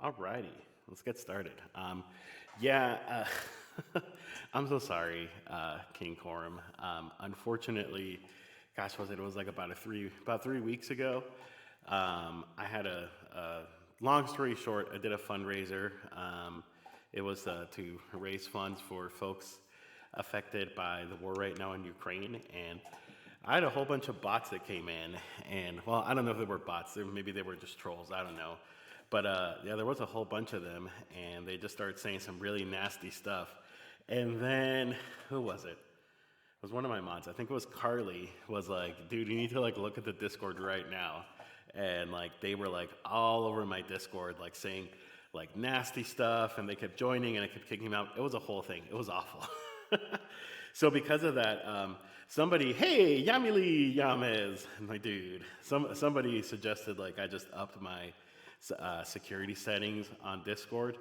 Alrighty, let's get started. Yeah, I'm so sorry, King Corum. Unfortunately, gosh, was it? It was like about 3 weeks ago. I had a long story short. I did a fundraiser. It was to raise funds for folks affected by the war right now in Ukraine, and I had a whole bunch of bots that came in, and well, I don't know if they were bots. Maybe they were just trolls. I don't know, but yeah, there was a whole bunch of them, and they just started saying some really nasty stuff. And then who was it? It was one of my mods. I think it was Carly. Was like, dude, you need to like look at the Discord right now, and like they were like all over my Discord, like saying like nasty stuff, and they kept joining, and I kept kicking them out. It was a whole thing. It was awful. So because of that, somebody, Yamili Yamez, my dude, somebody suggested like I just upped my security settings on Discord,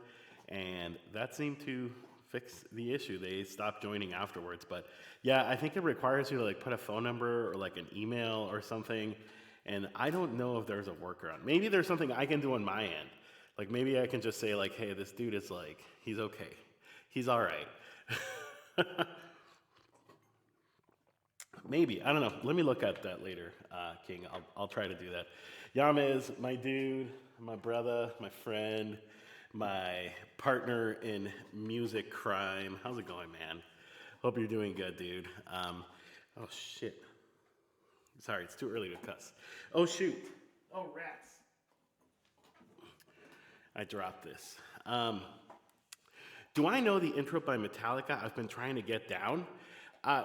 and that seemed to fix the issue. They stopped joining afterwards, but yeah, I think it requires you to like put a phone number or like an email or something, and I don't know if there's a workaround. Maybe there's something I can do on my end. Like maybe I can just say like, hey, this dude is like, he's okay, he's all right. Maybe I don't know. Let me look at that later, King. I'll try to do that. Yamez, my dude, my brother, my friend, my partner in music crime. How's it going, man? Hope you're doing good, dude. Oh shit. Sorry, it's too early to cuss. Oh shoot. Oh rats. I dropped this. Do I know the intro by Metallica I've been trying to get down?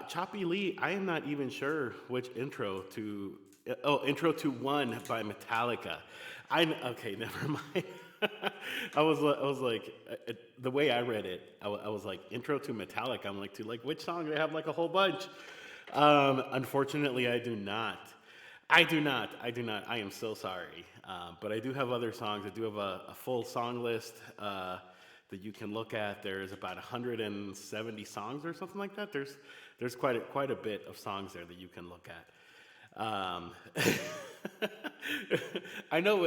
Choppy Lee, I am not even sure which intro to. Oh, Intro to One by Metallica. Okay, never mind. I was like, the way I read it, I was like, Intro to Metallica. I'm like, to like which song? They have like a whole bunch. Unfortunately, I do not. I do not. I do not. I am so sorry. But I do have other songs. I do have a full song list that you can look at. There's about 170 songs or something like that. There's quite a bit of songs there that you can look at. I know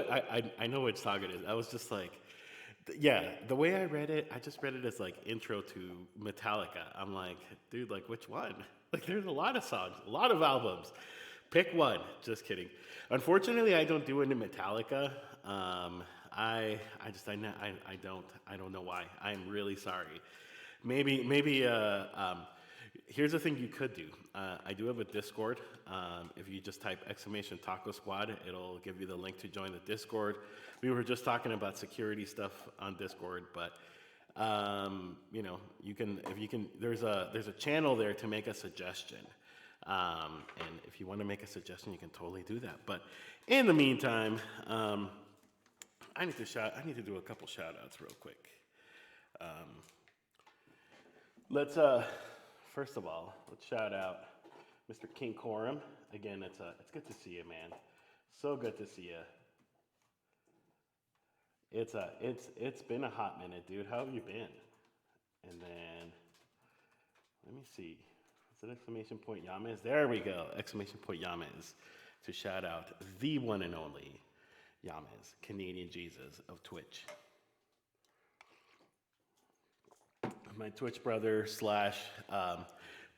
which song it is. I was just like, yeah, the way I read it, I just read it as like intro to Metallica. I'm like, dude, like which one? Like there's a lot of songs, a lot of albums. Pick one. Just kidding. Unfortunately, I don't do into Metallica. I don't know why. I'm really sorry. Maybe. Here's the thing you could do. I do have a Discord. If you just type exclamation Taco Squad, it'll give you the link to join the Discord. We were just talking about security stuff on Discord, but you can if you can. There's a channel there to make a suggestion. And if you want to make a suggestion, you can totally do that. But in the meantime, I need to do a couple shout outs real quick. Let's first of all, let's shout out Mr. King Corum. Again, it's good to see you, man. So good to see you. It's been a hot minute, dude. How have you been? And then let me see. Is it exclamation point Yames? There we go. Exclamation point Yames to shout out the one and only Yames, Canadian Jesus of Twitch. My Twitch brother slash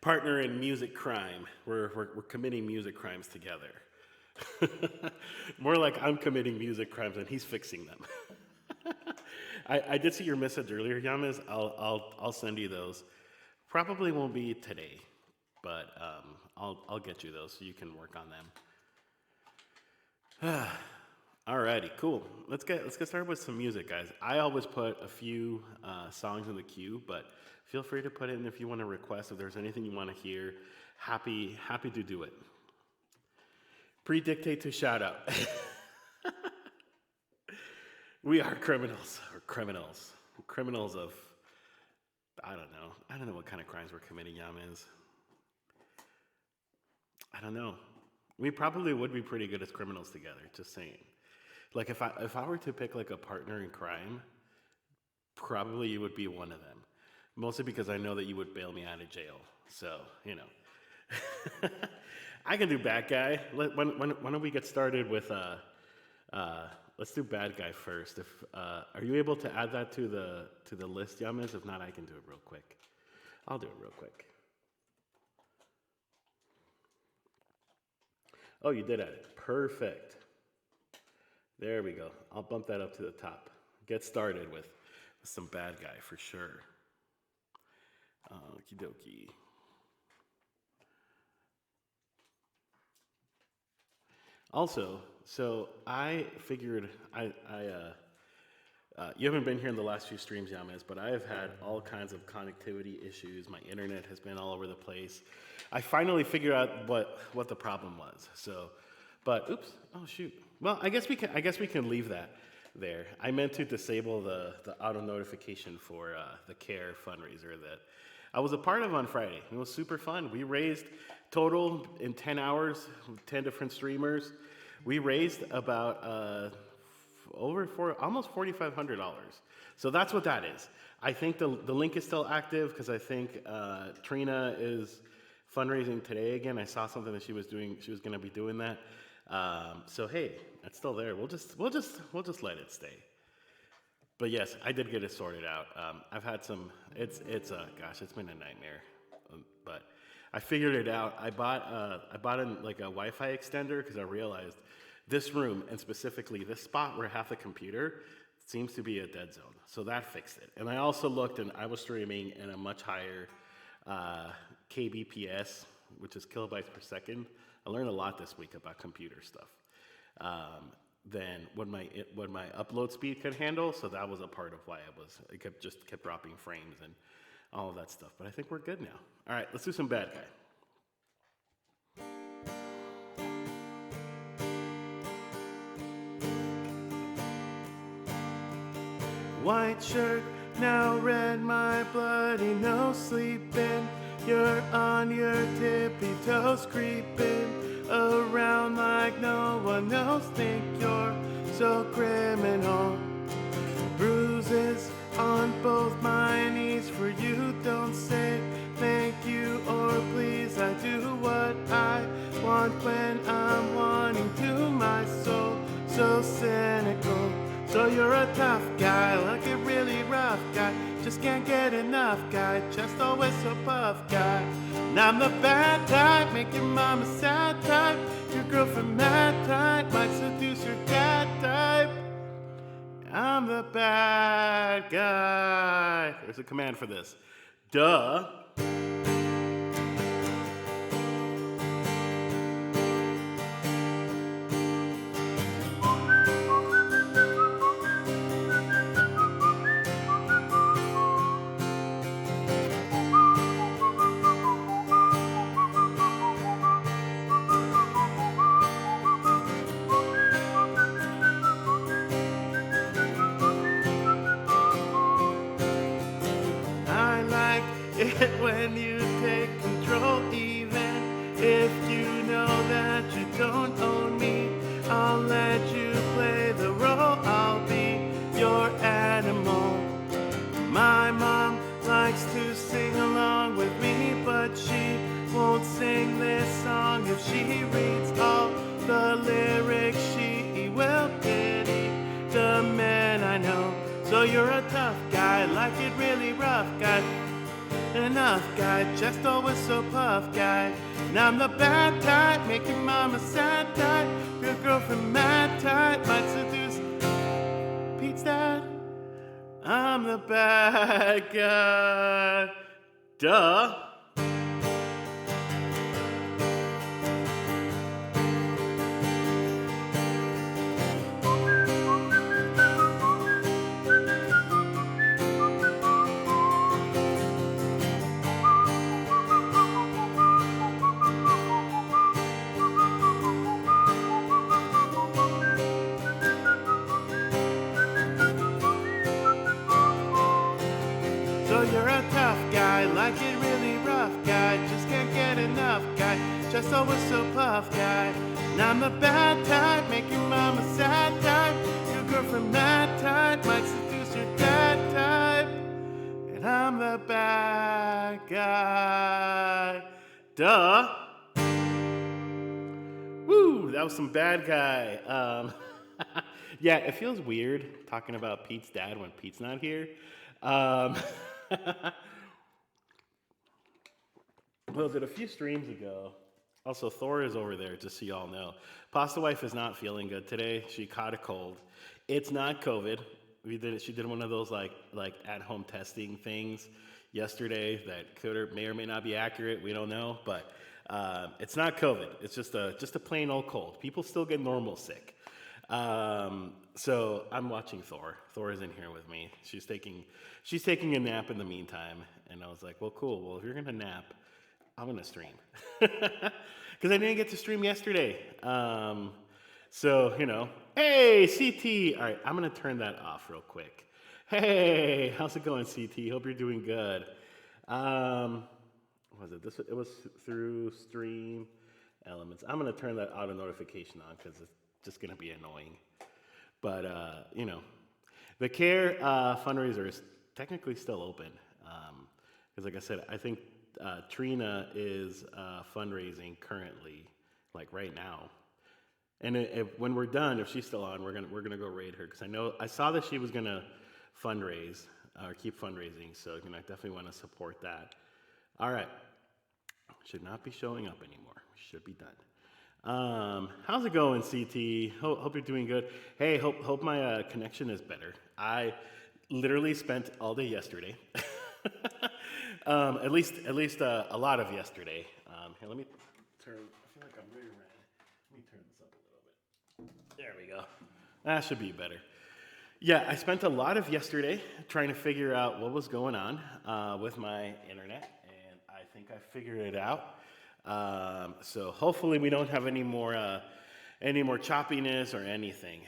partner in music crime. We're committing music crimes together. More like I'm committing music crimes and he's fixing them. I did see your message earlier, Yames. I'll send you those. Probably won't be today, but I'll get you those so you can work on them. Alrighty, cool. Let's get started with some music, guys. I always put a few songs in the queue, but feel free to put in if you want to request. If there's anything you want to hear, happy to do it. Pre-dictate to shout out. We are criminals, or criminals of I don't know what kind of crimes we're committing, Yamas. I don't know. We probably would be pretty good as criminals together. Just saying. Like if I were to pick like a partner in crime, probably you would be one of them. Mostly because I know that you would bail me out of jail. So I can do bad guy. When don't we get started with let's do bad guy first. If are you able to add that to the list, Yamas? If not, I can do it real quick. I'll do it real quick. Oh, you did add it. Perfect. There we go. I'll bump that up to the top. Get started with some bad guy for sure. Okie dokie. Also, so I figured you haven't been here in the last few streams, Yamas, but I have had all kinds of connectivity issues. My internet has been all over the place. I finally figured out what the problem was. So, but oops, oh shoot. Well, I guess we can leave that there. I meant to disable the auto notification for the CARE fundraiser that I was a part of on Friday. It was super fun. We raised total in 10 hours, 10 different streamers. We raised about almost $4,500. So that's what that is. I think the link is still active because I think Trina is fundraising today again. I saw something that she was doing. She was going to be doing that. So hey, it's still there. We'll just let it stay. But yes, I did get it sorted out. I've had some. It's gosh, it's been a nightmare. But I figured it out. I bought like a Wi-Fi extender because I realized this room and specifically this spot where I have the computer seems to be a dead zone. So that fixed it. And I also looked and I was streaming in a much higher kbps, which is kilobytes per second. I learned a lot this week about computer stuff. Than what my upload speed could handle. So that was a part of why it kept dropping frames and all of that stuff. But I think we're good now. All right, let's do some bad guy. White shirt, now red, my bloody nose sleeping. You're on your tippy toes creeping around like no one else. Think you're so criminal. Bruises on both my knees for you. Don't say thank you or please. I do what I want when I'm wanting to. My soul so cynical. So you're a tough guy, like a really rough guy. Just can't get enough guy, chest always so puff guy. And I'm the bad type, make your mama sad type. Your girlfriend mad type, might seduce your dad type. I'm the bad guy. There's a command for this. Duh. When you take control, even if you know that you don't own me, I'll let you play the role. I'll be your animal. My mom likes to sing along with me, but she won't sing this song if she reads all the lyrics. She will pity the man I know. So you're a tough guy, like it really rough guy. Enough guy, chest always so puff guy. And I'm the bad type, make your mama sad type. Your girlfriend mad type, might seduce Pete's dad. I'm the bad guy. Duh. So you're a tough guy, like it really rough guy. Just can't get enough guy, just always so puff guy. And I'm the bad type, make your mama sad type. Your girlfriend mad type, might seduce your dad type. And I'm the bad guy. Duh. Woo, that was some bad guy. Yeah, it feels weird talking about Pete's dad when Pete's not here. Um, was it a few streams ago? Also, Thor is over there, just so y'all know. Pasta Wife is not feeling good today. She caught a cold. It's not COVID. She did one of those like at home testing things yesterday that could or may not be accurate. We don't know, but it's not COVID. It's just a plain old cold. People still get normal sick. So I'm watching Thor. Thor is in here with me. She's taking a nap in the meantime, and I was like, well, cool. Well, if you're gonna nap, I'm gonna stream because I didn't get to stream yesterday. So hey CT. All right, I'm gonna turn that off real quick. Hey, how's it going, CT? Hope you're doing good. Um, was it this? It was through Stream Elements. I'm gonna turn that auto notification on because it's just gonna be annoying. But the CARE fundraiser is technically still open. Because, like I said, I think Trina is fundraising currently, like right now. And when we're done, if she's still on, we're gonna go raid her because I saw that she was gonna fundraise or keep fundraising. So I definitely want to support that. All right, should not be showing up anymore. Should be done. How's it going, CT? Hope you're doing good. Hey, hope my connection is better. I literally spent all day yesterday. At least a lot of yesterday. Here, let me turn. I feel like I'm very red. Let me turn this up a little bit. There we go. That should be better. Yeah, I spent a lot of yesterday trying to figure out what was going on with my internet, and I think I figured it out. So hopefully we don't have any more choppiness or anything.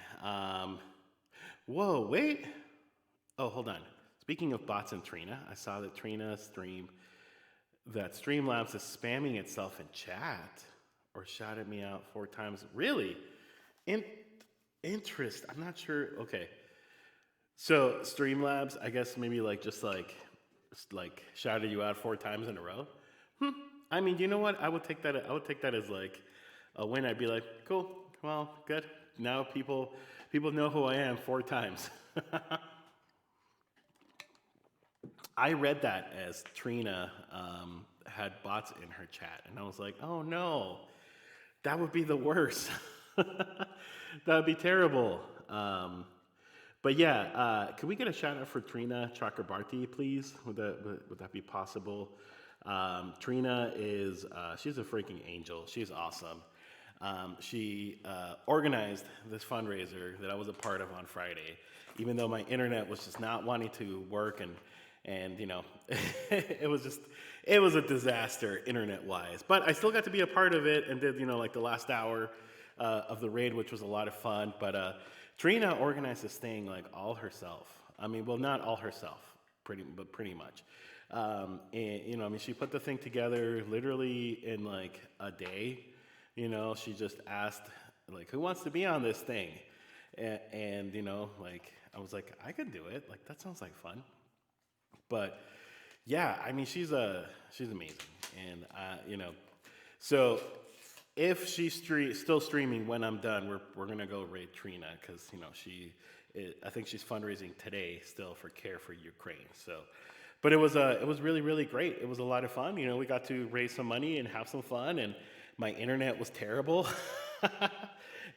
Whoa, wait. Oh, hold on. Speaking of bots and Trina, I saw that that Streamlabs is spamming itself in chat or shouted me out 4 times. Really? Interest. I'm not sure. Okay. So Streamlabs, I guess maybe just shouted you out 4 times in a row. I mean, you know what? I would take that as like a win. I'd be like, cool. Well, good. Now people know who I am 4 times. I read that as Trina had bots in her chat, and I was like, oh no, that would be the worst. That would be terrible. But yeah, could we get a shout out for Trina Chakrabarti, please? Would that be possible? Trina is she's a freaking angel. She's awesome. She organized this fundraiser that I was a part of on Friday, even though my internet was just not wanting to work and it was a disaster internet wise. But I still got to be a part of it and did like the last hour of the raid, which was a lot of fun. But Trina organized this thing like all herself. I mean, well, not all herself, but pretty much. And she put the thing together literally in like a day. She just asked like, who wants to be on this thing? And like I was like, I could do it. Like that sounds like fun. But yeah, I mean, she's amazing, and so if she's still streaming when I'm done, we're gonna go raid Trina because I think she's fundraising today still for Care for Ukraine. So, but it was really really great. It was a lot of fun. We got to raise some money and have some fun, and my internet was terrible.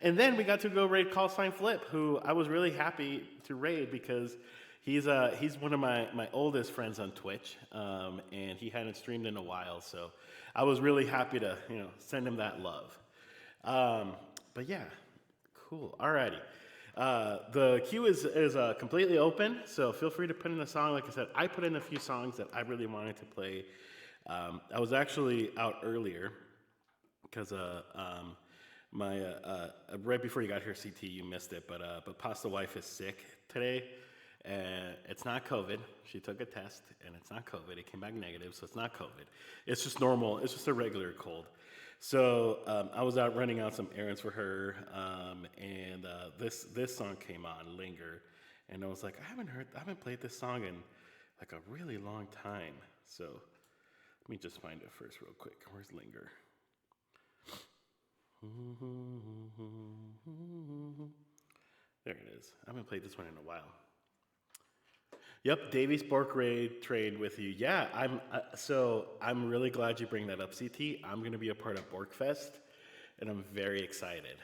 And then we got to go raid Call Sign Flip, who I was really happy to raid because he's one of my oldest friends on Twitch, and he hadn't streamed in a while, so I was really happy to send him that love. But yeah, cool. Alrighty, the queue is completely open, so feel free to put in a song. Like I said, I put in a few songs that I really wanted to play. I was actually out earlier because my right before you got here, CT, you missed it, but Pasta Wife is sick today. It's not COVID. She took a test, and it's not COVID. It came back negative, so it's not COVID. It's just normal. It's just a regular cold. So I was out running out some errands for her, and this song came on, "Linger," and I was like, I haven't played this song in like a really long time. So let me just find it first, real quick. Where's "Linger"? There it is. I haven't played this one in a while. Yep, Davies Bork Raid trade with you. Yeah, I'm really glad you bring that up, CT. I'm going to be a part of Borkfest, and I'm very excited.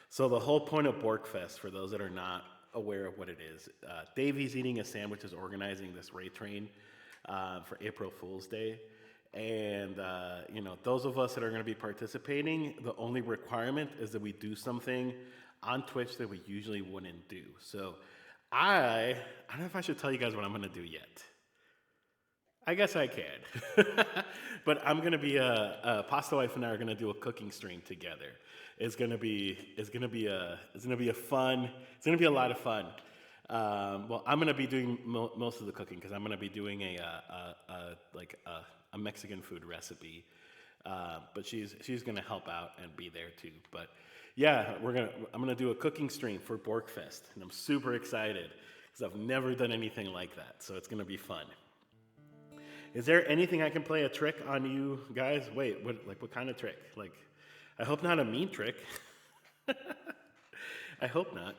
So the whole point of Borkfest, for those that are not aware of what it is, Davies Eating a Sandwich is organizing this raid train for April Fool's Day. And, those of us that are going to be participating, the only requirement is that we do something on Twitch that we usually wouldn't do. So I don't know if I should tell you guys what I'm going to do yet. I guess I can. But I'm going to be, Pasta Wife and I are going to do a cooking stream together. It's going to be a lot of fun. Well, I'm going to be doing most of the cooking because I'm going to be doing a Mexican food recipe. But she's going to help out and be there too. But yeah, I'm going to do a cooking stream for Borkfest, and I'm super excited because I've never done anything like that. So it's going to be fun. Is there anything I can play a trick on you guys? Wait, what kind of trick? Like, I hope not a mean trick. I hope not.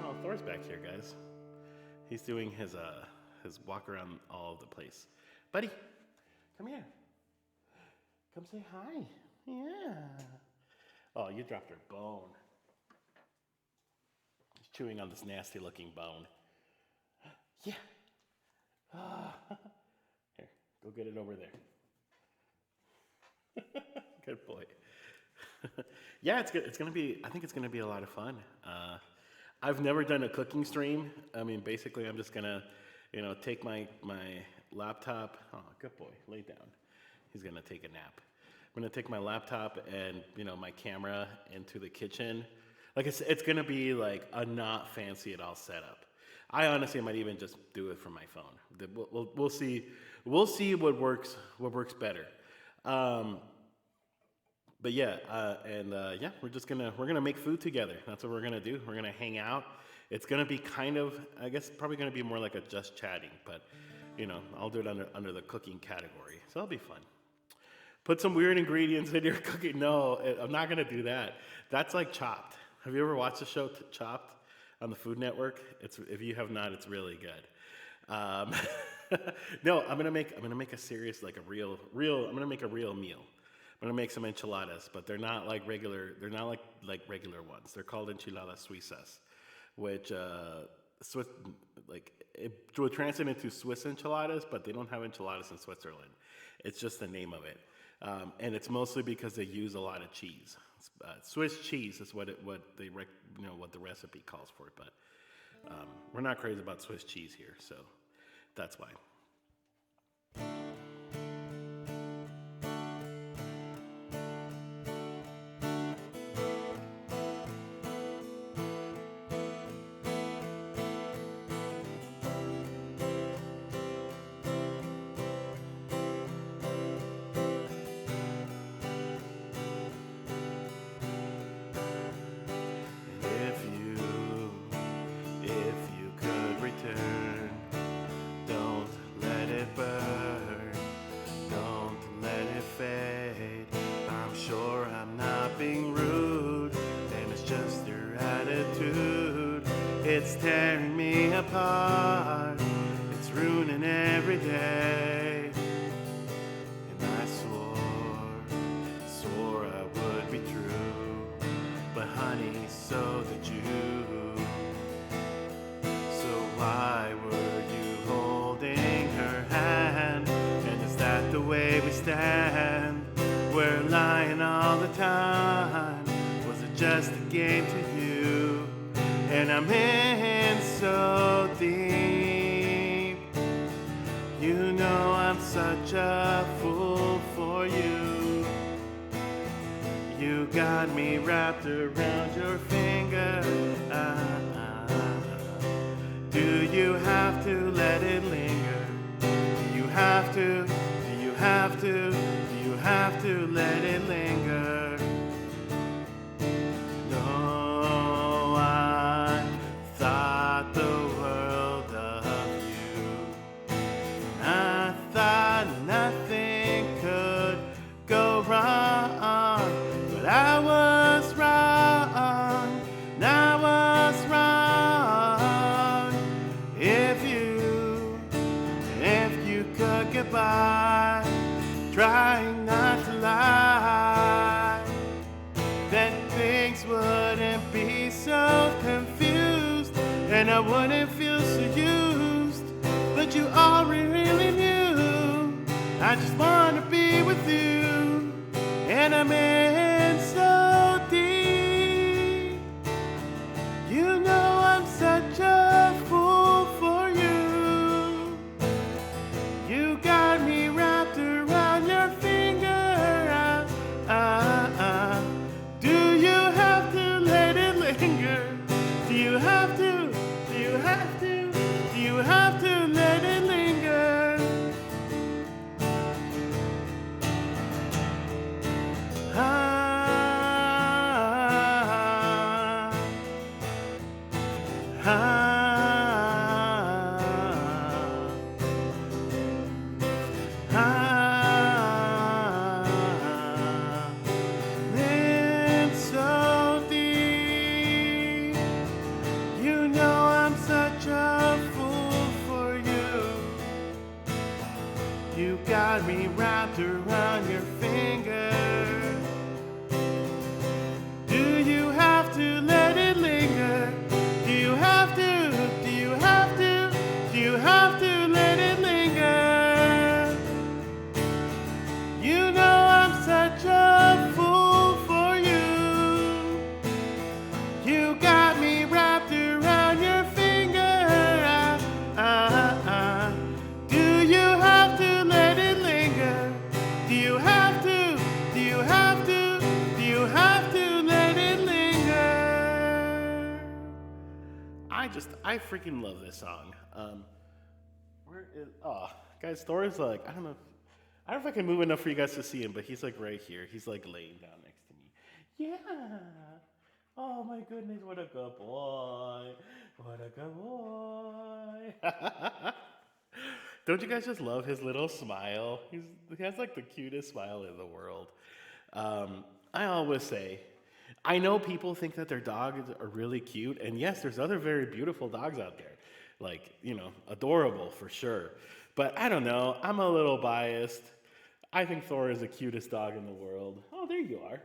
Oh, Thor's back here, guys. He's doing his walk around all over the place. Buddy, come here. Come say hi. Yeah. Oh, you dropped her bone. He's chewing on this nasty looking bone. Yeah. Here, go get it over there. Good boy. Yeah, it's good. I think it's gonna be a lot of fun. I've never done a cooking stream. I mean, basically, I'm just gonna, take my laptop. Oh, good boy, lay down. He's gonna take a nap. I'm gonna take my laptop and my camera into the kitchen. Like it's gonna be like a not fancy at all setup. I honestly might even just do it from my phone. We'll see. We'll see what works better. But yeah, we're gonna make food together. That's what we're gonna do. We're gonna hang out. It's gonna be probably gonna be more like a just chatting, but I'll do it under the cooking category. So it'll be fun. Put some weird ingredients in your cooking. No, I'm not gonna do that. That's like Chopped. Have you ever watched the show Chopped on the Food Network? If you have not, it's really good. No, I'm gonna make a serious I'm gonna make a real meal. I'm gonna make some enchiladas, but they're not like regular. They're not like regular ones. They're called enchiladas suizas, which it would translate into Swiss enchiladas, but they don't have enchiladas in Switzerland. It's just the name of it, and it's mostly because they use a lot of cheese. Swiss cheese is what the recipe calls for, but we're not crazy about Swiss cheese here, so that's why. It's tearing me apart, it's ruining every day. And I swore I would be true, but honey, so did you. So why were you holding her hand? And is that the way we stand? We're lying all the time. Was it just a game to you? And I'm in so deep. You know I'm such a fool for you. You got me wrapped around your finger. Do you have to let it linger? Do you have to? Do you have to? Do you have to let it linger? No, I thought the world of you. I thought nothing could go wrong. could get by, trying not to lie, then things wouldn't be so confused, and I wouldn't feel so used. But you already really knew I just want to be with you, and I'm in so deep. You know I'm such a fool for you. You got me wrapped around your finger. Do you have to let it linger? Do you have to? Do you have to? Do you have to let it linger? In so deep, you know I'm such a fool for you. You got me wrapped around your finger. Do you have to let it linger? Do you have to? Do you have to? Do you have to let it linger? You know I'm such a fool for you. You got me wrapped around your finger. Do you have to let it linger? Do you have to? Do you have to? Do you have to let it linger? I freaking love this song. Where is, oh, guys, Thor's like, I don't know if I can move enough for you guys to see him, but he's like right here. He's like laying down next to me. Yeah. Oh my goodness, what a good boy. What a good boy. Don't you guys just love his little smile? He has like the cutest smile in the world. I always say, I know people think that their dogs are really cute, and yes, there's other very beautiful dogs out there. Like, adorable for sure. But I don't know, I'm a little biased. I think Thor is the cutest dog in the world. Oh, there you are.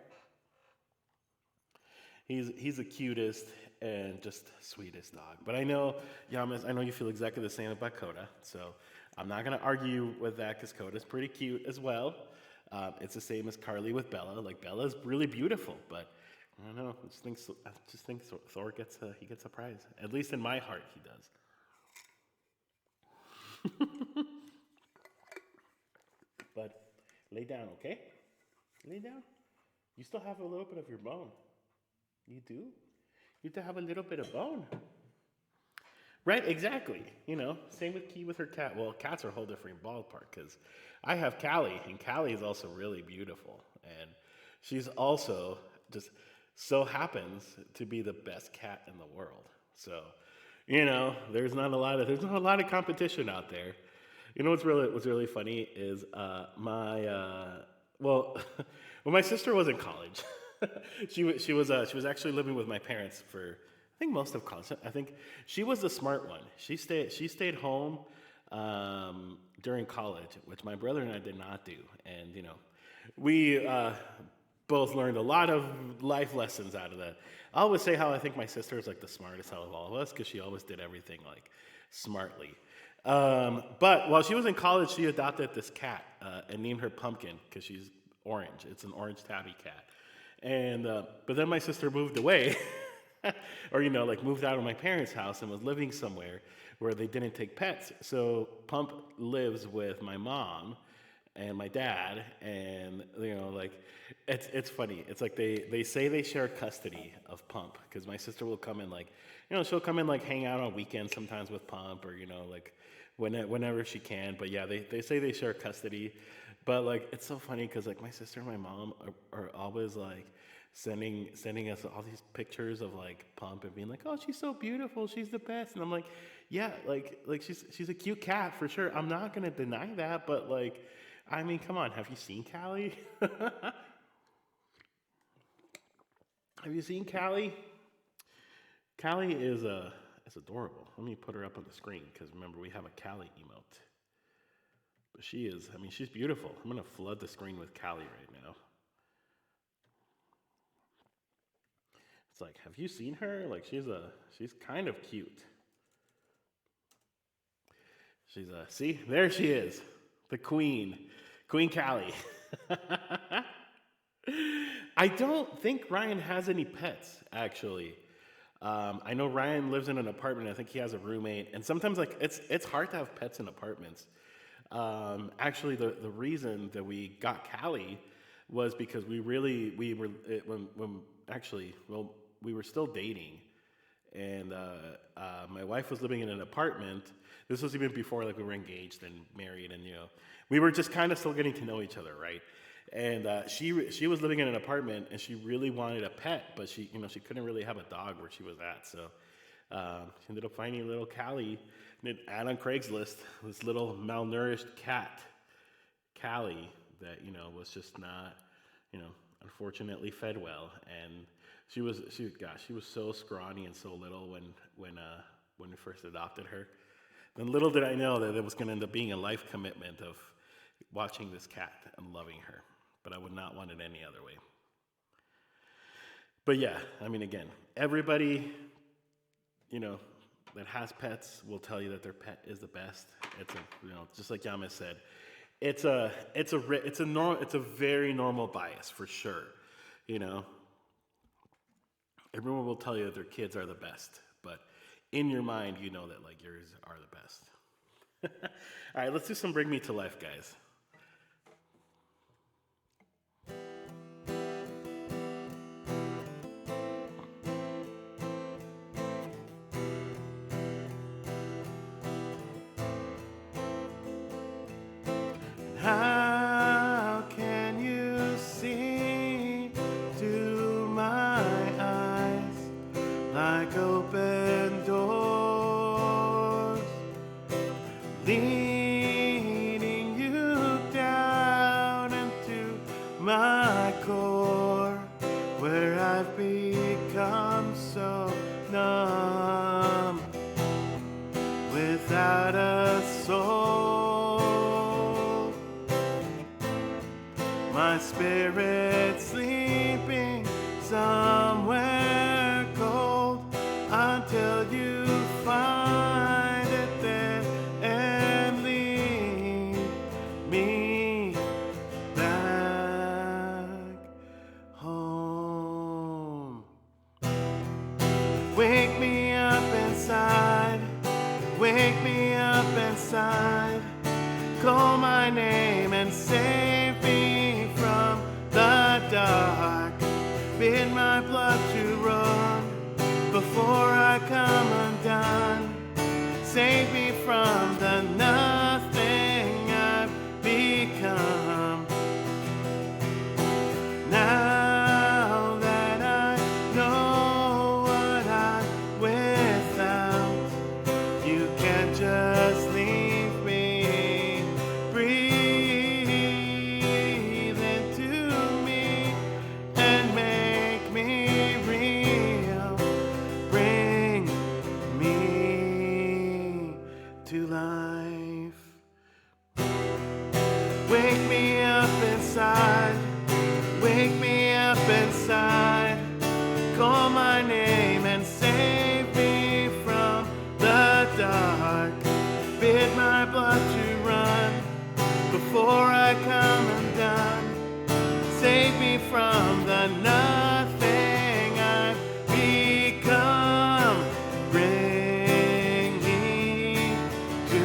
He's the cutest and just sweetest dog. But I know, Yamas, I know you feel exactly the same about Coda. So I'm not gonna argue with that because Coda's pretty cute as well. It's the same as Carly with Bella. Like Bella's really beautiful, but I don't know. I just think Thor gets a prize. At least in my heart, he does. But lay down, okay? Lay down. You still have a little bit of your bone. You do? You still have a little bit of bone. Right, exactly. Same with Key with her cat. Well, cats are a whole different ballpark because I have Callie, and Callie is also really beautiful. And she's also just so happens to be the best cat in the world. So, there's not a lot of competition out there. What's really funny is my well, when my sister was in college, she was actually living with my parents for I think most of college. I think she was the smart one. She stayed home during college, which my brother and I did not do, and we both learned a lot of life lessons out of that. I always say how I think my sister is like the smartest out of all of us because she always did everything like smartly. But while she was in college, she adopted this cat and named her Pumpkin because she's orange. It's an orange tabby cat. And but then my sister moved away, or like moved out of my parents' house and was living somewhere where they didn't take pets. So Pump lives with my mom and my dad, and like it's funny. It's like they say they share custody of Pump because my sister will come in like she'll come in like hang out on weekends sometimes with Pump or like whenever she can. But yeah, they say they share custody. But like it's so funny because like my sister and my mom are always like sending us all these pictures of like Pump and being like, oh, she's so beautiful, she's the best. And I'm like, yeah, like she's a cute cat for sure. I'm not gonna deny that, but like, I mean, come on, have you seen Callie? Have you seen Callie? Callie is adorable. Let me put her up on the screen because remember we have a Callie emote. But she is, I mean, she's beautiful. I'm going to flood the screen with Callie right now. It's like, have you seen her? Like, she's kind of cute. See, there she is, the queen, Queen Callie. I don't think Ryan has any pets, actually. I know Ryan lives in an apartment. I think he has a roommate, and sometimes like it's hard to have pets in apartments. Actually, the reason that we got Callie was because we were when actually well we were still dating, and my wife was living in an apartment. This was even before like we were engaged and married, and we were just kind of still getting to know each other, right? And she was living in an apartment, and she really wanted a pet, but she couldn't really have a dog where she was at, so she ended up finding a little Callie, and ad on Craigslist, this little malnourished cat, Callie, that was just not, unfortunately fed well, and she was so scrawny and so little when we first adopted her. And little did I know that it was going to end up being a life commitment of watching this cat and loving her. But I would not want it any other way. But yeah, I mean, again, everybody, that has pets will tell you that their pet is the best. It's just like Yamis said, it's a very normal bias for sure. Everyone will tell you that their kids are the best, but in your mind, you know that like yours are the best. All right, let's do some Bring Me to Life, guys. How can you see to my eyes like open doors, leading you down into my core, where I've become so numb, without a soul. My spirit sleeping somewhere cold, until you find it there and lead me back home. Wake me up inside, wake me up inside, call my name and save me from the dark. Bid my blood to run before I come undone. Save me from the nothing I've become. Now that I know what I'm without, you can't just leave me. Breathe into me and make me real. Bring me to life. Wake me up inside, wake me up inside, call my name and save me from the dark. Bid my blood to run before I come undone. Save me from the nothing I've become. Bring me to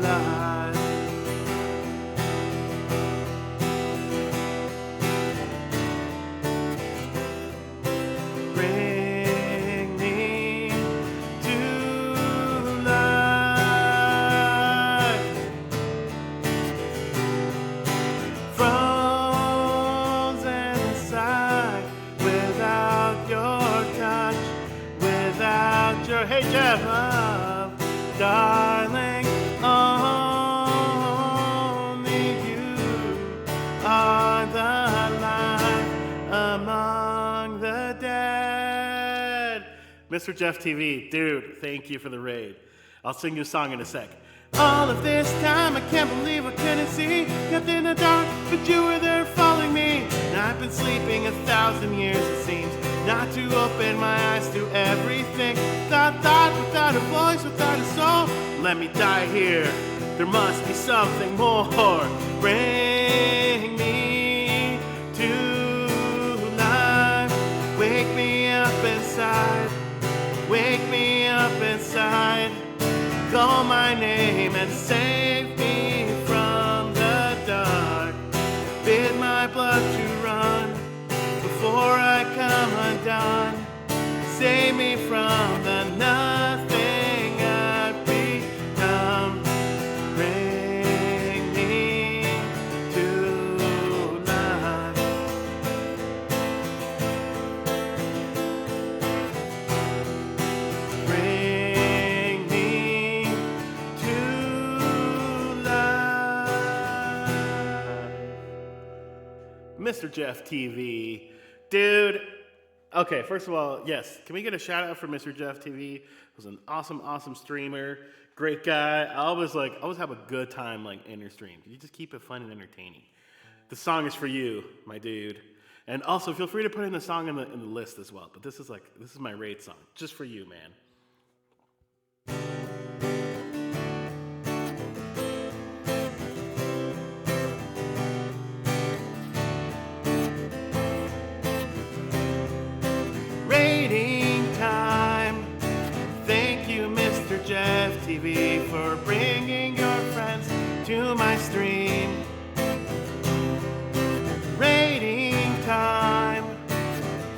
life. Bring me to life. Frozen inside, without your touch, without your hey Jeff, love, darling, only you are the light among the dead. Mr. Jeff TV, dude, thank you for the raid. I'll sing you a song in a sec. All of this time I can't believe I couldn't see. Kept in the dark, but you were there following me. Now I've been sleeping 1,000 years, it seems, not to open my eyes to everything. Without thought, without a voice, without a soul. Let me die here. There must be something more. Bring me to life. Wake me up inside. Wake me up inside. Call my name and save me from the dark. Bid my blood to run before I come undone. Save me from the nothing I've become. Bring me to life. Bring me to life. Mr. Jeff TV. Dude. Okay, first of all, yes. Can we get a shout out for Mr. Jeff TV? He was an awesome streamer. Great guy. I always have a good time in your stream. You just keep it fun and entertaining. The song is for you, my dude. And also feel free to put in the song in the list as well. But this is my raid song. Just for you, man. Rating time. Thank you, Mr. Jeff TV, for bringing your friends to my stream. Rating time.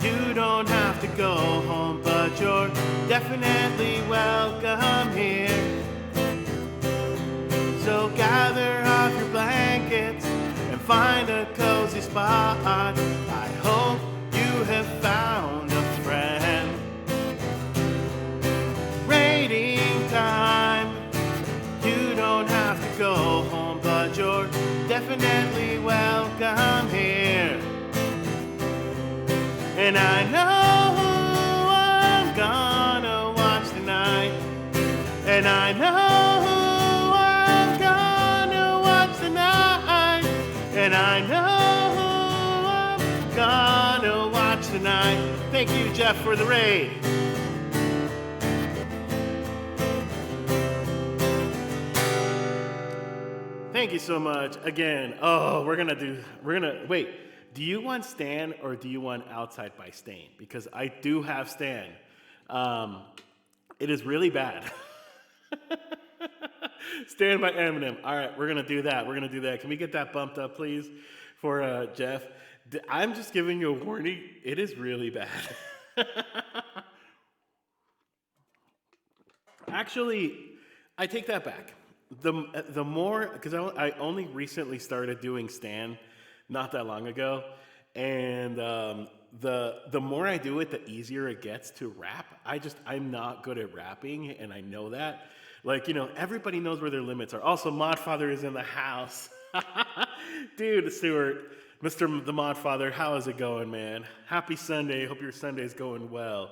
You don't have to go home, but you're definitely welcome here. So gather up your blankets and find a cozy spot. I hope you have found a friend. Rating time. You don't have to go home, but you're definitely welcome here. And I know who I'm gonna watch tonight. And I know who I'm gonna watch tonight. And I know who I'm gonna watch tonight. Thank you, Jeff, for the raid. Thank you so much. Again, wait. Do you want Stan or do you want Outside by Stain? Because I do have Stan. It is really bad. Stan by Eminem. All right, we're going to do that. Can we get that bumped up, please, for Jeff? I'm just giving you a warning. It is really bad. Actually, I take that back. The more, because I only recently started doing Stan not that long ago, and the more I do it, the easier it gets to rap. I'm not good at rapping, and I know that. Everybody knows where their limits are. Also, Modfather is in the house. Dude, Stuart, Mr. The Modfather, how is it going, man? Happy Sunday. Hope your Sunday's going well.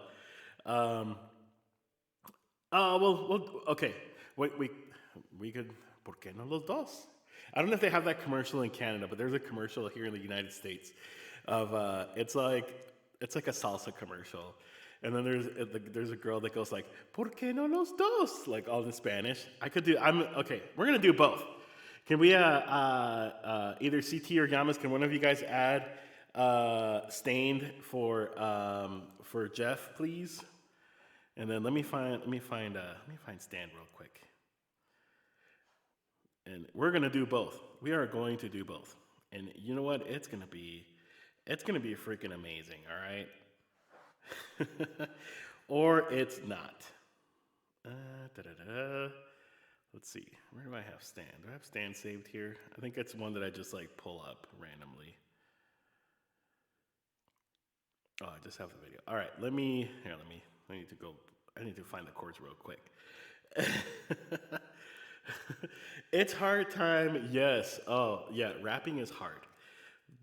Okay. We could, ¿por qué no los dos? I don't know if they have that commercial in Canada, but there's a commercial here in the United States of it's like a salsa commercial, and then there's a girl that goes like, ¿por qué no los dos? Like all in Spanish. Okay. We're gonna do both. Can we either CT or Yamas? Can one of you guys add Stained for Jeff, please? And then let me find Stan real quick. And we're gonna do both. We are going to do both. And you know what? It's gonna be freaking amazing, all right? Or it's not. Let's see. Where do I have Stan? Do I have Stan saved here? I think it's one that I just pull up randomly. Oh, I just have the video. All right, I need to find the chords real quick. It's hard time, yes. Oh, yeah, rapping is hard,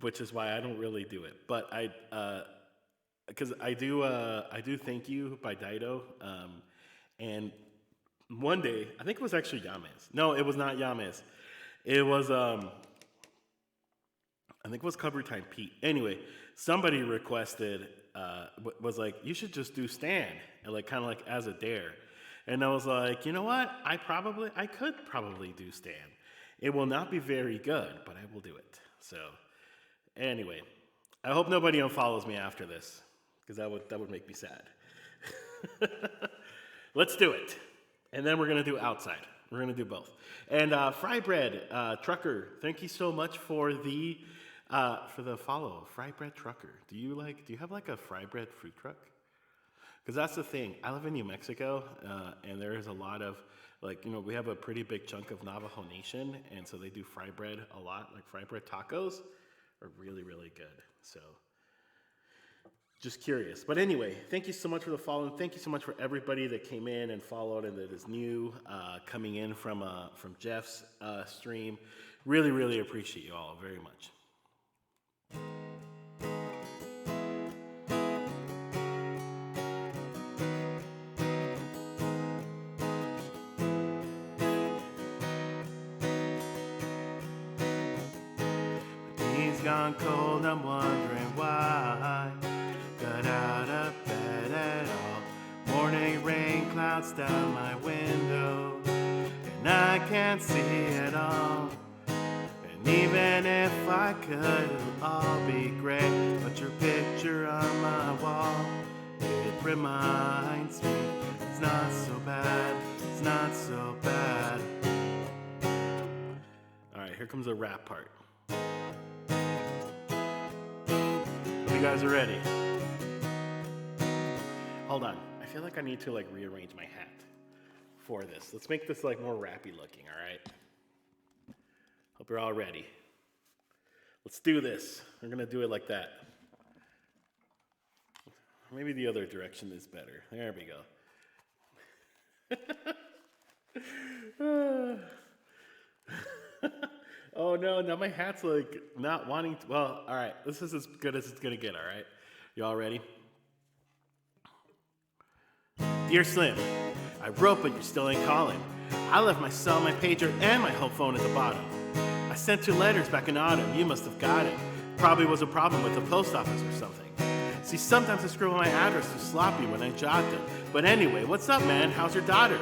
which is why I don't really do it. But because I do Thank You by Dido, and one day, I think it was actually Yames. No, it was not Yames. It was I think it was Cover Time Pete. Anyway, somebody requested was like, you should just do Stan, and like kind of like as a dare. And I was like, you know what? I could probably do Stan. It will not be very good, but I will do it. So anyway, I hope nobody unfollows me after this, because that would make me sad. Let's do it. And then we're gonna do outside. We're gonna do both. And Fry Bread Trucker, thank you so much for the follow. Fry Bread Trucker. Do you have like a fry bread food truck? Because that's the thing. I live in New Mexico, and there is a lot of we have a pretty big chunk of Navajo Nation, and so they do fry bread a lot. Like fry bread tacos are really, really good. So just curious. But anyway, thank you so much for the follow, and thank you so much for everybody that came in and followed and that is new coming in from Jeff's stream. Really, really appreciate you all very much. Gone cold, I'm wondering why. Got out of bed at all. Morning rain clouds down my window, and I can't see it all. And even if I could, it'll all be great. But your picture on my wall, it reminds me it's not so bad, it's not so bad. All right, here comes the rap part. You guys are ready. Hold on. I feel like I need to rearrange my hat for this. Let's make this more rappy looking, all right? Hope you're all ready. Let's do this. We're going to do it like that. Maybe the other direction is better. There we go. Oh no, now my hat's not wanting to. Well, all right, this is as good as it's gonna get, all right? You all ready? Dear Slim, I wrote but you're still ain't calling. I left my cell, my pager, and my home phone at the bottom. I sent 2 letters back in autumn, you must have got it. Probably was a problem with the post office or something. See, sometimes I scribble my address too sloppy when I jot them. But anyway, what's up, man? How's your daughter?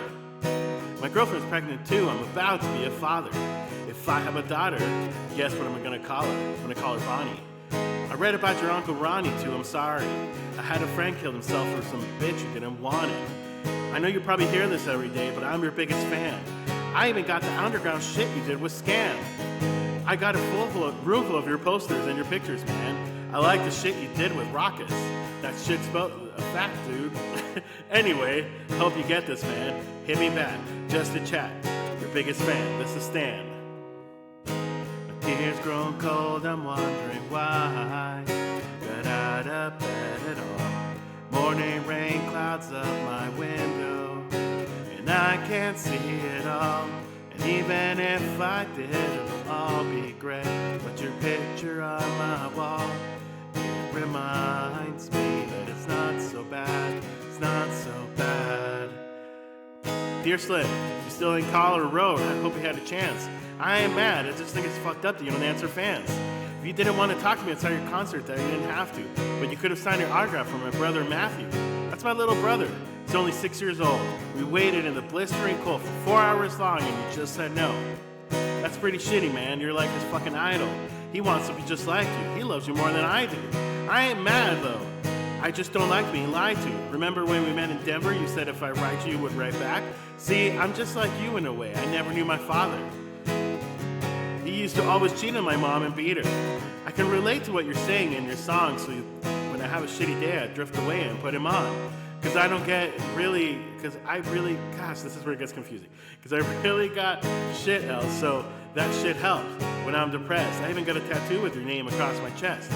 My girlfriend's pregnant too, I'm about to be a father. If I have a daughter, guess what I'm gonna call her? I'm gonna call her Bonnie. I read about your Uncle Ronnie too, I'm sorry. I had a friend kill himself for some bitch who didn't want it. I know you probably hear this every day, but I'm your biggest fan. I even got the underground shit you did with Scam. I got a room full of your posters and your pictures, man. I like the shit you did with Raucous. That shit's about a fact, dude. Anyway, hope you get this, man. Hit me back, just to chat. Your biggest fan, this is Stan. Tears grown cold, I'm wondering why. Got out of bed at all. Morning rain clouds up my window, and I can't see it all. And even if I did, it'll all be great. But your picture on my wall, it reminds me that it's not so bad, it's not so bad. Dear Slim, you still in Colorado Road, I hope you had a chance. I ain't mad, I just think it's fucked up that you don't answer fans. If you didn't want to talk to me outside your concert, then you didn't have to. But you could have signed your autograph for my brother Matthew. That's my little brother. He's only 6 years old. We waited in the blistering cold for 4 hours long and you just said no. That's pretty shitty, man. You're like his fucking idol. He wants to be just like you. He loves you more than I do. I ain't mad, though. I just don't like being lied to. Remember when we met in Denver, you said if I write you would write back? See, I'm just like you in a way. I never knew my father. He used to always cheat on my mom and beat her. I can relate to what you're saying in your song, so when I have a shitty day, I drift away and put him on. Because I don't get really, gosh, this is where it gets confusing. Because I really got shit else, so that shit helps when I'm depressed. I even got a tattoo with your name across my chest.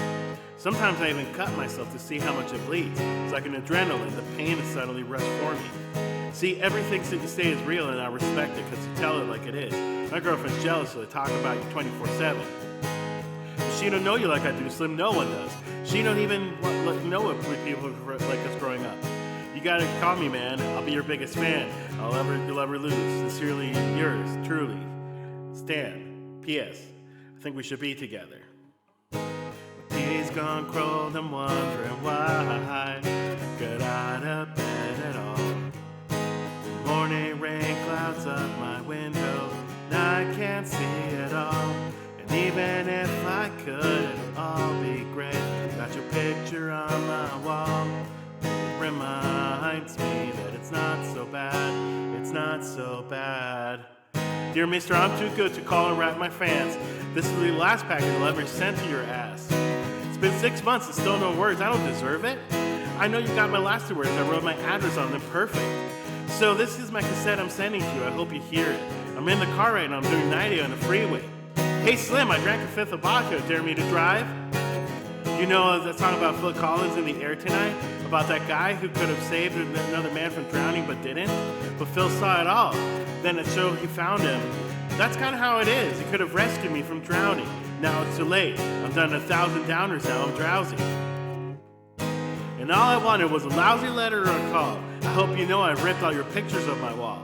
Sometimes I even cut myself to see how much it bleeds. It's like an adrenaline, the pain is suddenly rushed for me. See, everything that you say is real and I respect it because you tell it like it is. My girlfriend's jealous, so I talk about you 24/7. She don't know you like I do, Slim, no one does. She don't even know what people like us growing up. You gotta call me, man. I'll be your biggest fan. You'll ever lose. Sincerely yours, truly, Stan. P.S. I think we should be together. He's gone cold, I'm wondering why. Got out of bed at all. Morning rain clouds up my window, and I can't see it all. And even if I could, it'll all be great. Got your picture on my wall. It reminds me that it's not so bad. It's not so bad. Dear Mister, I'm too good to call and wrap my fans. This is the last package I'll ever send to your ass. It's been 6 months and still no words. I don't deserve it. I know you got my last 2 words. I wrote my address on them perfect. So this is my cassette I'm sending to you. I hope you hear it. I'm in the car right now. I'm doing 90 on the freeway. Hey Slim, I drank a 5th of vodka. Dare me to drive? You know that song about Phil Collins in the air tonight? About that guy who could have saved another man from drowning but didn't? But Phil saw it all. Then it showed he found him. That's kind of how it is. He could have rescued me from drowning. Now it's too late. I've done 1,000 downers, now I'm drowsy. And all I wanted was a lousy letter or a call. I hope you know I ripped all your pictures of my wall.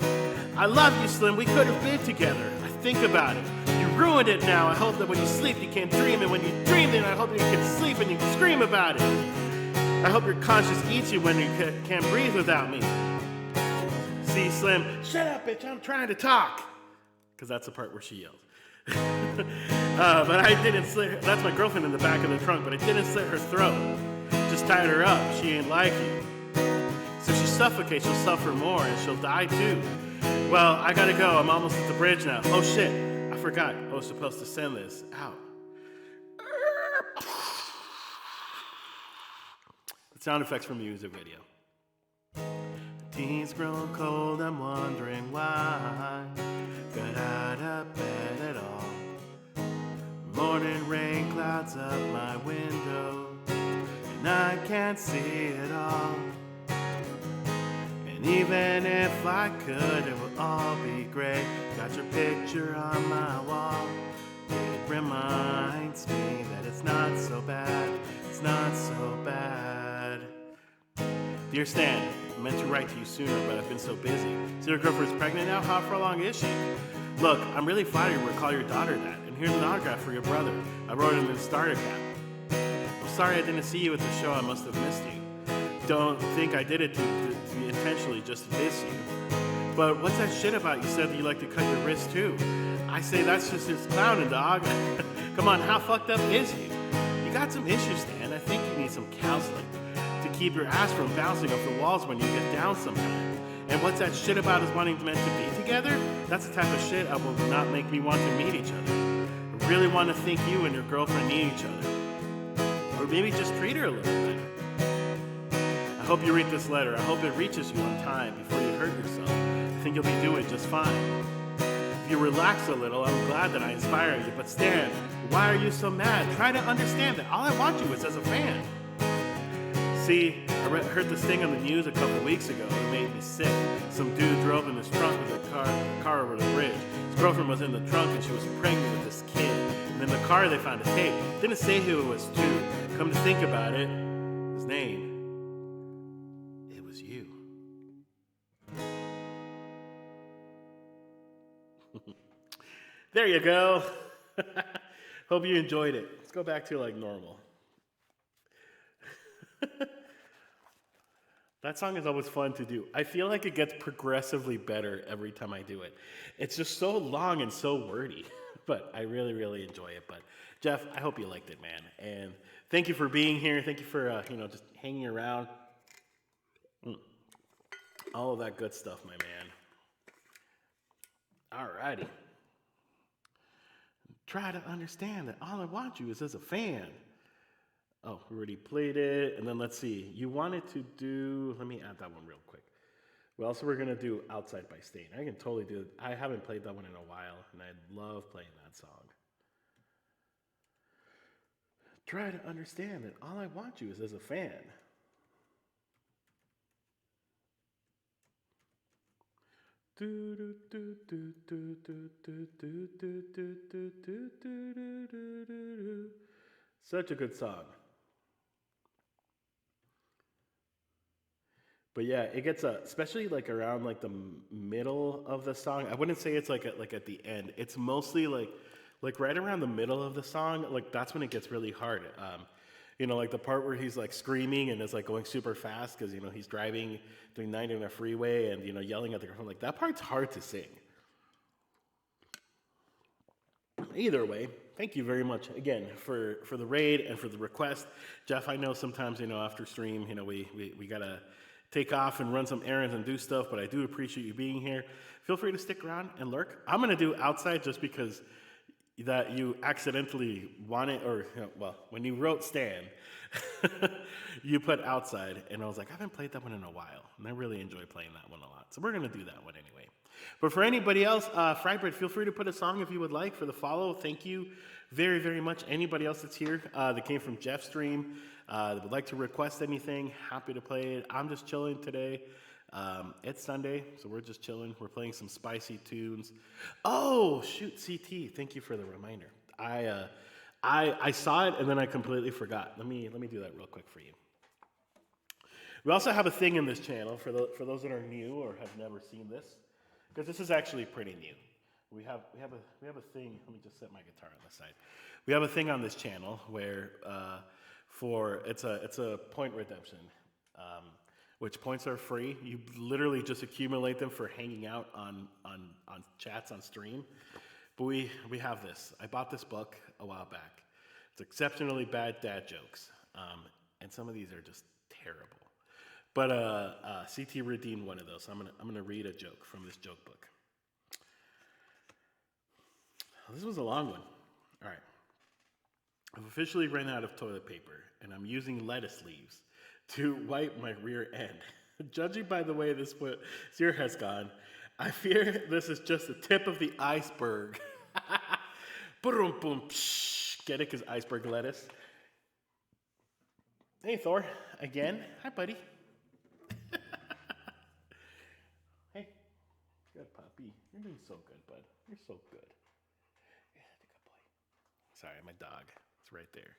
I love you, Slim. We could have been together. I think about it. You ruined it now. I hope that when you sleep you can't dream, and when you dream it, I hope you can sleep and you can scream about it. I hope your conscience eats you when you can't breathe without me. See, Slim, shut up, bitch, I'm trying to talk. Because that's the part where she yells. But I didn't slit her. That's my girlfriend in the back of the trunk, but I didn't slit her throat. Just tied her up. She ain't like you. So she suffocates, she'll suffer more, and she'll die too. Well, I gotta go. I'm almost at the bridge now. Oh shit, I forgot. I was supposed to send this out. The sound effects from the music video. Teens grown cold, I'm wondering why. Got out of bed at all. Morning rain clouds up my window, and I can't see it all. And even if I could, it would all be great. Got your picture on my wall. It reminds me that it's not so bad. It's not so bad. Dear Stan, I meant to write to you sooner, but I've been so busy. So your girlfriend's pregnant now? How far along is she? Look, I'm really flattered we'll call your daughter that. And here's an autograph for your brother. I wrote it in the starter cap. I'm sorry I didn't see you at the show. I must have missed you. Don't think I did it to intentionally just to diss you. But what's that shit about you said that you like to cut your wrist too? I say that's just his clowning, dog. Come on, how fucked up is he? You got some issues, Stan. I think you need some counseling to keep your ass from bouncing off the walls when you get down sometime. And what's that shit about us wanting meant to be together? That's the type of shit that will not make me want to meet each other. I really want to think you and your girlfriend need each other. Or maybe just treat her a little better. I hope you read this letter. I hope it reaches you on time before you hurt yourself. I think you'll be doing just fine. If you relax a little, I'm glad that I inspire you. But Stan, why are you so mad? Try to understand that all I want you is as a fan. See, I heard this thing on the news a couple weeks ago that made me sick. Some dude drove in his trunk with a car over the bridge. His girlfriend was in the trunk and she was pregnant with this kid. And in the car they found a tape. Didn't say who it was to. Come to think about it, his name, it was you. There you go. Hope you enjoyed it. Let's go back to like normal. That song is always fun to do. I feel like it gets progressively better every time I do it. It's just so long and so wordy, but I really, really enjoy it. But Jeff, I hope you liked it, man. And thank you for being here. Thank you for just hanging around. All of that good stuff, my man. Alrighty. Try to understand that all I want you is as a fan. Oh, we already played it. And then let's see. You wanted to do, let me add that one real quick. Well, also we're going to do Outside by Stain. I can totally do it. I haven't played that one in a while, and I love playing that song. Try to understand that all I want you is as a fan. Such a good song. But yeah, it gets especially like around like the middle of the song. I wouldn't say it's like at the end. It's mostly like like right around the middle of the song, like that's when it gets really hard. Like the part where he's like screaming and is like going super fast because he's driving doing 90 on a freeway and yelling at the girlfriend. Like that part's hard to sing. Either way, thank you very much again for the raid and for the request, Jeff. I know sometimes after stream we gotta take off and run some errands and do stuff, but I do appreciate you being here. Feel free to stick around and lurk. I'm gonna do outside just because that you accidentally wanted, or when you wrote Stan, you put outside, and I was like, I haven't played that one in a while, and I really enjoy playing that one a lot. So we're gonna do that one anyway. But for anybody else, Frybread, feel free to put a song if you would like for the follow. Thank you very, very much. Anybody else that's here that came from Jeff's stream that would like to request anything, happy to play it. I'm just chilling today. It's Sunday, so we're just chilling. We're playing some spicy tunes. Oh, shoot, CT, thank you for the reminder. I saw it and then I completely forgot. Let me do that real quick for you. We also have a thing in this channel for those that are new or have never seen this, because this is actually pretty new. We have a thing. Let me just set my guitar on the side. We have a thing on this channel where it's a point redemption. Which points are free. You literally just accumulate them for hanging out on chats on stream. But we have this. I bought this book a while back. It's Exceptionally Bad Dad Jokes. And some of these are just terrible. But CT redeemed one of those. So I'm gonna read a joke from this joke book. This was a long one. All right. I've officially run out of toilet paper, and I'm using lettuce leaves to wipe my rear end. Judging by the way this year has gone, I fear this is just the tip of the iceberg. Boom, boom, psh. Get it? Because iceberg lettuce. Hey, Thor. Again. Hi, buddy. Hey. Good puppy. You're doing so good, bud. You're so good. Yeah, good boy. Sorry, my dog. It's right there.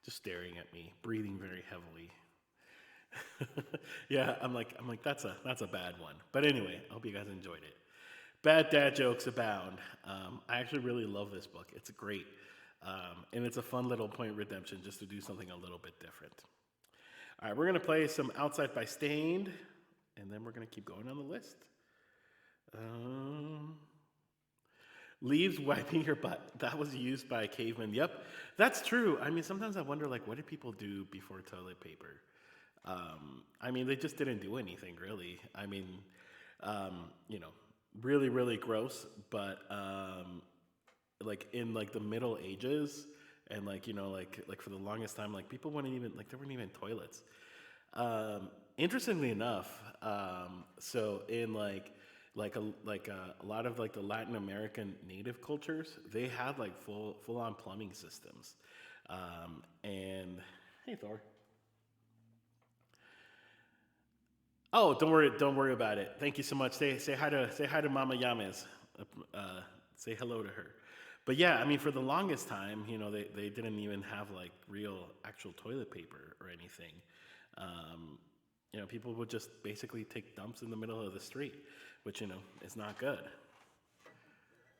Just staring at me, breathing very heavily. Yeah, I'm like that's a bad one. But anyway, I hope you guys enjoyed it. Bad dad jokes abound. I actually really love this book. It's great, and it's a fun little point redemption just to do something a little bit different. All right, we're gonna play some Outside by Stained, and then we're gonna keep going on the list. Leaves wiping your butt. That was used by cavemen. Yep, that's true. I mean, sometimes I wonder, like, what did people do before toilet paper? I mean, they just didn't do anything, really. I mean, really, really gross. But like in like the Middle Ages, and like for the longest time, like people wouldn't even there weren't even toilets. Interestingly enough, so in a lot of like the Latin American native cultures, they had like full on plumbing systems. And hey, Thor. Oh, don't worry about it. Thank you so much. Say hi to Mama Yames. Say hello to her. But yeah, I mean, for the longest time, they didn't even have like real actual toilet paper or anything. People would just basically take dumps in the middle of the street, which is not good.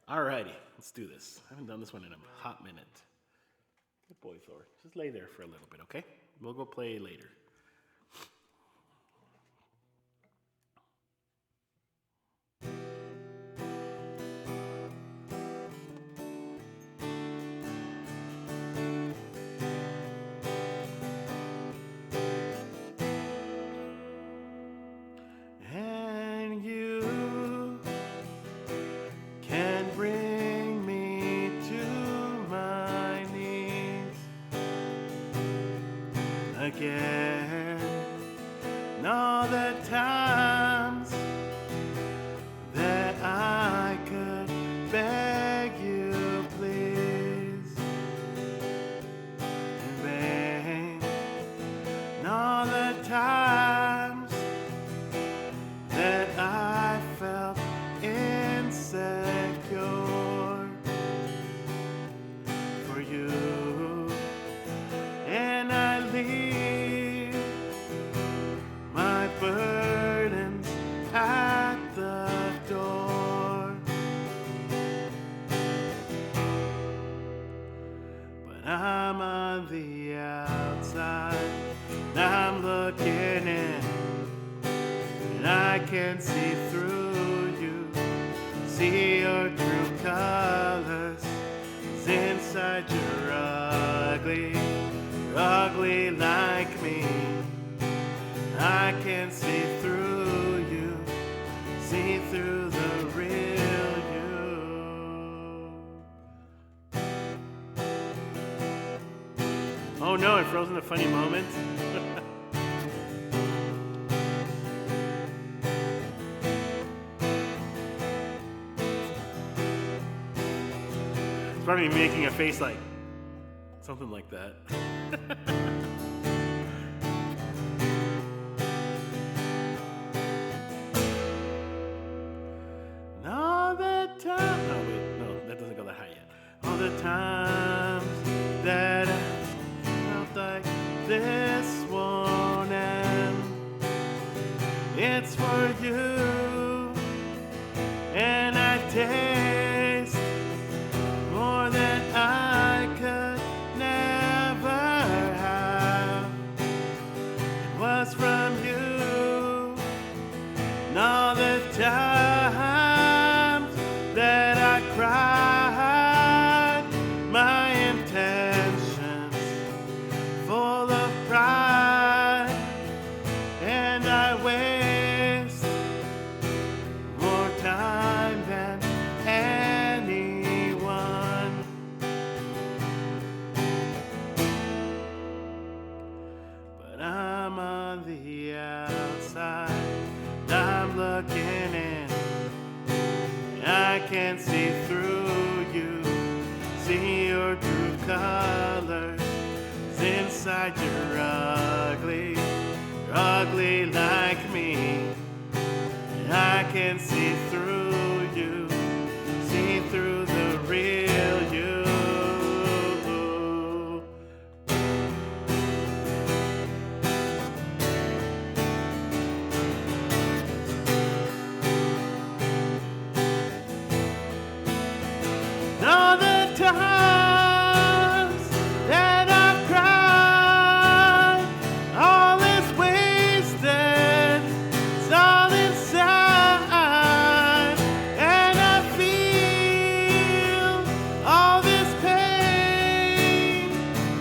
Alrighty, let's do this. I haven't done this one in a hot minute. Good boy, Thor. Just lay there for a little bit, okay? We'll go play later. Again, and all the times that I could beg you, please, in vain, and all the times that I felt insecure for you, and I leave I'm on the outside, I'm looking in, and I can see through you, see your true colors. 'Cause inside you're ugly like me. I can see through you, see through the real you. Oh no, it froze in a funny moment. It's probably making a face like something like that. And all the time. Oh wait, no, that doesn't go that high yet. All the times that I felt like this won't end. It's for you, and I taste more than I could never have. It was from you, and all the times that I cried my intentions full of pride, and I waste more time than anyone. But I'm on the outside, I'm looking in, I can see through you, see your true colors. 'Cause inside you're ugly like me. I can see through you, see through the real you. And all the times that I've cried, all is wasted, it's all inside, and I feel all this pain,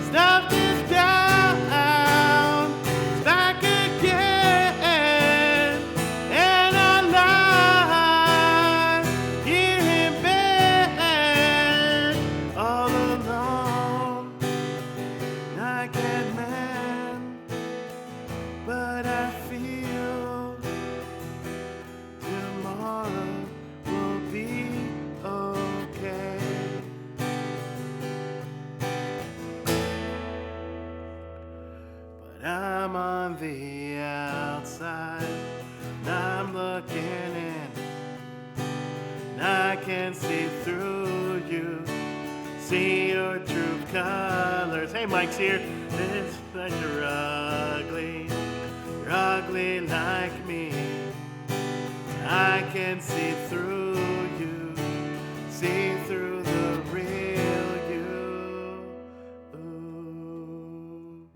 stuffed it down, back again, and I lie here in bed, all alone. I can't mend, but I feel tomorrow will be okay. But I'm on the outside, and I'm looking in, and I can see through you, see your true colors. Hey, Mike's here. It's that you're ugly like me. I can see through you, see through the real you. Ooh.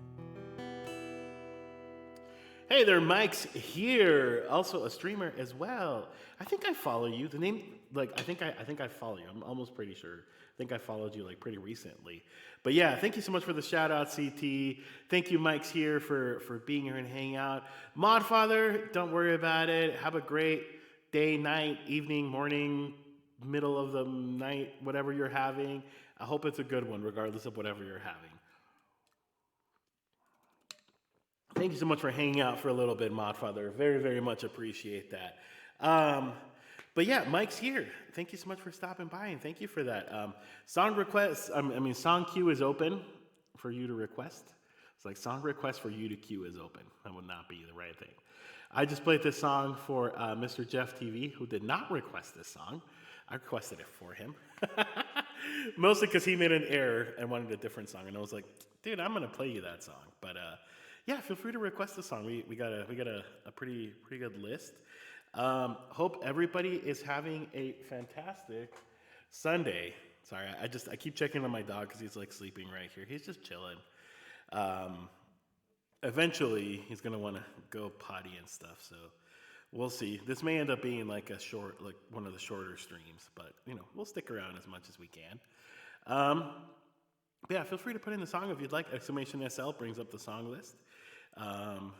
Hey there, Mike's here. Also a streamer as well. I think I follow you. The name, like, I think I follow you. I'm almost pretty sure. I think I followed you like pretty recently. But yeah, thank you so much for the shout out, CT. Thank you, Mike's here, for being here and hanging out. Modfather, don't worry about it. Have a great day, night, evening, morning, middle of the night, whatever you're having. I hope it's a good one, regardless of whatever you're having. Thank you so much for hanging out for a little bit, Modfather. Very, very much appreciate that. But yeah, Mike's here. Thank you so much for stopping by, and thank you for that. Song requests, song queue is open for you to request. It's like song request for you to queue is open. That would not be the right thing. I just played this song for Mr. Jeff TV, who did not request this song. I requested it for him. Mostly because he made an error and wanted a different song. And I was like, dude, I'm going to play you that song. But yeah, feel free to request a song. We got a pretty good list. Hope everybody is having a fantastic Sunday. Sorry, I keep checking on my dog because he's like sleeping right here. He's just chilling. Um, Eventually, he's gonna want to go potty and stuff. So we'll see. This may end up being like like one of the shorter streams, but we'll stick around as much as we can. Um, but yeah, feel free to put in the song if you'd like. Exclamation SL brings up the song list.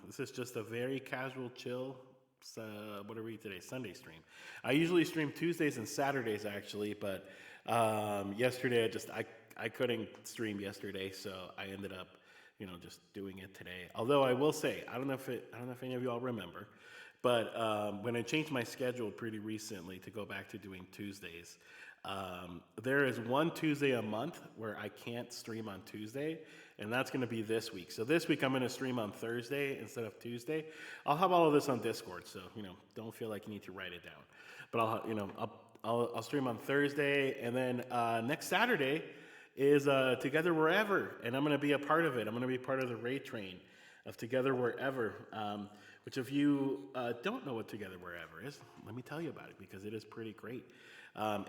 This is just a very casual, chill. What are we today? Sunday stream. I usually stream Tuesdays and Saturdays actually, but yesterday I couldn't stream yesterday, so I ended up just doing it today. Although I will say I don't know if any of you all remember, but when I changed my schedule pretty recently to go back to doing Tuesdays, there is one Tuesday a month where I can't stream on Tuesday, and that's going to be this week. So this week I'm going to stream on Thursday instead of Tuesday. I'll have all of this on Discord, so don't feel like you need to write it down. But I'll stream on Thursday, and then next Saturday is Together Wherever, and I'm going to be a part of it. I'm going to be part of the raid train of Together Wherever, which if you don't know what Together Wherever is, let me tell you about it because it is pretty great.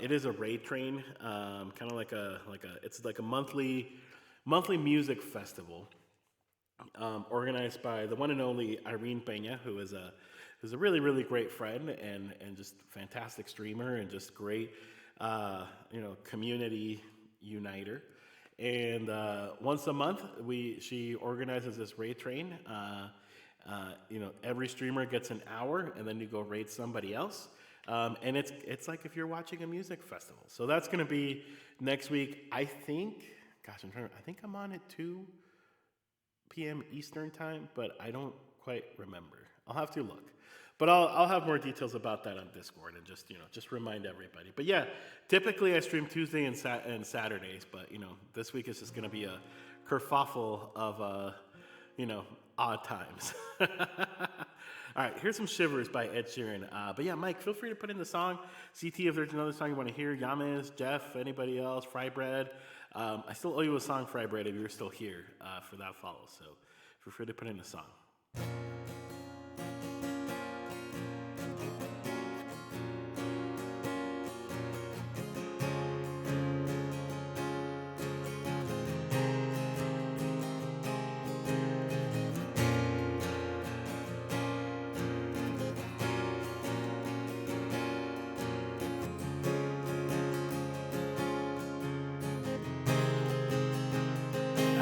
It is a raid train, kind of like it's like a monthly music festival, organized by the one and only Irene Peña, who's a really, really great friend and just fantastic streamer and just great, community uniter. And once a month, she organizes this raid train. Every streamer gets an hour, and then you go raid somebody else. And it's like if you're watching a music festival. So that's going to be next week. I think I'm on at 2 p.m. Eastern time, but I don't quite remember. I'll have to look. But I'll have more details about that on Discord and just remind everybody. But yeah, typically I stream Tuesday and Saturdays, but this week is just going to be a kerfuffle of odd times. All right, here's some Shivers by Ed Sheeran. But yeah, Mike, feel free to put in the song. CT, if there's another song you want to hear. Yamas, Jeff, anybody else, Fry Bread. I still owe you a song, Fry Bread, if you're still here for that follow. So feel free to put in the song.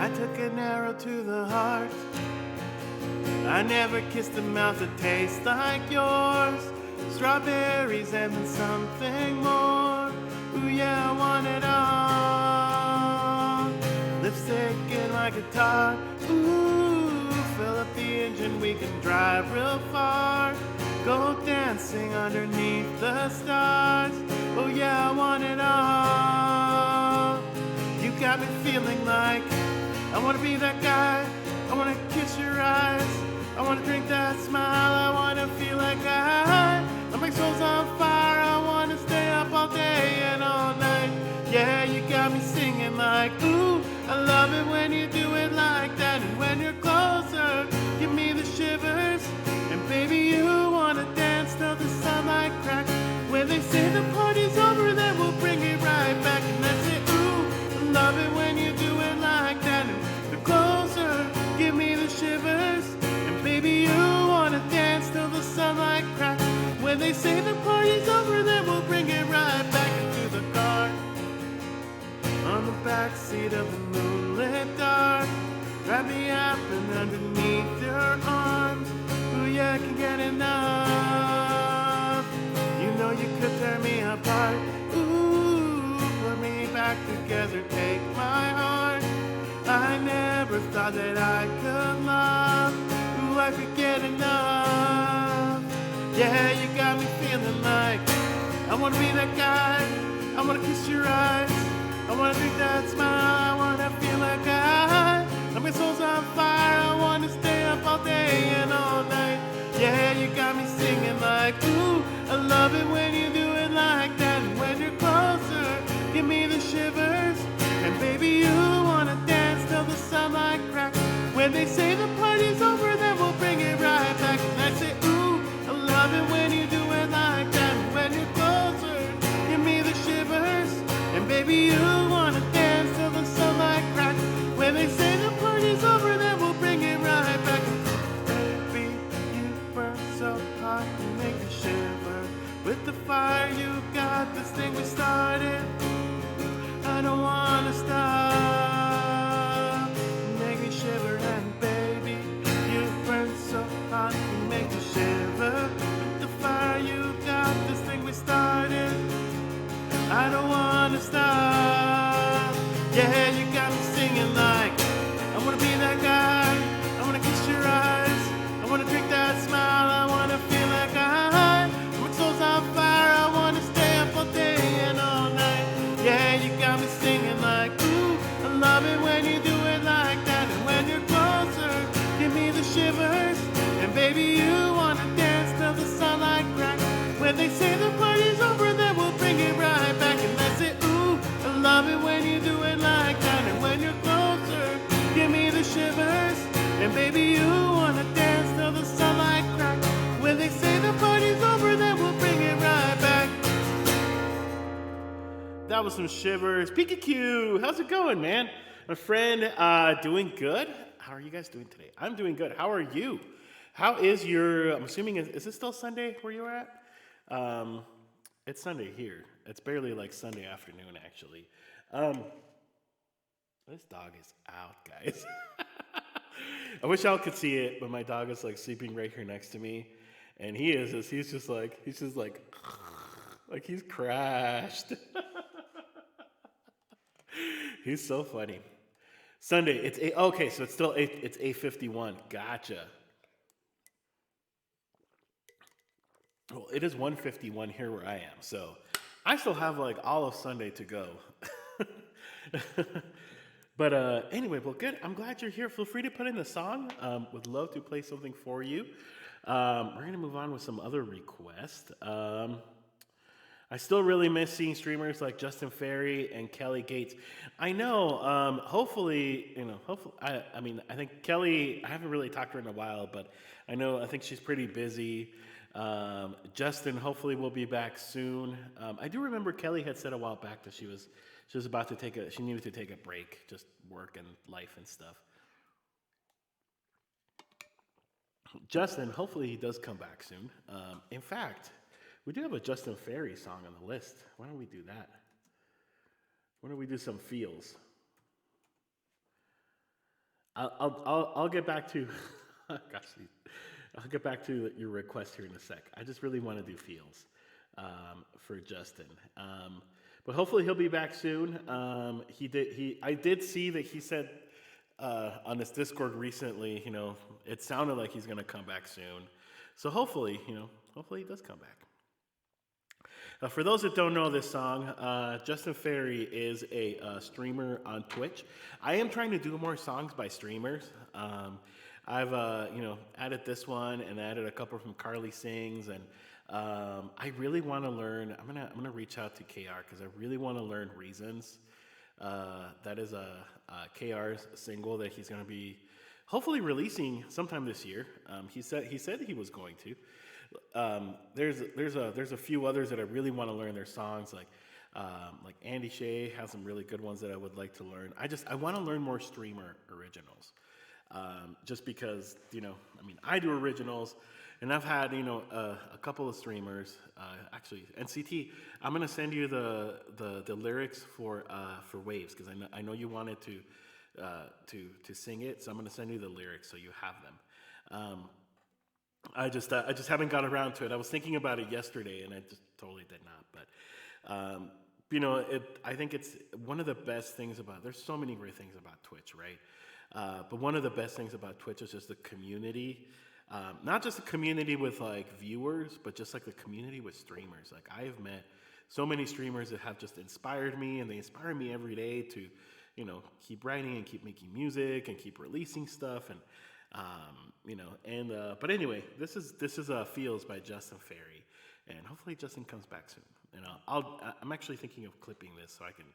I took an arrow to the heart. I never kissed a mouth that tastes like yours. Strawberries and then something more. Ooh yeah, I want it all. Lipstick in my guitar. Ooh, fill up the engine, we can drive real far. Go dancing underneath the stars. Oh yeah, I want it all. You got me feeling like I wanna be that guy, I wanna kiss your eyes, I wanna drink that smile, I wanna feel like my soul's on fire, I wanna stay up all day and all night. Yeah, you got me singing like, ooh, I love it when you do it like that. And when you're closer, give me the shivers. And baby, you wanna dance till the sunlight cracks. When they say the party's over, then we'll bring it right back. And I say, ooh, I love it when you do it like that. And the closer, give me the shivers. And baby, you wanna dance till the sunlight cracks. When they say the party's over, then we'll bring it right back into the car. On the back seat of the moonlit dark, wrap me up and underneath your arms. Ooh, yeah, I can get enough. You know you could tear me apart. Ooh, put me back together, take my heart. I never thought that I could love. Ooh, I could get enough. Yeah, you got me feeling like I wanna be that guy. I wanna kiss your eyes. I wanna drink that smile. I wanna feel like my soul's on fire. I wanna stay up all day and all night. Yeah, you got me singing like, ooh, I love it when you do it like that. And when you're closer, give me the shivers. And baby, you wanna dance till the sunlight cracks. When they say the party's over, then we'll bring it right back. And I say, ooh, I love it when you do it like that. And when you're closer, give me the shivers. And baby, you singing like, I wanna be that guy, I wanna kiss your eyes, I wanna drink that smile, I wanna feel like my soul's on fire, I wanna stay up all day and all night. Yeah, you got me singing like, ooh, I love it when you do it like that. And when you're closer, give me the shivers. And baby, you wanna dance till the sunlight cracks. When they say the party's over, then we'll bring it right back. And that's it, ooh, I love it when you do it like that. And when you're closer, give me the shivers. And baby, you wanna dance till the sunlight cracks. When they say the party's over, then we'll bring it right back. That was some Shivers. Pikachu, how's it going, man? My friend, doing good? How are you guys doing today? I'm doing good. How are you? How is your, I'm assuming, is it still Sunday where you're at? It's Sunday here. It's barely like Sunday afternoon, actually. This dog is out, guys. I wish y'all could see it, but my dog is like sleeping right here next to me. And he's just like, like he's crashed. He's so funny. Sunday, okay, so it's still it's 8:51. Gotcha. Well, it is 1:51 here where I am, so I still have like all of Sunday to go. But anyway, well, good. I'm glad you're here. Feel free to put in a song. Would love to play something for you. We're gonna move on with some other requests. I still really miss seeing streamers like Justin Ferry and Kelly Gates. I know. Hopefully, Hopefully, I mean, I think Kelly. I haven't really talked to her in a while, but I think she's pretty busy. Justin, hopefully, will be back soon. I do remember Kelly had said a while back that she was about to she needed to take a break, just work and life and stuff. Justin, hopefully, he does come back soon. In fact. We do have a Justin Ferry song on the list. Why don't we do that? Why don't we do some feels? I'll get back to gosh, I'll get back to your request here in a sec. I just really want to do feels for Justin, but hopefully he'll be back soon. I did see that he said on his Discord recently. It sounded like he's going to come back soon. So hopefully he does come back. For those that don't know this song, Justin Ferry is a streamer on Twitch. I am trying to do more songs by streamers. I've added this one and added a couple from Carly Sings, and I really want to learn. I'm gonna reach out to KR because I really want to learn Reasons. That is a KR's single that he's gonna be hopefully releasing sometime this year. He said he was going to. There's a few others that I really want to learn their songs, like Andy Shea has some really good ones that I would like to learn. I want to learn more streamer originals, just because I do originals, and I've had a couple of streamers. Actually, NCT, I'm gonna send you the lyrics for Waves because I know you wanted to sing it, so I'm gonna send you the lyrics so you have them. I just haven't got around to it. I was thinking about it yesterday, and I just totally did not. But I think it's one of the best things about. There's so many great things about Twitch, right? But one of the best things about Twitch is just the community. Not just the community with like viewers, but just like the community with streamers. Like I have met so many streamers that have just inspired me, and they inspire me every day to, keep writing and keep making music and keep releasing stuff and. But anyway, this is Feels by Justin Ferry, and hopefully Justin comes back soon. And I'm actually thinking of clipping this so I can,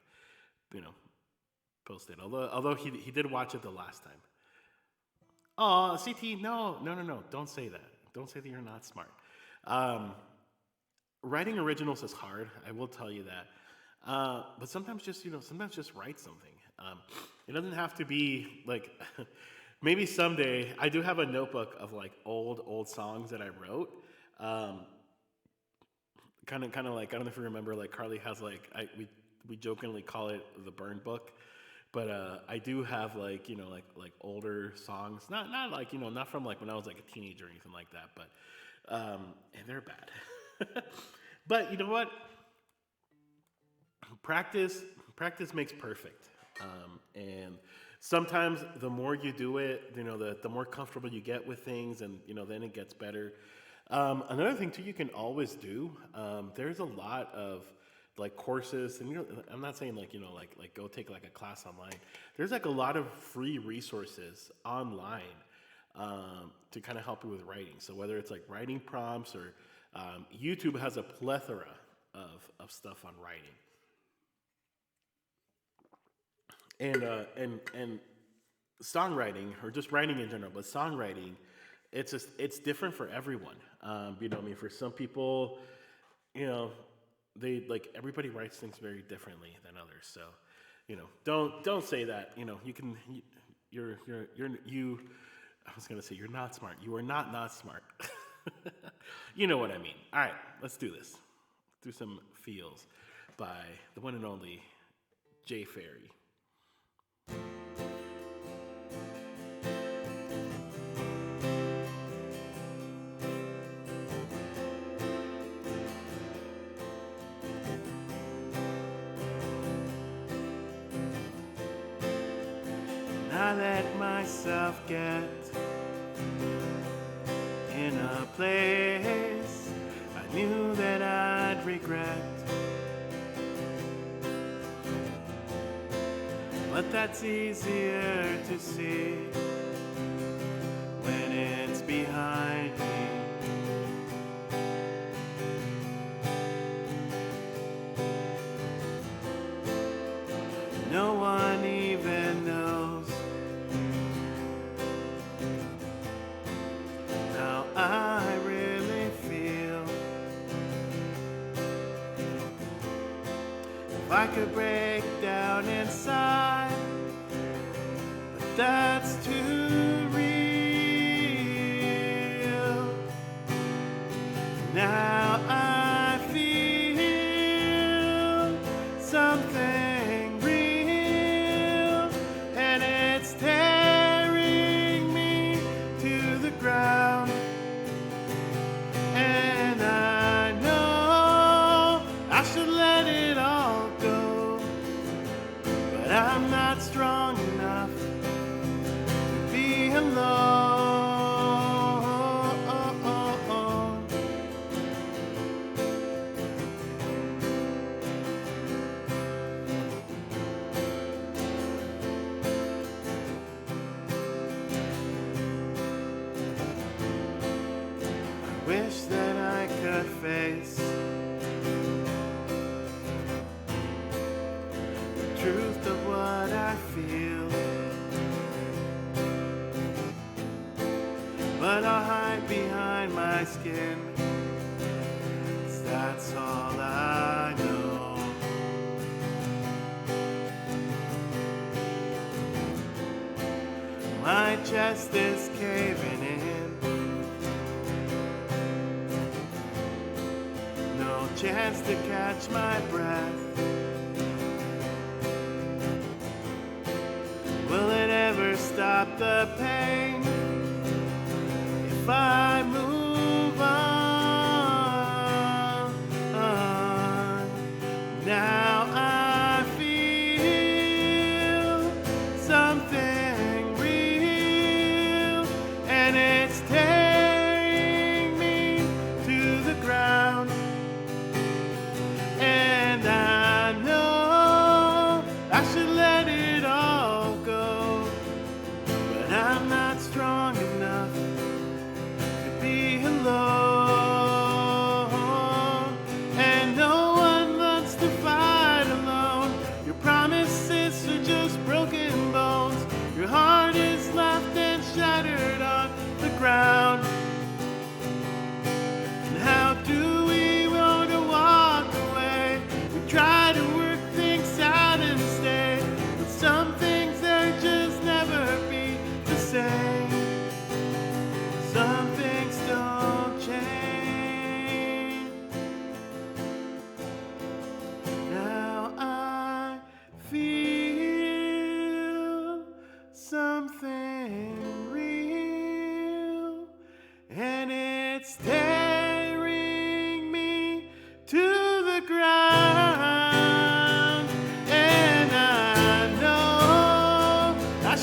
post it. Although he did watch it the last time. Oh, CT, no, don't say that. Don't say that you're not smart. Writing originals is hard. I will tell you that. But sometimes just write something. It doesn't have to be like. Maybe someday. I do have a notebook of like old songs that I wrote. Kind of like, I don't know if you remember, like Carly has like we jokingly call it the burn book, but I do have like like older songs, not like not from like when I was like a teenager or anything like that, but and they're bad. But you know what? Practice makes perfect, and sometimes the more you do it, the more comfortable you get with things, and then it gets better. Another thing too, you can always do. There's a lot of like courses, and I'm not saying like like go take like a class online. There's like a lot of free resources online to kind of help you with writing. So whether it's like writing prompts or YouTube has a plethora of stuff on writing. And songwriting, or just writing in general, but songwriting, it's different for everyone. I mean, for some people, you know, they like everybody writes things very differently than others. So, don't say that. You can you. I was gonna say you're not smart. You are not smart. You know what I mean. All right, let's do this. Do some feels by the one and only Jay Ferry. I let myself get in a place I knew that I'd regret. But that's easier to see when it's behind me. No one even knows how I really feel. If I could break down inside, but that's too real. Now I feel something real, and it's tearing me to the ground. And I know I should let it all go, but I'm not strong enough to be alone. I wish that I could face the truth of what I feel, but I'll hide behind my skin, 'cause that's all I know. My chest is caving in, no chance to catch my breath. Will it ever stop the pain if I move on? Now I feel something real, and it's tearing me to the ground. And I know I should let it all go, but I'm not strong enough to be alone. And no one wants to fight alone. Your promises are just broken bones. Your heart is left and shattered on the ground. And how do we want to walk away? We try to work things out and stay, but some things they'll just never be the same. Some things don't change. Now I feel something real, and it's tearing me to the ground. And I know I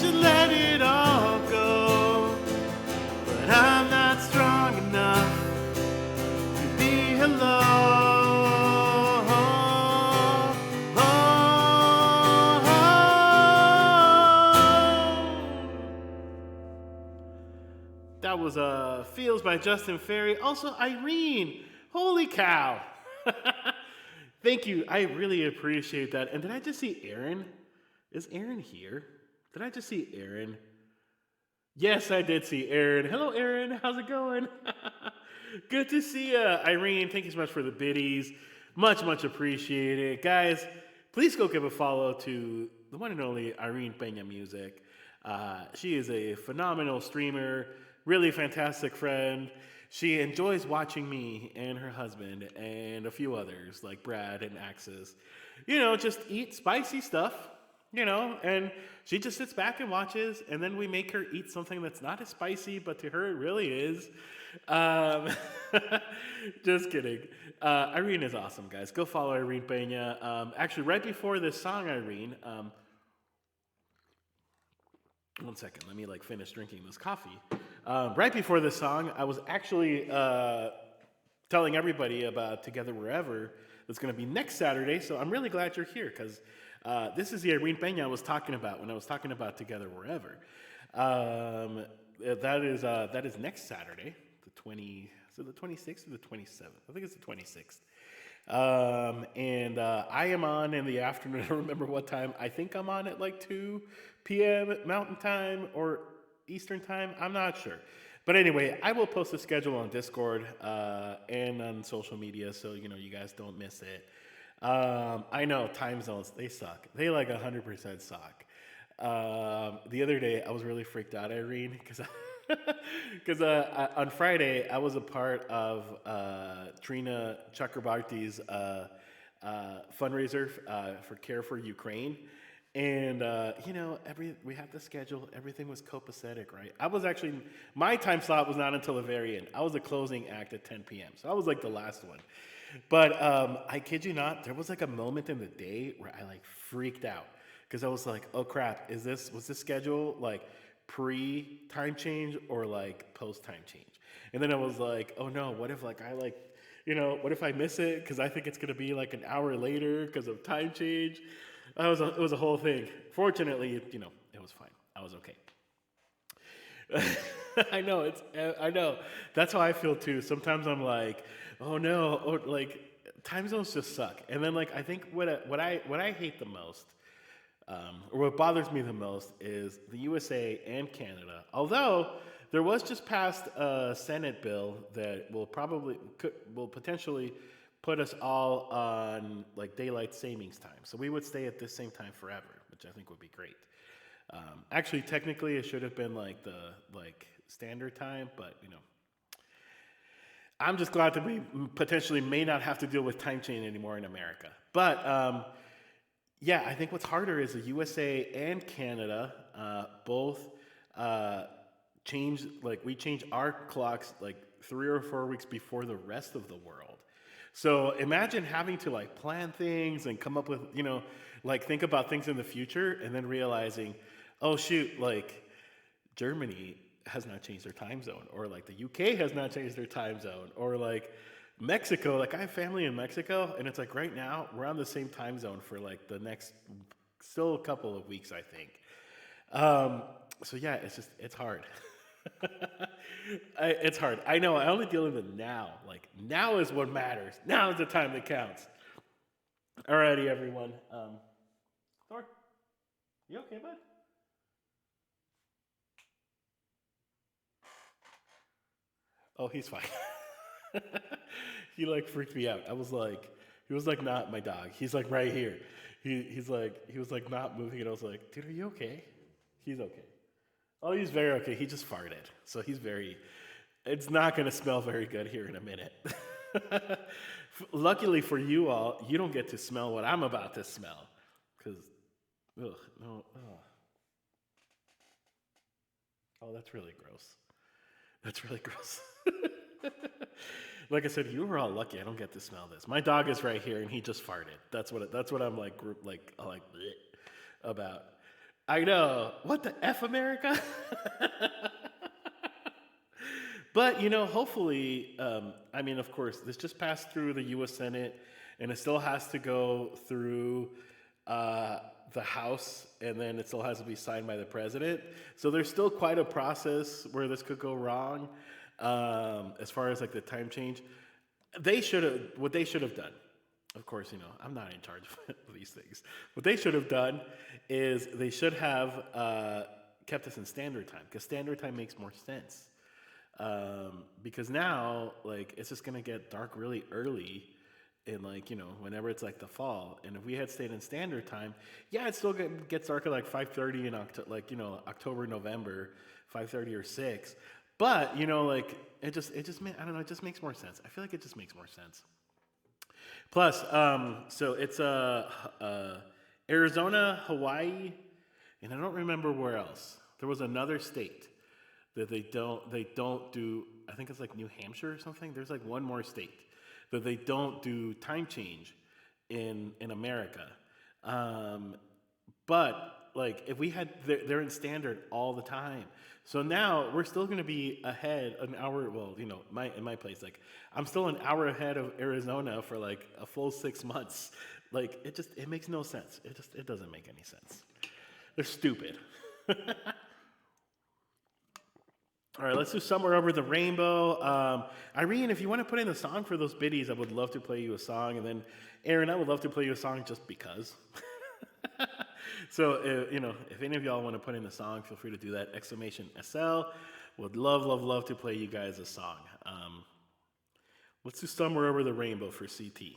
That was Feels by Justin Ferry. Also, Irene. Holy cow. Thank you. I really appreciate that. And did I just see Aaron? Is Aaron here? Did I just see Aaron? Yes, I did see Aaron. Hello, Aaron. How's it going? Good to see you. Irene, thank you so much for the biddies. Much, much appreciated. Guys, please go give a follow to the one and only Irene Pena Music. She is a phenomenal streamer, really fantastic friend. She enjoys watching me and her husband and a few others like Brad and Axis, just eat spicy stuff, and she just sits back and watches, and then we make her eat something that's not as spicy, but to her it really is. Um, just kidding. Irene is awesome, guys. Go follow Irene Pena. Actually, right before this song, Irene, one second, let me finish drinking this coffee. Right before this song, I was actually telling everybody about Together Wherever that's going to be next Saturday. So I'm really glad you're here because this is the Irene Pena I was talking about when I was talking about Together Wherever. That is next Saturday, the 26th or the 27th? I think it's the 26th. And I am on in the afternoon. I don't remember what time. I think I'm on at 2 p.m. Mountain Time or Eastern Time. I'm not sure. But anyway, I will post the schedule on Discord and on social media so you guys don't miss it. I know time zones, they suck. They 100% suck. The other day, I was really freaked out, Irene, because on Friday, I was a part of Trina Chakrabarti's fundraiser for Care for Ukraine. And, we had the schedule. Everything was copacetic, right? My time slot was not until the very end. I was the closing act at 10 p.m. So I was the last one. But I kid you not, there was a moment in the day where I freaked out. Because I was like, oh crap, was this schedule pre-time change or post-time change? And then I was like, oh no, what if what if I miss it? Because I think it's going to be an hour later because of time change. It was a whole thing. Fortunately, it was fine. I was okay. I know. That's how I feel too. Sometimes I'm like, oh no, time zones just suck. And then I think what I hate the most, or what bothers me the most, is the USA and Canada. Although there was just passed a Senate bill that will potentially put us all on daylight savings time, so we would stay at this same time forever, which I think would be great. Actually, technically, it should have been the standard time, but I'm just glad that we potentially may not have to deal with time change anymore in America. But yeah, I think what's harder is the USA and Canada both change. We change our clocks 3 or 4 weeks before the rest of the world. So imagine having to plan things and come up with think about things in the future, and then realizing, oh shoot, Germany has not changed their time zone, or the UK has not changed their time zone, or Mexico. I have family in Mexico, and it's right now we're on the same time zone for the next still a couple of weeks, I think. So yeah, it's hard. It's hard. I know. I only deal with it now. Now is what matters. Now is the time that counts. Alrighty, everyone. Thor, you okay, bud? Oh, he's fine. He freaked me out. He was not my dog. He's right here. He was not moving, and I was like, dude, are you okay? He's okay. Oh, he's very okay. He just farted. So it's not going to smell very good here in a minute. Luckily for you all, you don't get to smell what I'm about to smell. Because, no. Oh, that's really gross. That's really gross. Like I said, you were all lucky. I don't get to smell this. My dog is right here, and he just farted. That's what I'm bleh about. I know. What the F, America? But, hopefully, of course, this just passed through the U.S. Senate, and it still has to go through the House, and then it still has to be signed by the president. So there's still quite a process where this could go wrong, as far as like the time change. What they should have done. Of course, I'm not in charge of these things. What they should have done is they should have kept us in standard time, because standard time makes more sense. Because now, like, it's just gonna get dark really early in, like, whenever it's like the fall. And if we had stayed in standard time, yeah, it still gets dark at like 5:30 in October, November, 5:30 or 6. But like it just I don't know, it just makes more sense. I feel like it just makes more sense. Plus, so it's Arizona, Hawaii, and I don't remember where else. There was another state that they don't do. I think it's like New Hampshire or something. There's like one more state that they don't do time change in America. But like if we had, they're in standard all the time. So now we're still going to be ahead an hour. Well, in my place, like I'm still an hour ahead of Arizona for like a full 6 months. Like it makes no sense. It doesn't make any sense. They're stupid. All right, let's do Somewhere Over the Rainbow. Irene, if you want to put in a song for those biddies, I would love to play you a song. And then Aaron, I would love to play you a song just because. So, if any of y'all want to put in a song, feel free to do that. !SL. Would love to play you guys a song. Let's do Somewhere Over the Rainbow for CT.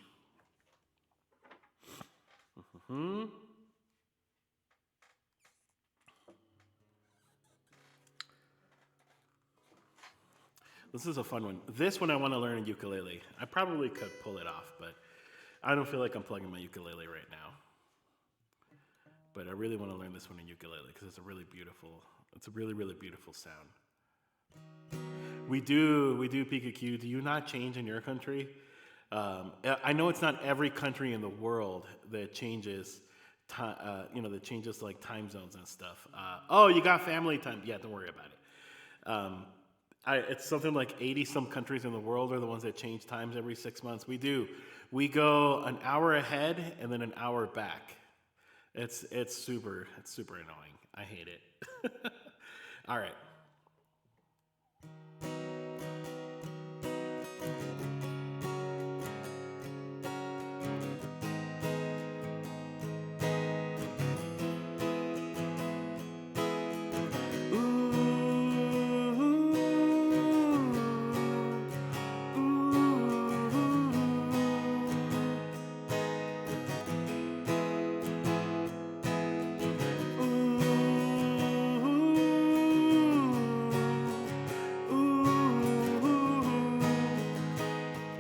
This is a fun one. This one I want to learn in ukulele. I probably could pull it off, but I don't feel like I'm plugging my ukulele right now. But I really want to learn this one in ukulele because it's a really beautiful sound. We do PQQ. Do you not change in your country? I know it's not every country in the world that changes, that changes like time zones and stuff. Oh, you got family time. Yeah, don't worry about it. It's something like 80 some countries in the world are the ones that change times every 6 months. We do. We go an hour ahead and then an hour back. It's super annoying. I hate it. All right.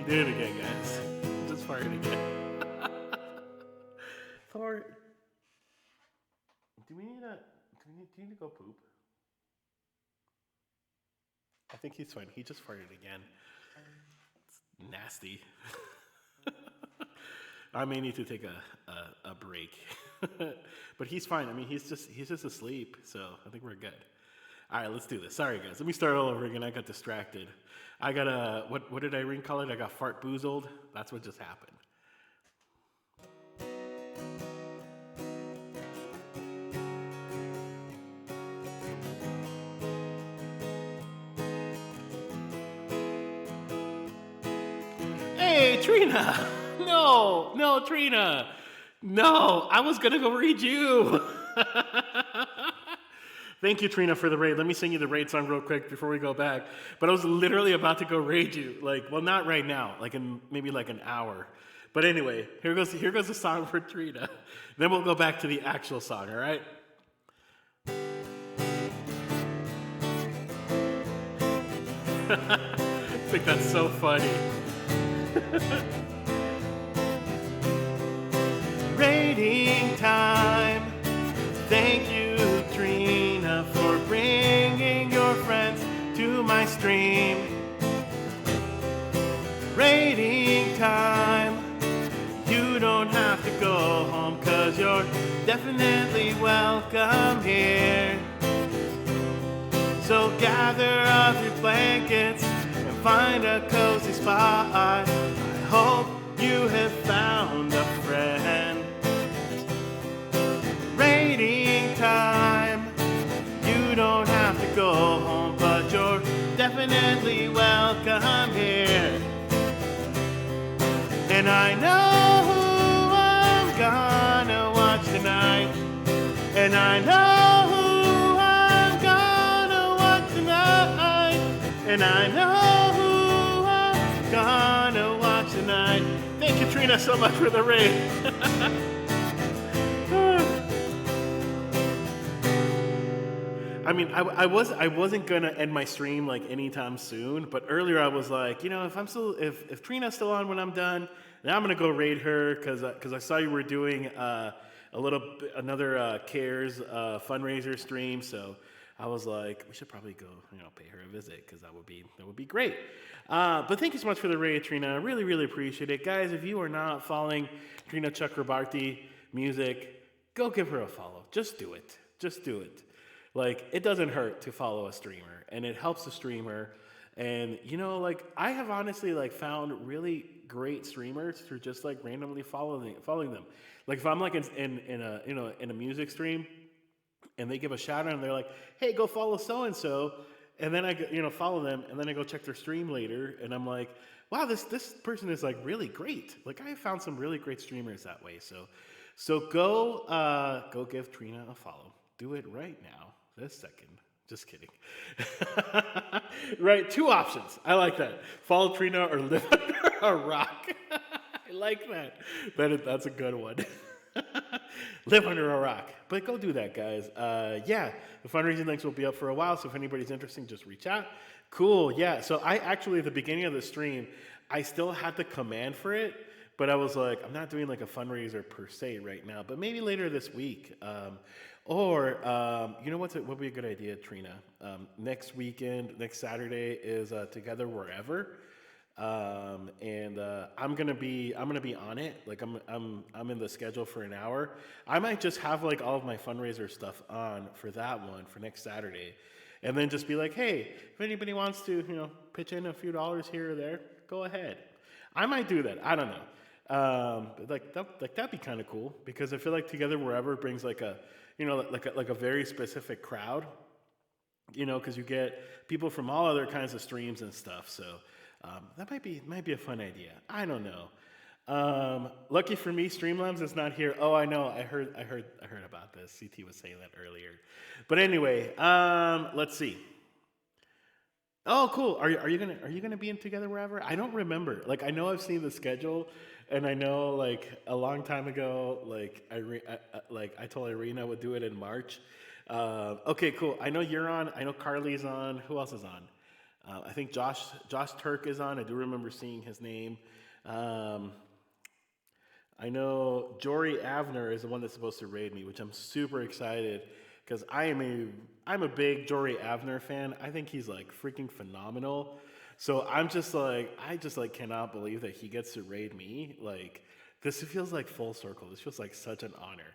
Do it again, guys. Just fire it again. Thor, do you need to go poop? I think he's fine. He just farted again. It's nasty. I may need to take a break. But he's fine. I mean, he's just asleep, so I think we're good. All right, let's do this. Sorry, guys. Let me start all over again. I got distracted. I got what did Irene call it? I got fart boozled. That's what just happened. Hey, Trina! No, Trina! No, I was gonna go read you! Thank you, Trina, for the raid. Let me sing you the raid song real quick before we go back. But I was literally about to go raid you. Not right now, in maybe an hour. But anyway, here goes the song for Trina. Then we'll go back to the actual song, all right? I think that's so funny. Raiding time. Thank you, Trina, for bringing your friends to my stream. Raiding time. You don't have to go home, 'cause you're definitely welcome here. So gather up your blankets and find a cozy spot. I hope you have found a friend. you don't have to go home, but you're definitely welcome here. And I know who I'm gonna watch tonight. And I know who I'm gonna watch tonight. And I know who I'm gonna watch tonight. Thank you, Trina, so much for the raid. I mean, I wasn't gonna end my stream like anytime soon, but earlier I was like, if Trina's still on when I'm done, then I'm gonna go raid her because I saw you were doing another CARES fundraiser stream, so I was like, we should probably go pay her a visit because that would be great. But thank you so much for the raid, Trina. I really really appreciate it, guys. If you are not following Trina Chakrabarti music, go give her a follow. Just do it. Just do it. Like, it doesn't hurt to follow a streamer, and it helps the streamer. And I have honestly found really great streamers through just randomly following them. Like if I'm in a music stream, and they give a shout out, and they're like, "Hey, go follow so and so," and then I follow them, and then I go check their stream later, and I'm like, "Wow, this person is really great." Like I found some really great streamers that way. So go give Trina a follow. Do it right now. This second. Just kidding. Right, 2 options. I like that. Follow Trina or live under a rock. I like that. That's a good one. Live under a rock. But go do that, guys. Yeah, the fundraising links will be up for a while, so if anybody's interested, just reach out. Cool, yeah. So I actually, at the beginning of the stream, I still had the command for it, but I was like, I'm not doing a fundraiser per se right now, but maybe later this week. Or, what would be a good idea, Trina? Next weekend, next Saturday is Together Wherever, and I'm gonna be on it. Like I'm in the schedule for an hour. I might just have all of my fundraiser stuff on for that one for next Saturday, and then just be like, hey, if anybody wants to, pitch in a few dollars here or there, go ahead. I might do that. I don't know. But that'd be kind of cool because I feel like Together Wherever brings like a very specific crowd, because you get people from all other kinds of streams and stuff. So that might be a fun idea. I don't know. Lucky for me, Streamlabs is not here. Oh, I know. I heard about this. CT was saying that earlier. But anyway, let's see. Oh, cool. Are you gonna be in Together Wherever? I don't remember. I know I've seen the schedule. And I know, a long time ago, I told Irina would do it in March. Okay, cool. I know you're on. I know Carly's on. Who else is on? I think Josh Turk is on. I do remember seeing his name. I know Jory Avner is the one that's supposed to raid me, which I'm super excited because I'm a big Jory Avner fan. I think he's freaking phenomenal. So I just cannot believe that he gets to raid me. This feels like full circle. This feels like such an honor.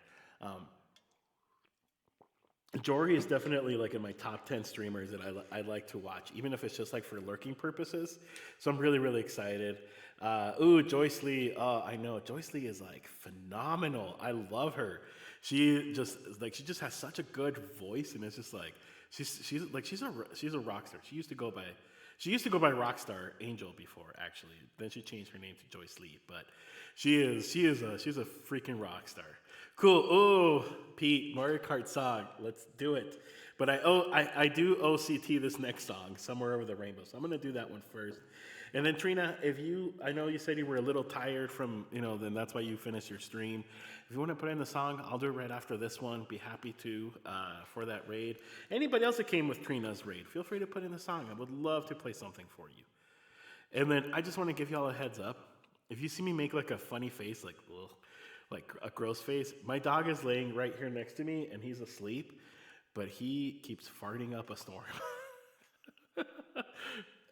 Jory is definitely in my top 10 streamers that I like to watch, even if it's just for lurking purposes. So I'm really, really excited. Joyce Lee. Oh, I know. Joyce Lee is phenomenal. I love her. She just has such a good voice, and it's just she's a rock star. She used to go by Rockstar Angel before, actually. Then she changed her name to Joyce Lee, but she's a freaking rock star. Cool. Oh, Pete, Mario Kart song. Let's do it. But I do owe CT this next song, Somewhere Over the Rainbow. So I'm gonna do that one first. And then Trina, I know you said you were a little tired from, then that's why you finished your stream. If you want to put in the song, I'll do it right after this one. Be happy to for that raid. Anybody else that came with Trina's raid, feel free to put in the song. I would love to play something for you. And then I just want to give y'all a heads up. If you see me make a funny face, like a gross face, my dog is laying right here next to me and he's asleep, but he keeps farting up a storm.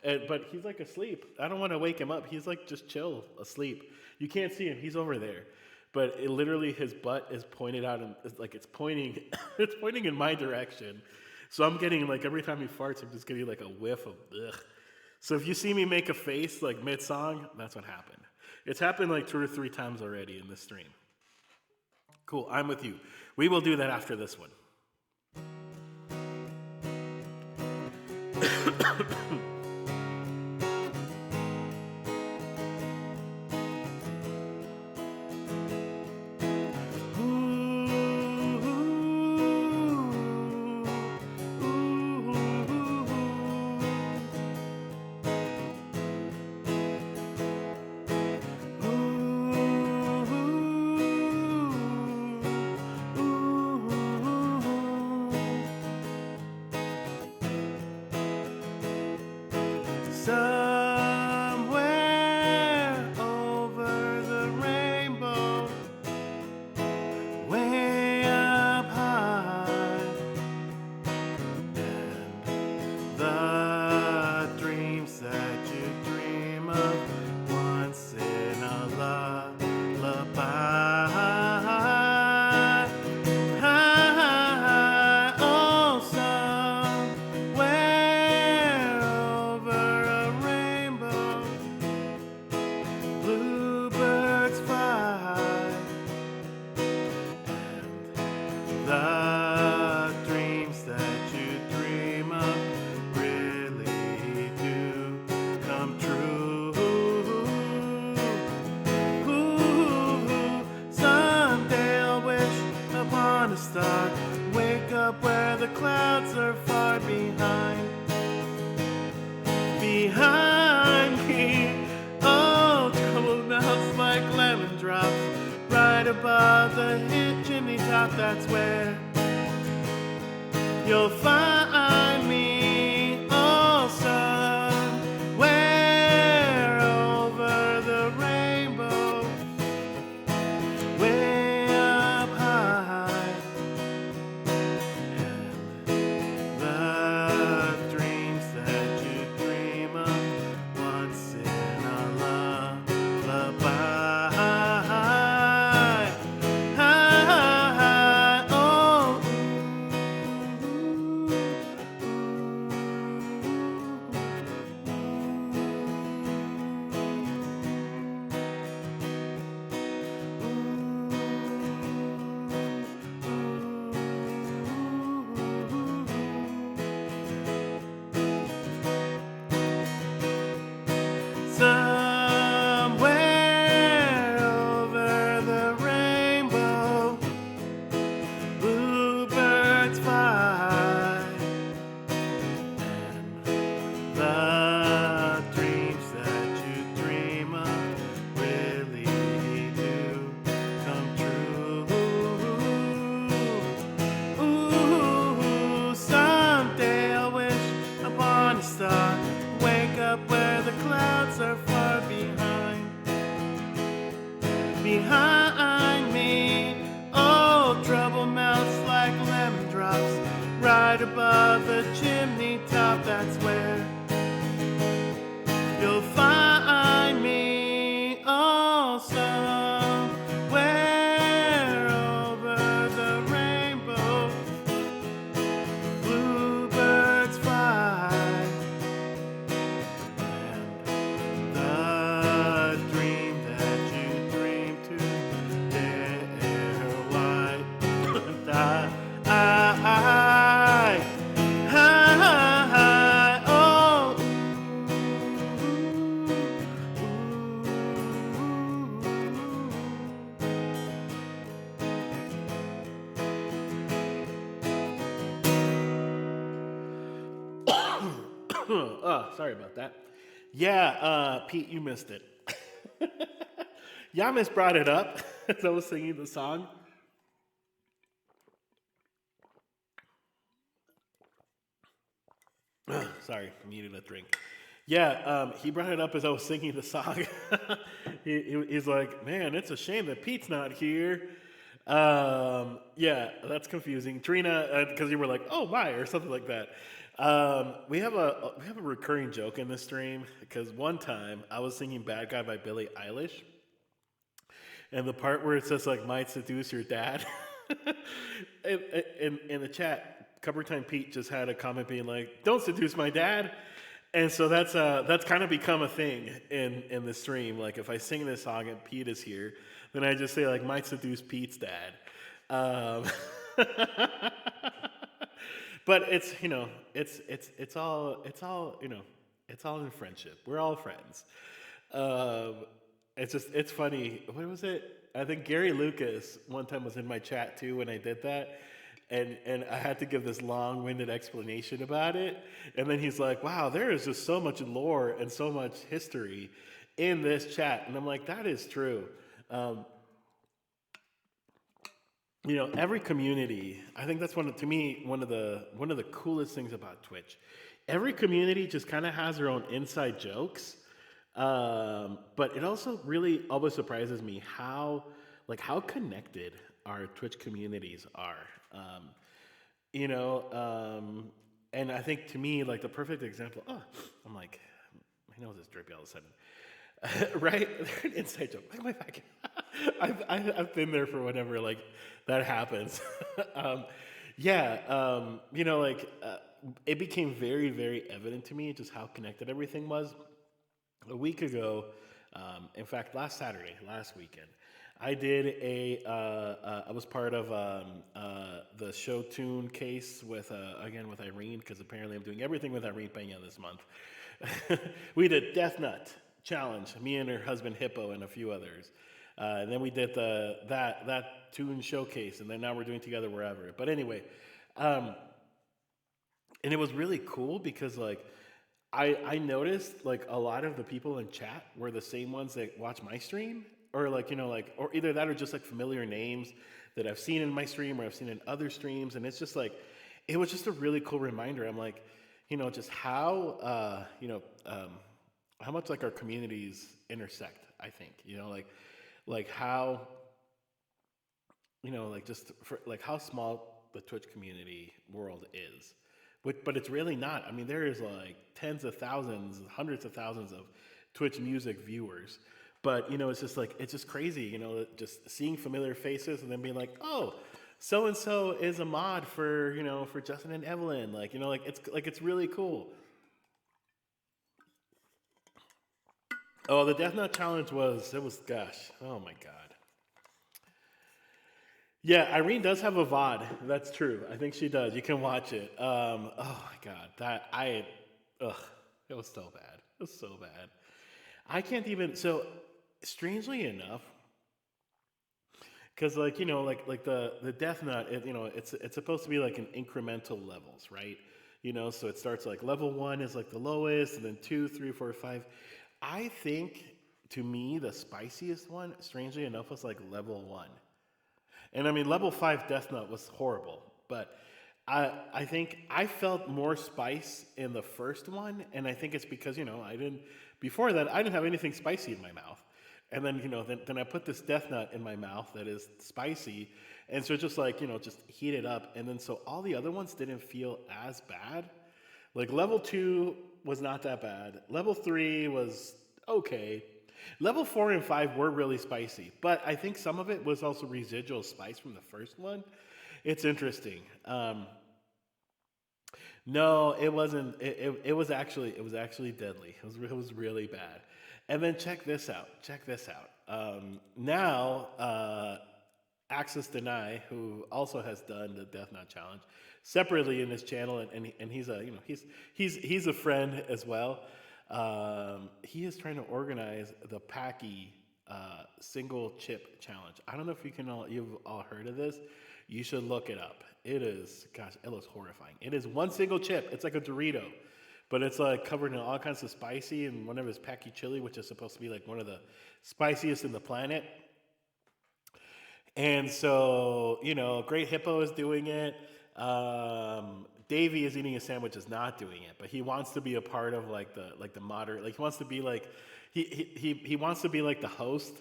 But he's asleep. I don't want to wake him up. He's just chill, asleep. You can't see him. He's over there. But literally his butt is pointed out and it's pointing it's pointing in my direction. So I'm getting every time he farts, I'm just getting a whiff of ugh. So if you see me make a face mid-song, that's what happened. It's happened 2 or 3 times already in this stream. Cool, I'm with you. We will do that after this one. Somewhere over the rainbow, way up high, and the dreams that you dream of once in a lullaby. Oh, somewhere over a rainbow, bluebirds fly, and the dreams that you dream of really do come true. Someday I'll wish upon a star, wake up where the clouds are far behind me. Oh, trouble melts like lemon drops right above the chimney top. That's where you'll find me. Oh, somewhere over the rainbow, way up high, and the dreams that you dream of once in a lullaby. Oh, somewhere over the rainbow, bluebirds fly, and the dreams that you dream of really do come true. Someday I'll wish upon a star, wake up where the clouds are far behind me. Oh, trouble melts like lemon drops right above the chimney top. That's where you'll find me. Oh, somewhere over the rainbow, bluebirds fly, and the dream that you dream to dare wide die. Oh, oh, sorry about that. Yeah, Pete, you missed it. Yamis brought it up as I was singing the song. Sorry, I needed a drink. Yeah, he brought it up as I was singing the song. He's like, man, it's a shame that Pete's not here. Yeah, that's confusing. Trina, because you were like, oh my, or something like that. We have a recurring joke in this stream because one time I was singing "Bad Guy" by Billie Eilish, and the part where it says like "might seduce your dad," in the chat, Cover Time Pete just had a comment being like, "Don't seduce my dad," and so that's kind of become a thing in the stream. Like if I sing this song and Pete is here, then I just say like "might seduce Pete's dad." Um, But it's it's all it's all in friendship. We're all friends. Um, it's funny. What was it? I think Gary Lucas one time was in my chat too when I did that, and I had to give this long-winded explanation about it, and then he's like, "Wow, there is just so much lore and so much history in this chat," and I'm like, "That is true." Um, every community, I think that's to me one of the coolest things about Twitch. Every community just kind of has their own inside jokes, but it also really always surprises me how connected our Twitch communities are. um, you know and I think to me, like, the perfect example, I'm like, my nose is drippy all of a sudden. Right? They're an inside joke. Look at my back. I've been there for whenever like that happens. um, yeah, it became very, very evident to me just how connected everything was a week ago. In fact, last Saturday, last weekend, I did I was part of the show tune case with again with Irene, because apparently I'm doing everything with Irene Pena this month. We did Death Nut Challenge, me and her husband Hippo and a few others. And then we did that tune showcase, and then now we're doing Together Wherever. But anyway, um, and it was really cool because like I noticed like a lot of the people in chat were the same ones that watch my stream, or like or either that or just like familiar names that I've seen in my stream or I've seen in other streams, and it's just like it was just a really cool reminder. I'm like, just how much like our communities intersect. I think like how like just for like how small the Twitch community world is. But it's really not. I mean, there is like tens of thousands, hundreds of thousands of Twitch music viewers. But it's just like it's just crazy, just seeing familiar faces and then being like, oh, so and so is a mod for for Justin and Evelyn. Like it's really cool. Oh, the Death Note challenge was gosh, oh my god. Yeah, Irene does have a VOD. That's true. I think she does. You can watch it. Oh my god, ugh, it was so bad. It was so bad. I can't even. So, strangely enough, because like like the Death Nut, it's supposed to be like an incremental levels, right? So it starts like level one is like the lowest, and then two, three, four, five. I think to me the spiciest one, strangely enough, was like level one. And I mean, level five Death Note was horrible, but I think I felt more spice in the first one, and I think it's because I didn't before that I didn't have anything spicy in my mouth, and then then I put this Death Nut in my mouth that is spicy, and so it just like just heat it up, and then so all the other ones didn't feel as bad. Like level two was not that bad. Level three was okay. Level four and five were really spicy, but I think some of it was also residual spice from the first one. It's interesting. No, it wasn't. It was actually deadly. It was really bad. And then check this out. Check this out. Now, Access Deny, who also has done the Death Knot Challenge separately in his channel, and he's a he's a friend as well. He is trying to organize the Packy single chip challenge. I don't know if you've all heard of this. You should look it up. It is, gosh, it looks horrifying. It is one single chip. It's like a Dorito, but it's like covered in all kinds of spicy, and one of his Packy chili, which is supposed to be like one of the spiciest in the planet. And so, Great Hippo is doing it. Davey is eating a sandwich, is not doing it, but he wants to be a part of like the moderate. Like he wants to be like he wants to be like the host.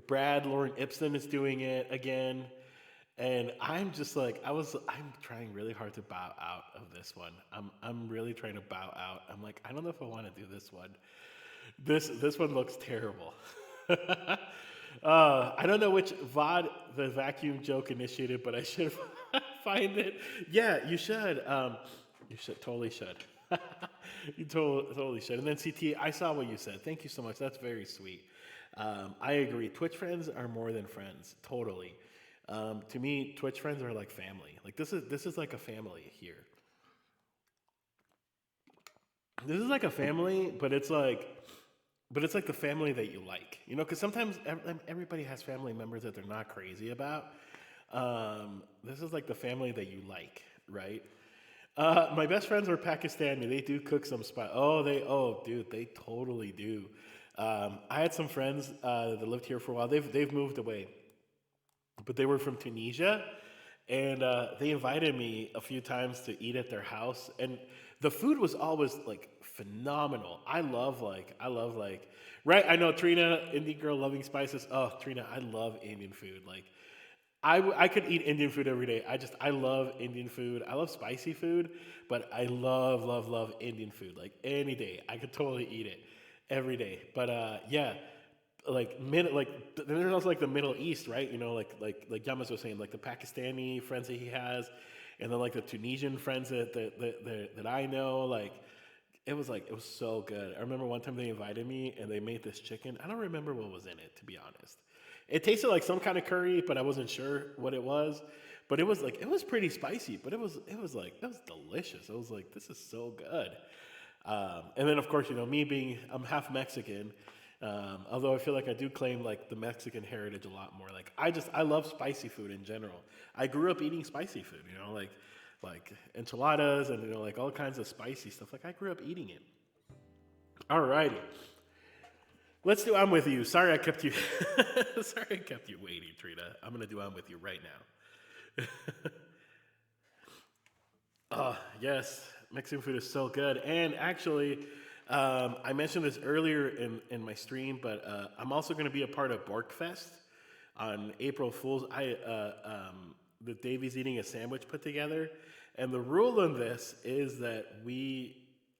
Brad Lauren Ipson is doing it again, and I'm just like I'm trying really hard to bow out of this one. I'm really trying to bow out. I'm like, I don't know if I want to do this one. This one looks terrible. I don't know which VOD the vacuum joke initiated, but I should find it. Yeah, you should. You should totally should. You totally should. And then CT, I saw what you said. Thank you so much. That's very sweet. I agree. Twitch friends are more than friends. Totally. To me, Twitch friends are like family. Like this is like a family here. This is like a family, but it's like the family that you like, because sometimes everybody has family members that they're not crazy about. This is like the family that you like, right? My best friends are Pakistani. They do cook some spice. Dude, they totally do. I had some friends that lived here for a while. They've moved away, but they were from Tunisia, and they invited me a few times to eat at their house, and the food was always like phenomenal. I love like right. I know Trina, Indian girl loving spices. Oh, Trina, I love Indian food. Like I could eat Indian food every day. I love Indian food. I love spicy food, but I love Indian food. Like any day, I could totally eat it every day. But yeah, then there's also like the Middle East, right? Like Yamas was saying, like the Pakistani friends that he has, and then like the Tunisian friends that I know. It was so good. I remember one time they invited me and they made this chicken. I don't remember what was in it, to be honest. It tasted like some kind of curry, but I wasn't sure what it was. But it was pretty spicy, but it was delicious. I was like, this is so good. And then of course, I'm half Mexican. Although I feel like I do claim like the Mexican heritage a lot more. Like I love spicy food in general. I grew up eating spicy food, like enchiladas and like all kinds of spicy stuff. Like I grew up eating it. Alrighty. Let's do I'm with you. Sorry I kept you sorry I kept you waiting, Trina. I'm gonna do I'm with you right now. Yes, Mexican food is so good. And actually, I mentioned this earlier in my stream, but I'm also going to be a part of Borkfest on April Fool's. The Davey's eating a sandwich put together, and the rule in this is that we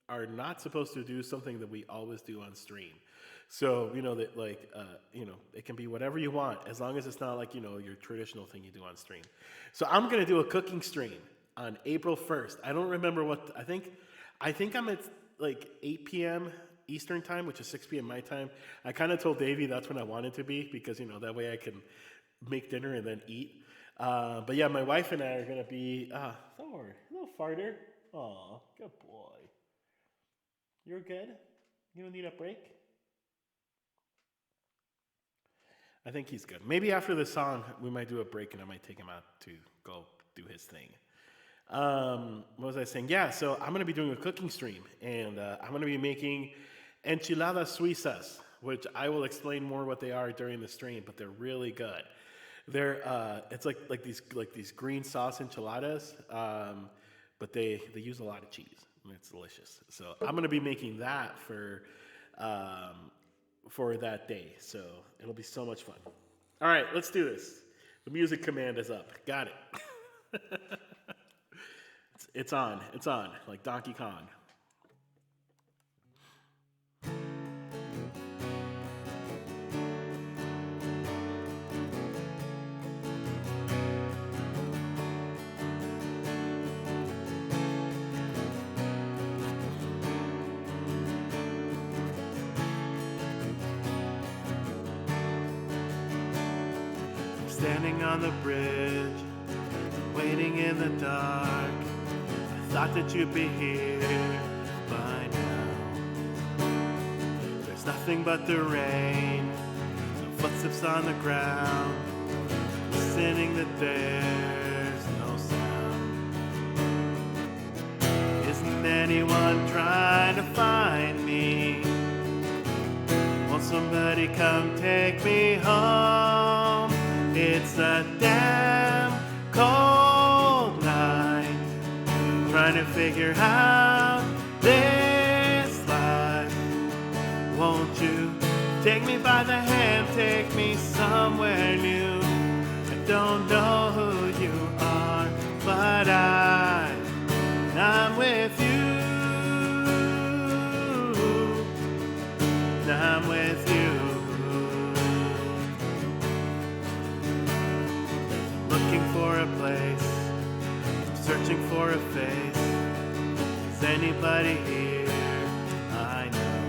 are not supposed to do something that we always do on stream. So that it can be whatever you want as long as it's not like your traditional thing you do on stream. So I'm gonna do a cooking stream on April 1st. I don't remember what I think I'm at like 8 p.m. Eastern time, which is 6 p.m. my time. I kind of told Davey that's when I wanted to be because that way I can make dinner and then eat. But yeah, my wife and I are gonna be. Thor, little farter. Aw, good boy. You're good. You don't need a break. I think he's good. Maybe after the song, we might do a break and I might take him out to go do his thing. What was I saying? Yeah, so I'm going to be doing a cooking stream and I'm going to be making enchiladas suizas, which I will explain more what they are during the stream, but they're really good. It's like these green sauce enchiladas, but they use a lot of cheese. And it's delicious. So I'm going to be making that for that day. So it'll be so much fun. All right, let's do this. The music command is up. Got it. It's on. It's on, like Donkey Kong. Standing on the bridge, waiting in the dark. I thought that you'd be here by now. There's nothing but the rain, some footsteps on the ground, listening that there's no sound. Isn't anyone trying to find me? Won't somebody come take me home? It's a damn cold night, trying to figure out this life. Won't you take me by the hand, take me somewhere new? I don't know who you are, but I'm with you. I'm with you. Looking for a place, searching for a face. Is anybody here? I know.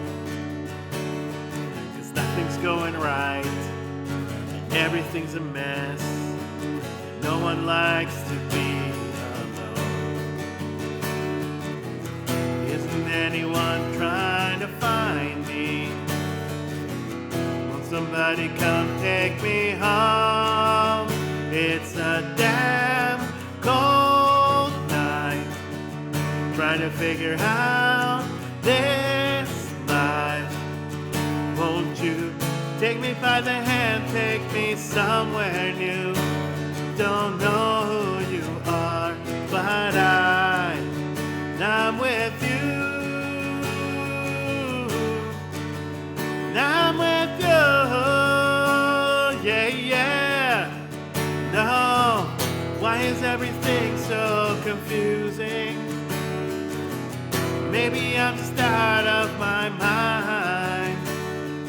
'Cause nothing's going right, and everything's a mess. No one likes to be alone. Isn't anyone trying to find me? Won't somebody come take me home? It's a damn cold night, trying to figure out this life. Won't you take me by the hand, take me somewhere new? Don't know who you are, but I'm with you. I'm with you. Yeah, yeah. No, why is everything so confusing? Maybe I'm just out of my mind.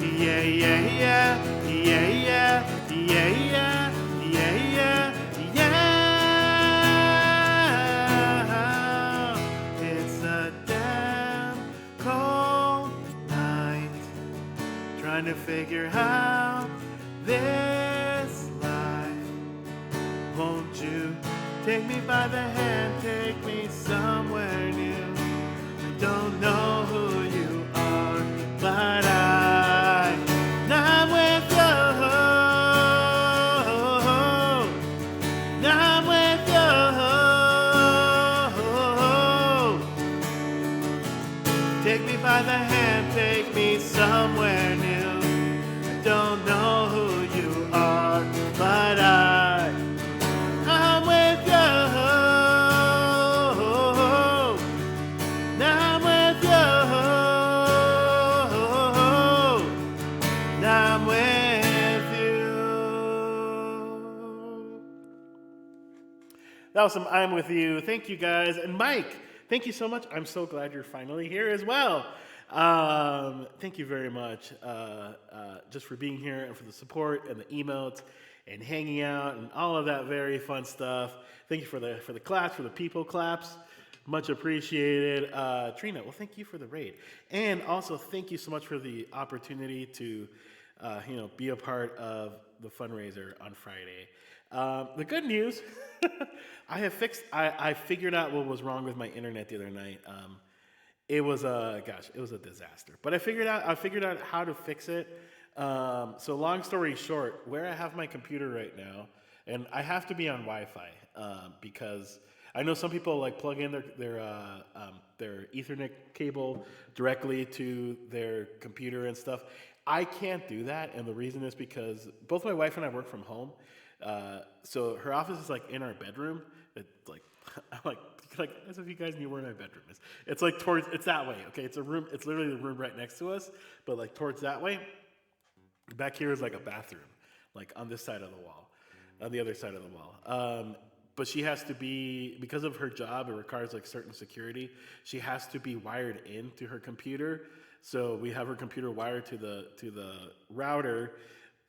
Yeah, yeah, yeah, yeah, yeah, yeah, yeah, yeah, yeah, yeah. It's a damn cold night, trying to figure out this life. Won't you take me by the hand, take me somewhere new? I don't know who you are, but I'm with you. I'm with you. Take me by the hand, take me somewhere new. I don't know who you are, but I'm with you. I'm with you. I'm with you. That was some I'm With You. Thank you guys. And Mike, thank you so much. I'm so glad you're finally here as well. Thank you very much just for being here and for the support and the emails and hanging out and all of that very fun stuff. Thank you for the claps, for the people claps. Much appreciated. Trina, well, thank you for the raid. And also, thank you so much for the opportunity to be a part of the fundraiser on Friday. The good news, I figured out what was wrong with my internet the other night. It was a disaster. But I figured out how to fix it. So long story short, where I have my computer right now, and I have to be on Wi-Fi because I know some people like plug in their Ethernet cable directly to their computer and stuff. I can't do that, and the reason is because both my wife and I work from home. So her office is like in our bedroom. It's like I'm like as if you guys knew where my bedroom is. It's like it's that way. Okay, it's a room. It's literally the room right next to us, but like towards that way. Back here is like a bathroom, like on this side of the wall, on the other side of the wall. But she has to be, because of her job, it requires like certain security. She has to be wired into her computer. So we have her computer wired to the router.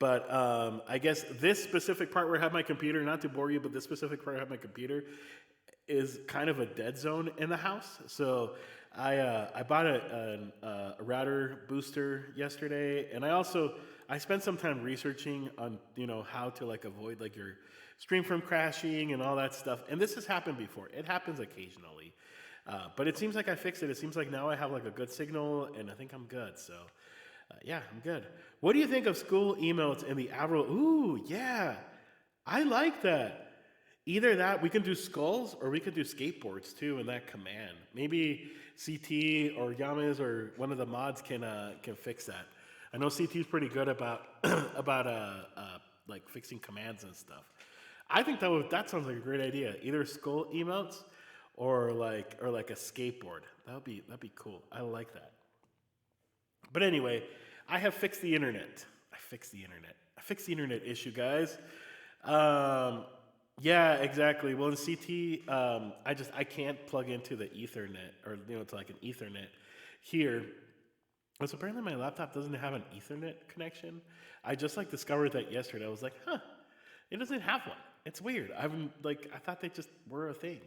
But I guess this specific part where I have my computer, not to bore you, but this specific part where I have my computer is kind of a dead zone in the house. So I bought a router booster yesterday, and I spent some time researching on how to like avoid like your stream from crashing and all that stuff. And this has happened before. It happens occasionally, but it seems like I fixed it. It seems like now I have like a good signal, and I think I'm good. So yeah, I'm good. What do you think of school emails in the Avro? Ooh, yeah, I like that. Either that, we can do skulls, or we could do skateboards too in that command. Maybe CT or Yamas or one of the mods can fix that. I know CT is pretty good about like fixing commands and stuff. I think that sounds like a great idea. Either skull emotes or like a skateboard. That'd be cool. I like that. But anyway, I have fixed the internet. I fixed the internet issue, guys. Yeah, exactly. Well, in CT, I can't plug into the Ethernet or to like an Ethernet here. So apparently my laptop doesn't have an Ethernet connection. I just like discovered that yesterday. I was like, it doesn't have one. It's weird. I thought they just were a thing.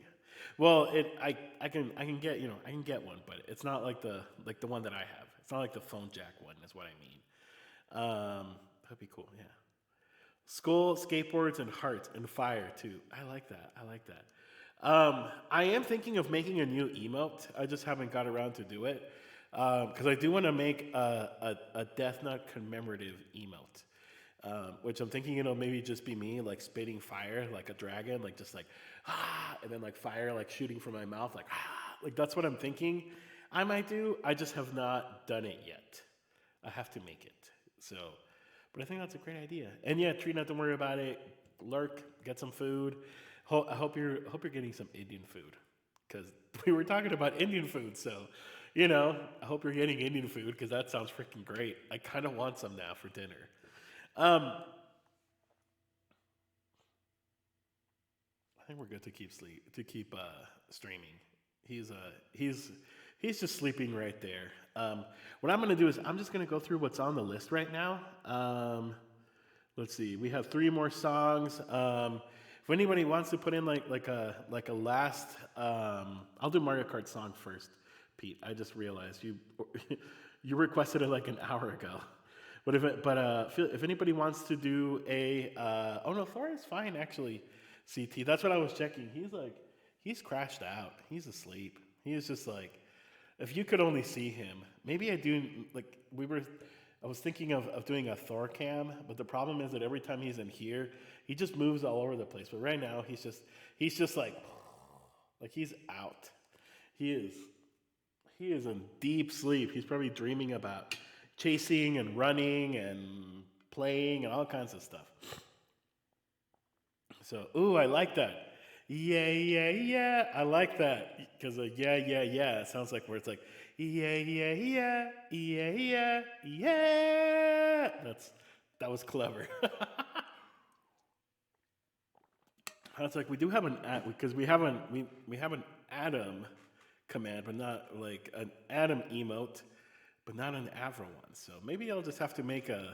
Well, I can get one, but it's not like the one that I have. It's not like the phone jack one is what I mean. That'd be cool, yeah. Skull, skateboards, and hearts, and fire too. I like that. I like that. I am thinking of making a new emote. I just haven't got around to do it because I do want to make a Death Note commemorative emote, which I'm thinking it'll maybe just be me like spitting fire like a dragon, like just like and then like fire like shooting from my mouth, like that's what I'm thinking. I might do. I just have not done it yet. I have to make it. So, but I think that's a great idea. And yeah, Tree, not to worry about it. Lurk, get some food. I hope you're getting some Indian food because we were talking about Indian food. So, I hope you're getting Indian food because that sounds freaking great. I kind of want some now for dinner. I think we're good to keep streaming. He's just sleeping right there. What I'm gonna do is I'm just gonna go through what's on the list right now. Let's see. We have 3 more songs. If anybody wants to put in like a last, I'll do Mario Kart song first, Pete. I just realized you you requested it like an hour ago. But if anybody wants to do oh no, Thor is fine actually. CT. That's what I was checking. He's crashed out. He's asleep. He is just like, if you could only see him. Maybe I was thinking of doing a Thor cam, but the problem is that every time he's in here, he just moves all over the place. But right now, he's just like he's out. He is in deep sleep. He's probably dreaming about chasing and running and playing and all kinds of stuff. So, I like that. Yeah, yeah, yeah. I like that because yeah, yeah, yeah. It sounds like where it's like yeah, yeah, yeah, yeah, yeah, yeah. That was clever. It's like we do have because we have an Adam command, but not like an Adam emote, but not an Avra one. So maybe I'll just have to make it'd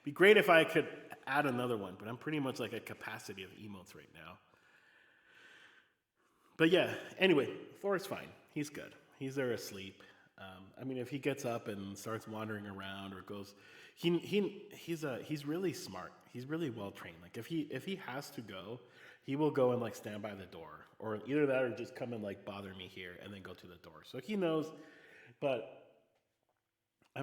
be great if I could add another one, but I'm pretty much like at capacity of emotes right now. But yeah, anyway, Thor's fine. He's good. He's there asleep. If he gets up and starts wandering around or goes, he's really smart. He's really well trained. Like if he has to go, he will go and like stand by the door, or either that or just come and like bother me here and then go to the door. So he knows, but.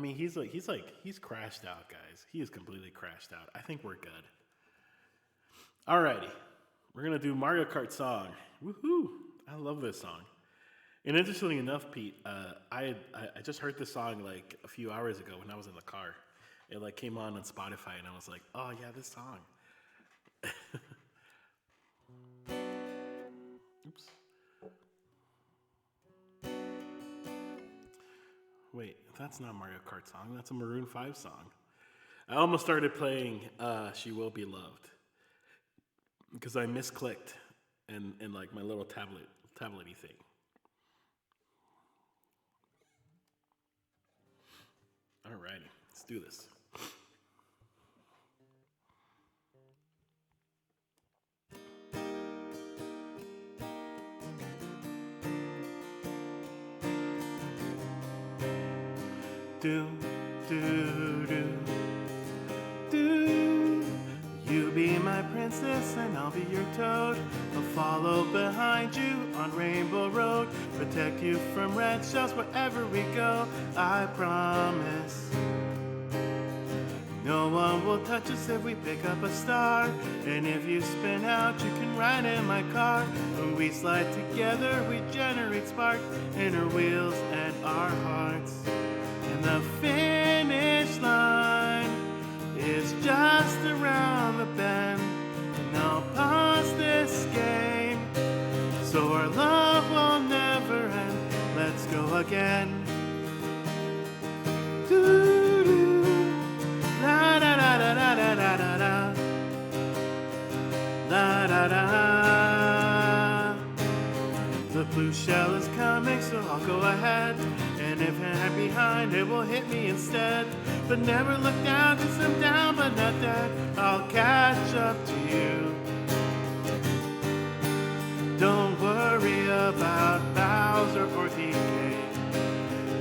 He's crashed out, guys. He is completely crashed out. I think we're good. Alrighty. We're going to do Mario Kart song. Woohoo! I love this song. And interestingly enough, Pete, I just heard this song like a few hours ago when I was in the car. It like came on Spotify and I was like, oh yeah, this song. Oops. Wait, that's not Mario Kart song. That's a Maroon 5 song. I almost started playing She Will Be Loved because I misclicked in like my little tablety thing. Alrighty, let's do this. Do, do, do, do. You be my princess and I'll be your toad. I'll follow behind you on Rainbow Road. Protect you from red shells wherever we go, I promise. No one will touch us if we pick up a star. And if you spin out, you can ride in my car. When we slide together, we generate spark in our wheels and our hearts. And the finish line is just around the bend. And I'll pause this game so our love will never end. Let's go again. Doo-doo. La da da da da da da da da. La da da. The blue shell is coming, so I'll go ahead. And if I'm behind, it will hit me instead. But never look down, 'cause I'm down but not dead. I'll catch up to you. Don't worry about Bowser or DK.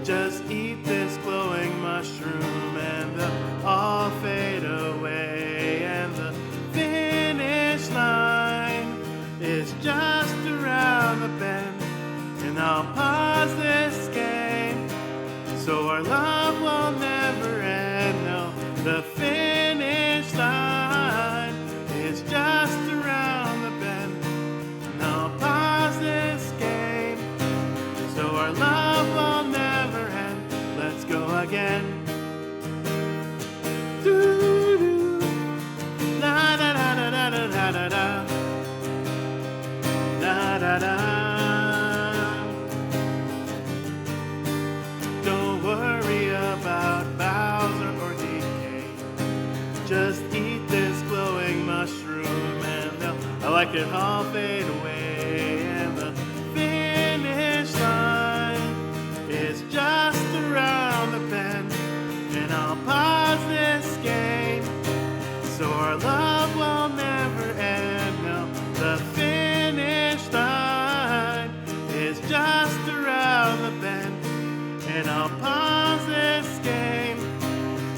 Just eat this glowing mushroom and they'll all fade away. I'll pause this game so our love will never end. No, the finish line is just around the bend. And I'll pause this game so our love will never end. Let's go again. Doo-doo. La da da da da da da da da. Da da da. Don't worry about Bowser or DK. Just eat this glowing mushroom and I like it all fade away. And the finish line is just around the bend. And I'll pause this game so our love will never end. No, the finish line is just around the bend. And I'll pause this game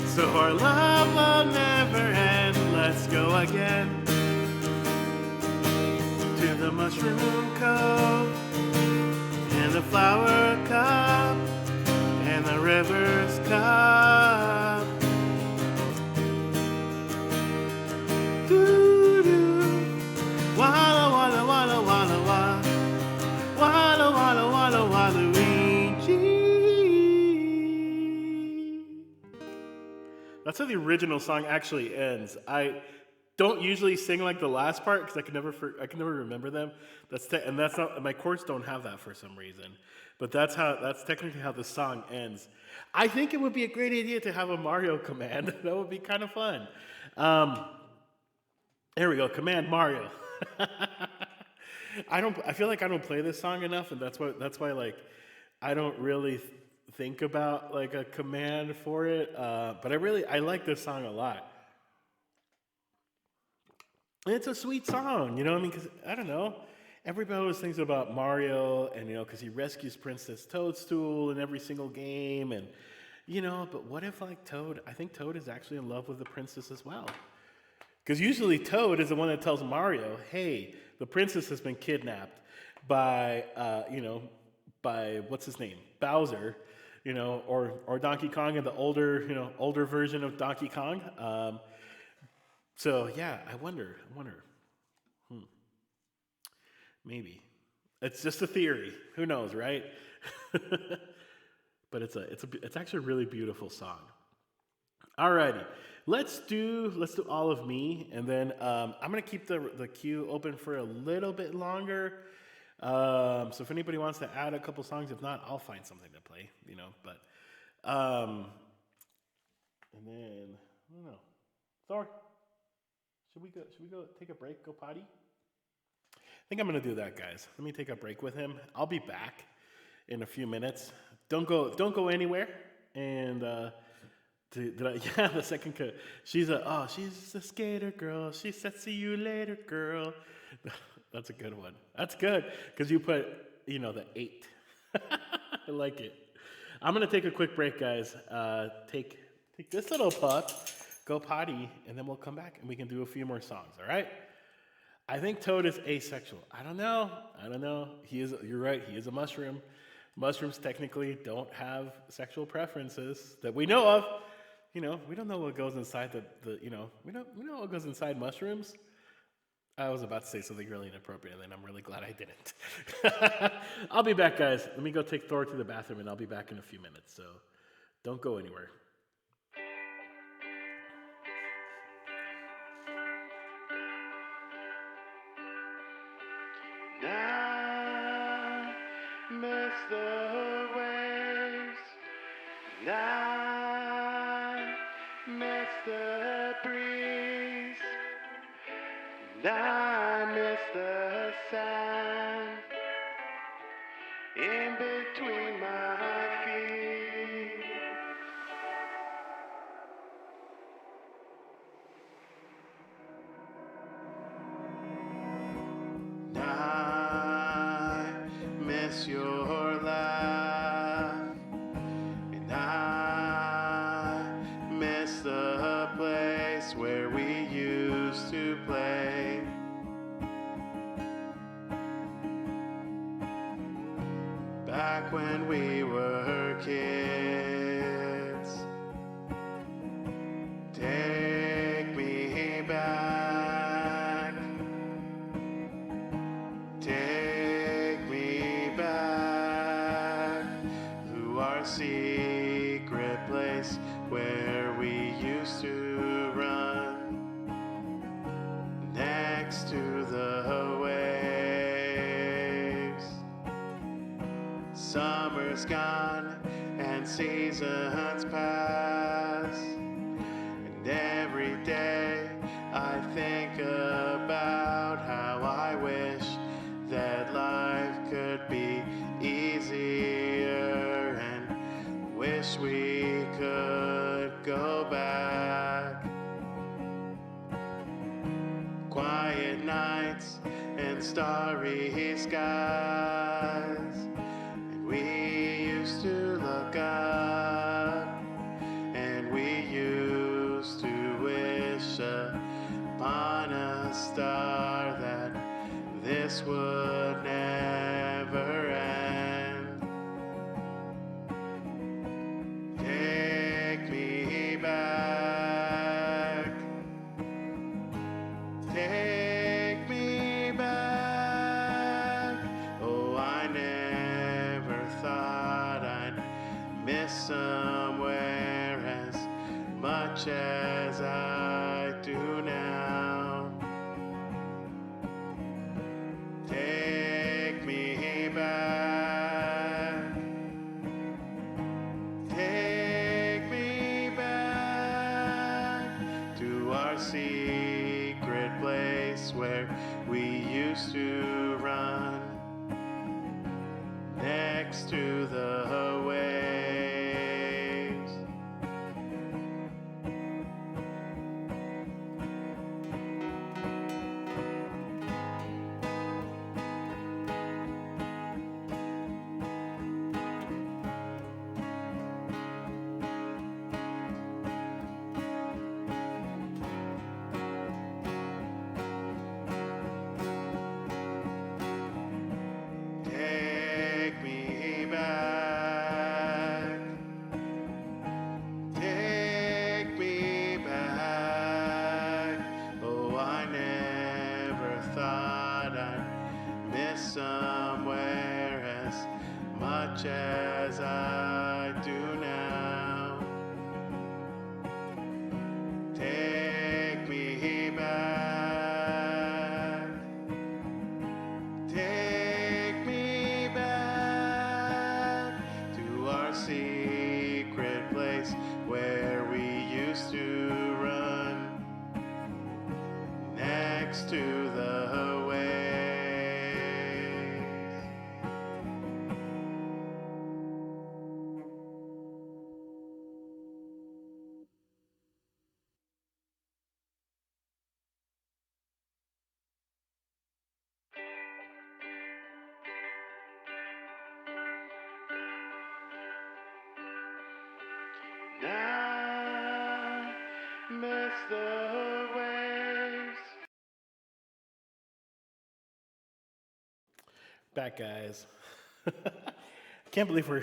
so our love will never end. Let's go again to the Mushroom Cove and the Flower Cup and the River's Cup. Doo-doo. Walla walla walla walla walla. Walla walla walla Waluigi. That's how the original song actually ends. I don't usually sing like the last part because I can never remember them. And that's not, my chords don't have that for some reason. But that's technically how the song ends. I think it would be a great idea to have a Mario command. That would be kind of fun. There we go, Command Mario. I feel like I don't play this song enough, and that's why like I don't really think about like a command for it. But I like this song a lot. And it's a sweet song, you know what I mean? Because, I don't know, everybody always thinks about Mario, and, you know, because he rescues Princess Toadstool in every single game, and, you know, but what if, like, I think Toad is actually in love with the princess as well. Because usually Toad is the one that tells Mario, hey, the princess has been kidnapped by, by, what's his name, Bowser, you know, or Donkey Kong and the older version of Donkey Kong. So yeah, I wonder. Maybe it's just a theory. Who knows, right? But it's actually a really beautiful song. Alrighty, let's do All of Me, and then I'm gonna keep the queue open for a little bit longer. So if anybody wants to add a couple songs, if not, I'll find something to play. You know, but and then I don't know, Thor. Should we go take a break, go potty? I think I'm going to do that, guys. Let me take a break with him. I'll be back in a few minutes. Don't go anywhere. And the second cut. She's a skater girl. She said, "See you later, girl." That's a good one. That's good because you put, the 8. I like it. I'm going to take a quick break, guys. Take this little pup. Go potty, and then we'll come back and we can do a few more songs, all right? I think Toad is asexual. I don't know. You're right, he is a mushroom. Mushrooms technically don't have sexual preferences that we know of. We don't know what goes inside we know what goes inside mushrooms. I was about to say something really inappropriate, and I'm really glad I didn't. I'll be back, guys. Let me go take Thor to the bathroom, and I'll be back in a few minutes, so don't go anywhere. I miss the waves, I miss the breeze, I miss the sand in between my feet. I miss your laugh, and I miss the place where we used to play. back when we were kids. Take me back. Take me back to our secret place where we used to run next to the waves. Summer's gone and seasons pass, and every day I think about how I wish that life could be easier, and wish we could go back. Quiet nights and starry skies, and we used to look up, and we used to wish upon a star that this would never end. Take me back. Take me back. Oh, I never thought I'd miss somewhere as much as I do now. Take me back. Take me back to our secret place where we used to run next to the waves. Take me back. Take me back. Oh, I never thought I'd miss somewhere as much as I do now. Take me back. Take me back to our secret place where we used to run next to the waves. Now miss the waves. Back, guys. I can't believe we're.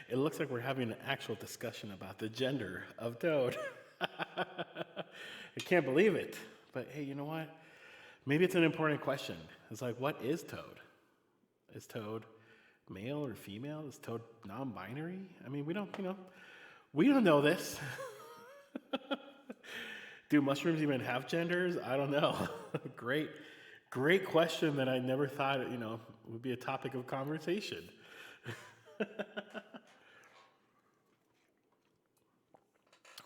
It looks like we're having an actual discussion about the gender of Toad. I can't believe it. But hey, you know what? Maybe it's an important question. It's like, what is Toad? Is Toad male or female? Is Toad non-binary? I mean, we don't know this. Do mushrooms even have genders? I don't know. Great question that I never thought, would be a topic of conversation.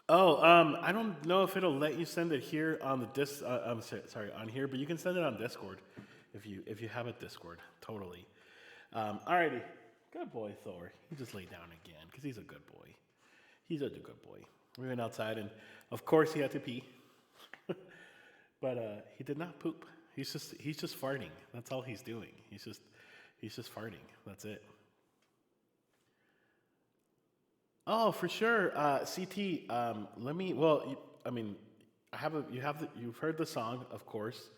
I don't know if it'll let you send it here on the on here, but you can send it on Discord if you have a Discord. Totally. Alrighty. Good boy, Thor. He just laid down again because he's a good boy. He's such a good boy. We went outside, and of course he had to pee, but he did not poop. He's just farting. That's all he's doing. He's just farting. That's it. Oh, for sure. CT. Let me. Well, you've heard the song, of course.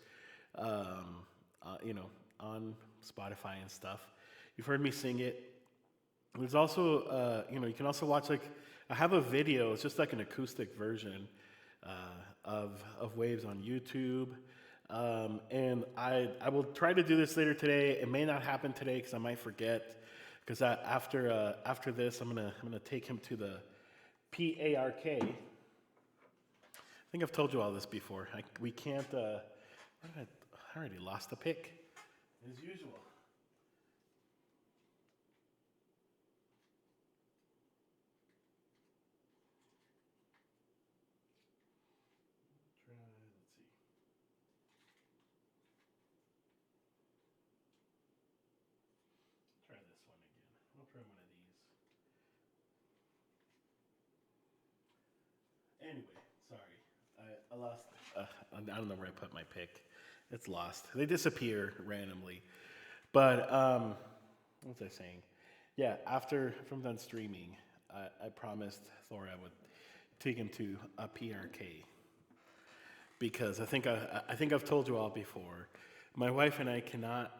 On Spotify and stuff. You've heard me sing it. There's also, you can also watch I have a video. It's just like an acoustic version of Waves on YouTube. And I will try to do this later today. It may not happen today because I might forget. Because after this, I'm gonna take him to the PARK. I think I've told you all this before. We can't. I already lost the pick, as usual. Let's see. Try this one again. I'll try one of these. Anyway, sorry. I lost. I don't know where I put my pick. It's lost. They disappear randomly. But what was I saying? Yeah, after I'm done streaming, I promised Thor I would take him to a PRK because I think I've told you all before. My wife and I cannot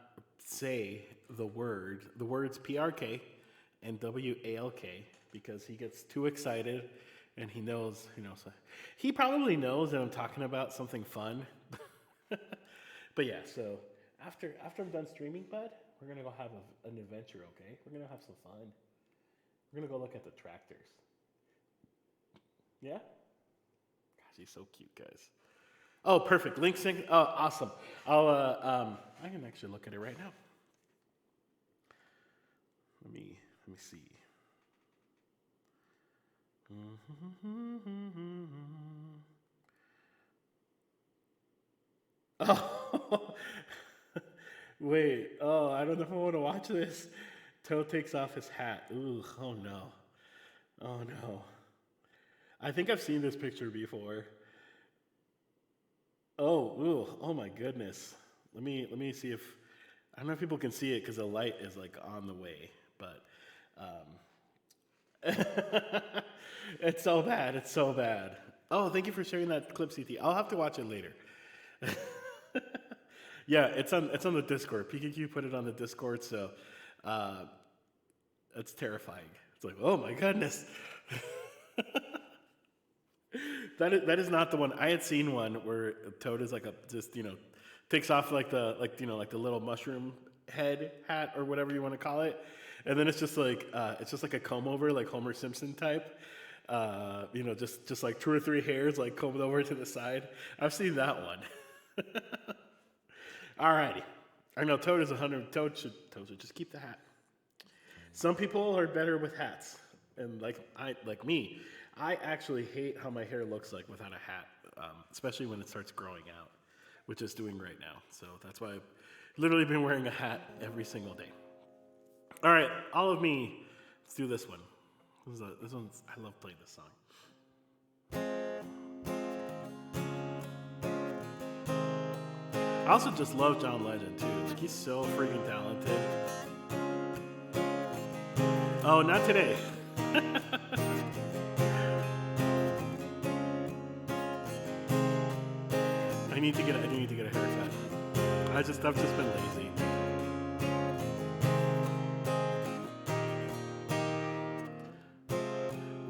say the words PRK and WALK because he gets too excited and he knows, so he probably knows that I'm talking about something fun. But yeah, so after I'm done streaming, bud, we're gonna go have an adventure, okay? We're gonna have some fun. We're gonna go look at the tractors. Yeah? Gosh, he's so cute, guys. Oh, perfect. Link sync. Oh, awesome. I can actually look at it right now. Let me see. Oh, wait. Oh, I don't know if I want to watch this. Toad takes off his hat. Ooh, oh no. Oh no. I think I've seen this picture before. Oh, ooh, oh my goodness. Let me see if I don't know if people can see it because the light is on the way, but it's so bad. It's so bad. Oh, thank you for sharing that clip, CT. I'll have to watch it later. Yeah, it's on the Discord. PKQ put it on the Discord, so it's terrifying. It's like, oh my goodness. That is not the one. I had seen one where Toad is takes off the little mushroom head hat or whatever you want to call it, and then it's just like a comb over, like Homer Simpson type. Just like 2 or 3 hairs combed over to the side. I've seen that one. Alrighty. I know Toad is 100. Toad should just keep the hat. Some people are better with hats, and like me, I actually hate how my hair looks like without a hat, especially when it starts growing out, which it's doing right now. So that's why I've literally been wearing a hat every single day. All right, all of me, let's do this one. This one's I love playing this song. I also just love John Legend too. He's so freaking talented. Oh, not today. I need to get a haircut. I've just been lazy.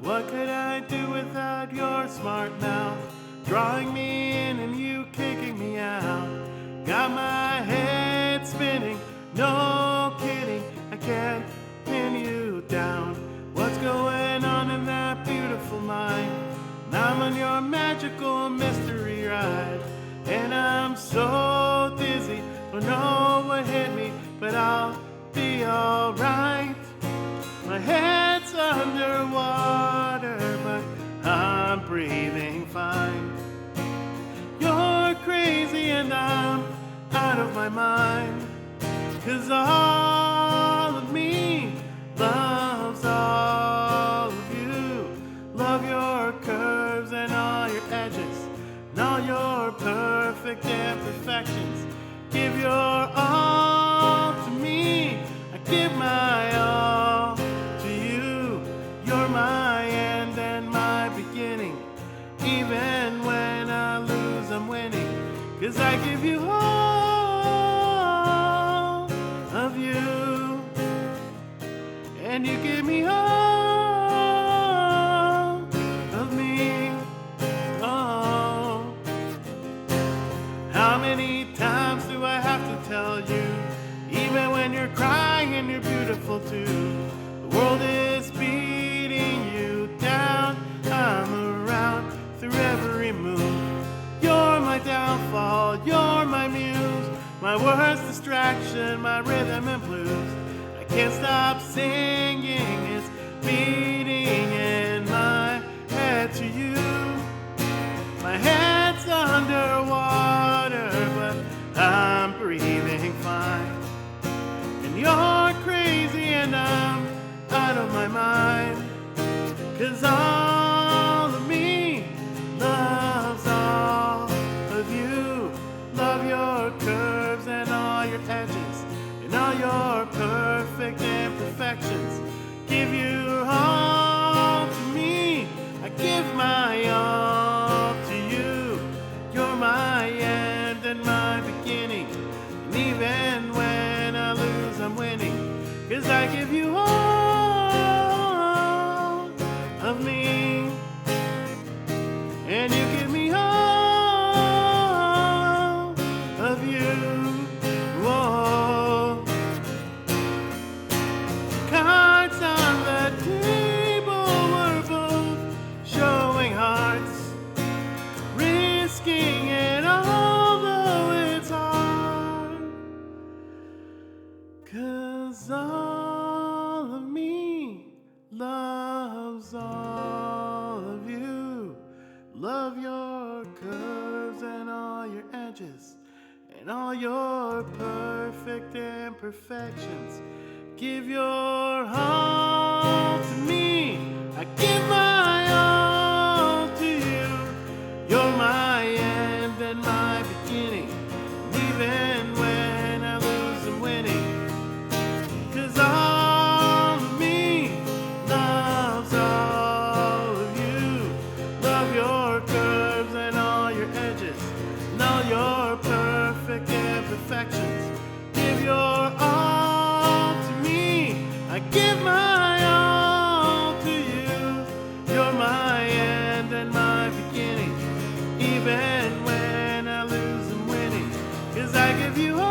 What could I do without your smart mouth? Drawing me in and you kicking me out. Got my head spinning, no kidding, I can't pin you down. What's going on in that beautiful mind? I'm on your magical mystery ride, and I'm so dizzy, don't know what hit me, but I'll be alright. My head's underwater, but I'm breathing fine. You're crazy and I'm out of my mind, 'cause all of me loves all of you. Love your curves and all your edges, and all your perfect imperfections. Give your all to me, I give my all to you. You're my end and my beginning. Even when I lose, I'm winning, 'cause I give you all of you. and you give me all of me. Oh, how many times do I have to tell you, even when you're crying and you're beautiful too, the world is beating you down. I'm around through every move. You're my downfall, you're my muse, my worst distraction, my rhythm and blues. I can't stop singing, it's beating in my head to you. My head's underwater, but I'm breathing fine. And you're crazy and I'm out of my mind. 'Cause all of me loves all of you. Love your curves and all your edges and all your perfect imperfections. Give you all to me. I give my all to you. You're my end and my beginning. And even when I lose, I'm winning. 'Cause I give you all of me, and you give me all of you. Whoa. Cards on the table, we're both showing hearts, risking it although it's hard. 'Cause all of me loves all of you. Love your curves and all your edges and all your perfect imperfections. Give your all to me. I give my all to you. You're my end and my beginning. Even when I lose, I'm winning. 'Cause all of me loves all of you. Love your curves and all your edges and all your perfect imperfections. Give your all to me. I give my all to you. You're my end and my beginning. Even when I lose, I'm winning. 'Cause I give you all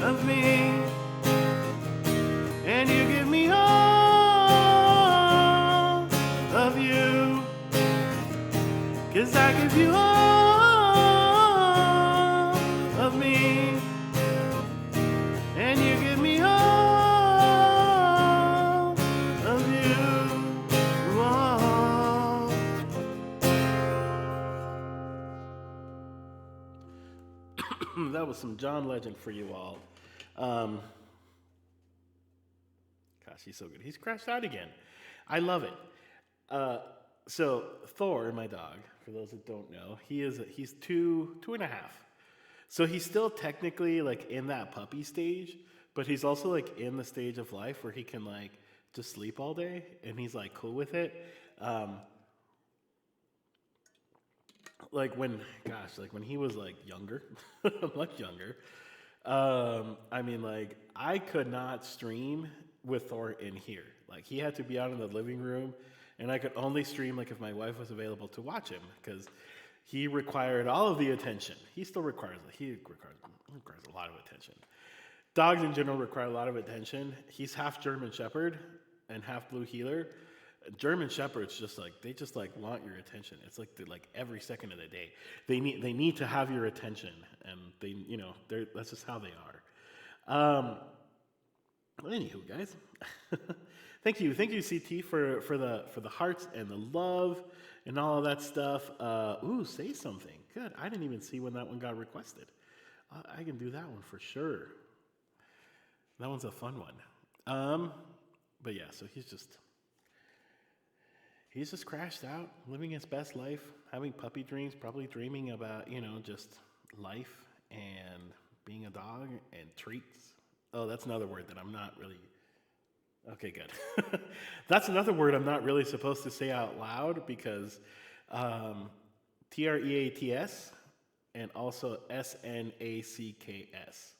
of me, and you give me all of you. 'Cause I give you all of me, and you give me all of you. Whoa. That was some John Legend for you all. Um, Gosh, he's so good. He's crashed out again. I love it. So Thor, my dog, for those that don't know, he's two and a half. So he's still technically like in that puppy stage, but he's also like in the stage of life where he can like just sleep all day, and he's like cool with it. Um, like when he was like younger, much younger. I mean, like I could not stream with Thor in here. Like he had to be out in the living room, and I could only stream like if my wife was available to watch him because he required all of the attention. He still requires a lot of attention. Dogs in general require a lot of attention. He's half German Shepherd and half Blue Heeler. German Shepherds they just like want your attention. It's like like every second of the day. They need to have your attention, and that's just how they are. Well, anywho, guys, thank you, CT for the hearts and the love and all of that stuff. Say something. Good. I didn't even see when that one got requested. I can do that one for sure. That one's a fun one. But yeah, so he's just crashed out, living his best life, having puppy dreams, probably dreaming about, just life and being a dog and treats. Oh, that's another word that I'm not really. Okay, good. That's another word I'm not really supposed to say out loud because TREATS and also SNACKS.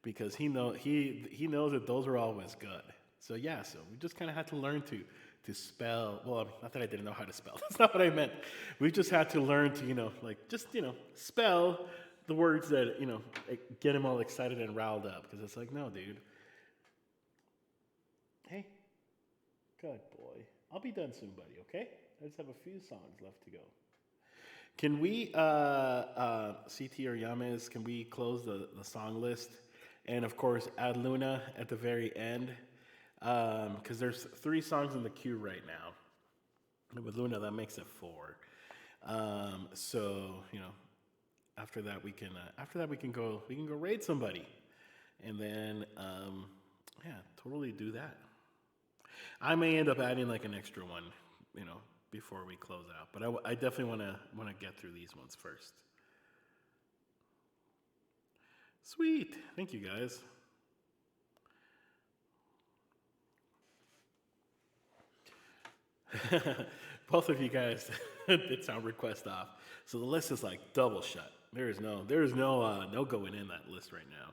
because he knows that those are always good. So yeah, so we just kind of had to learn to spell. Well, I mean, not that I didn't know how to spell. That's not what I meant. We just had to learn to like just spell the words that like, get him all excited and riled up because it's like, no, dude. Hey, good boy. I'll be done soon, buddy. Okay. I just have a few songs left to go. Can we, CT or Yames, can we close the song list? And of course, add Luna at the very end. Because there's 3 songs in the queue right now. And with Luna, that makes it 4. So, after that we can go raid somebody. And then, yeah, totally do that. I may end up adding like an extra one, before we close out. But I definitely want to get through these ones first. Sweet. Thank you, guys. Both of you guys did sound request off. So the list is like double shut. There is no going in that list right now.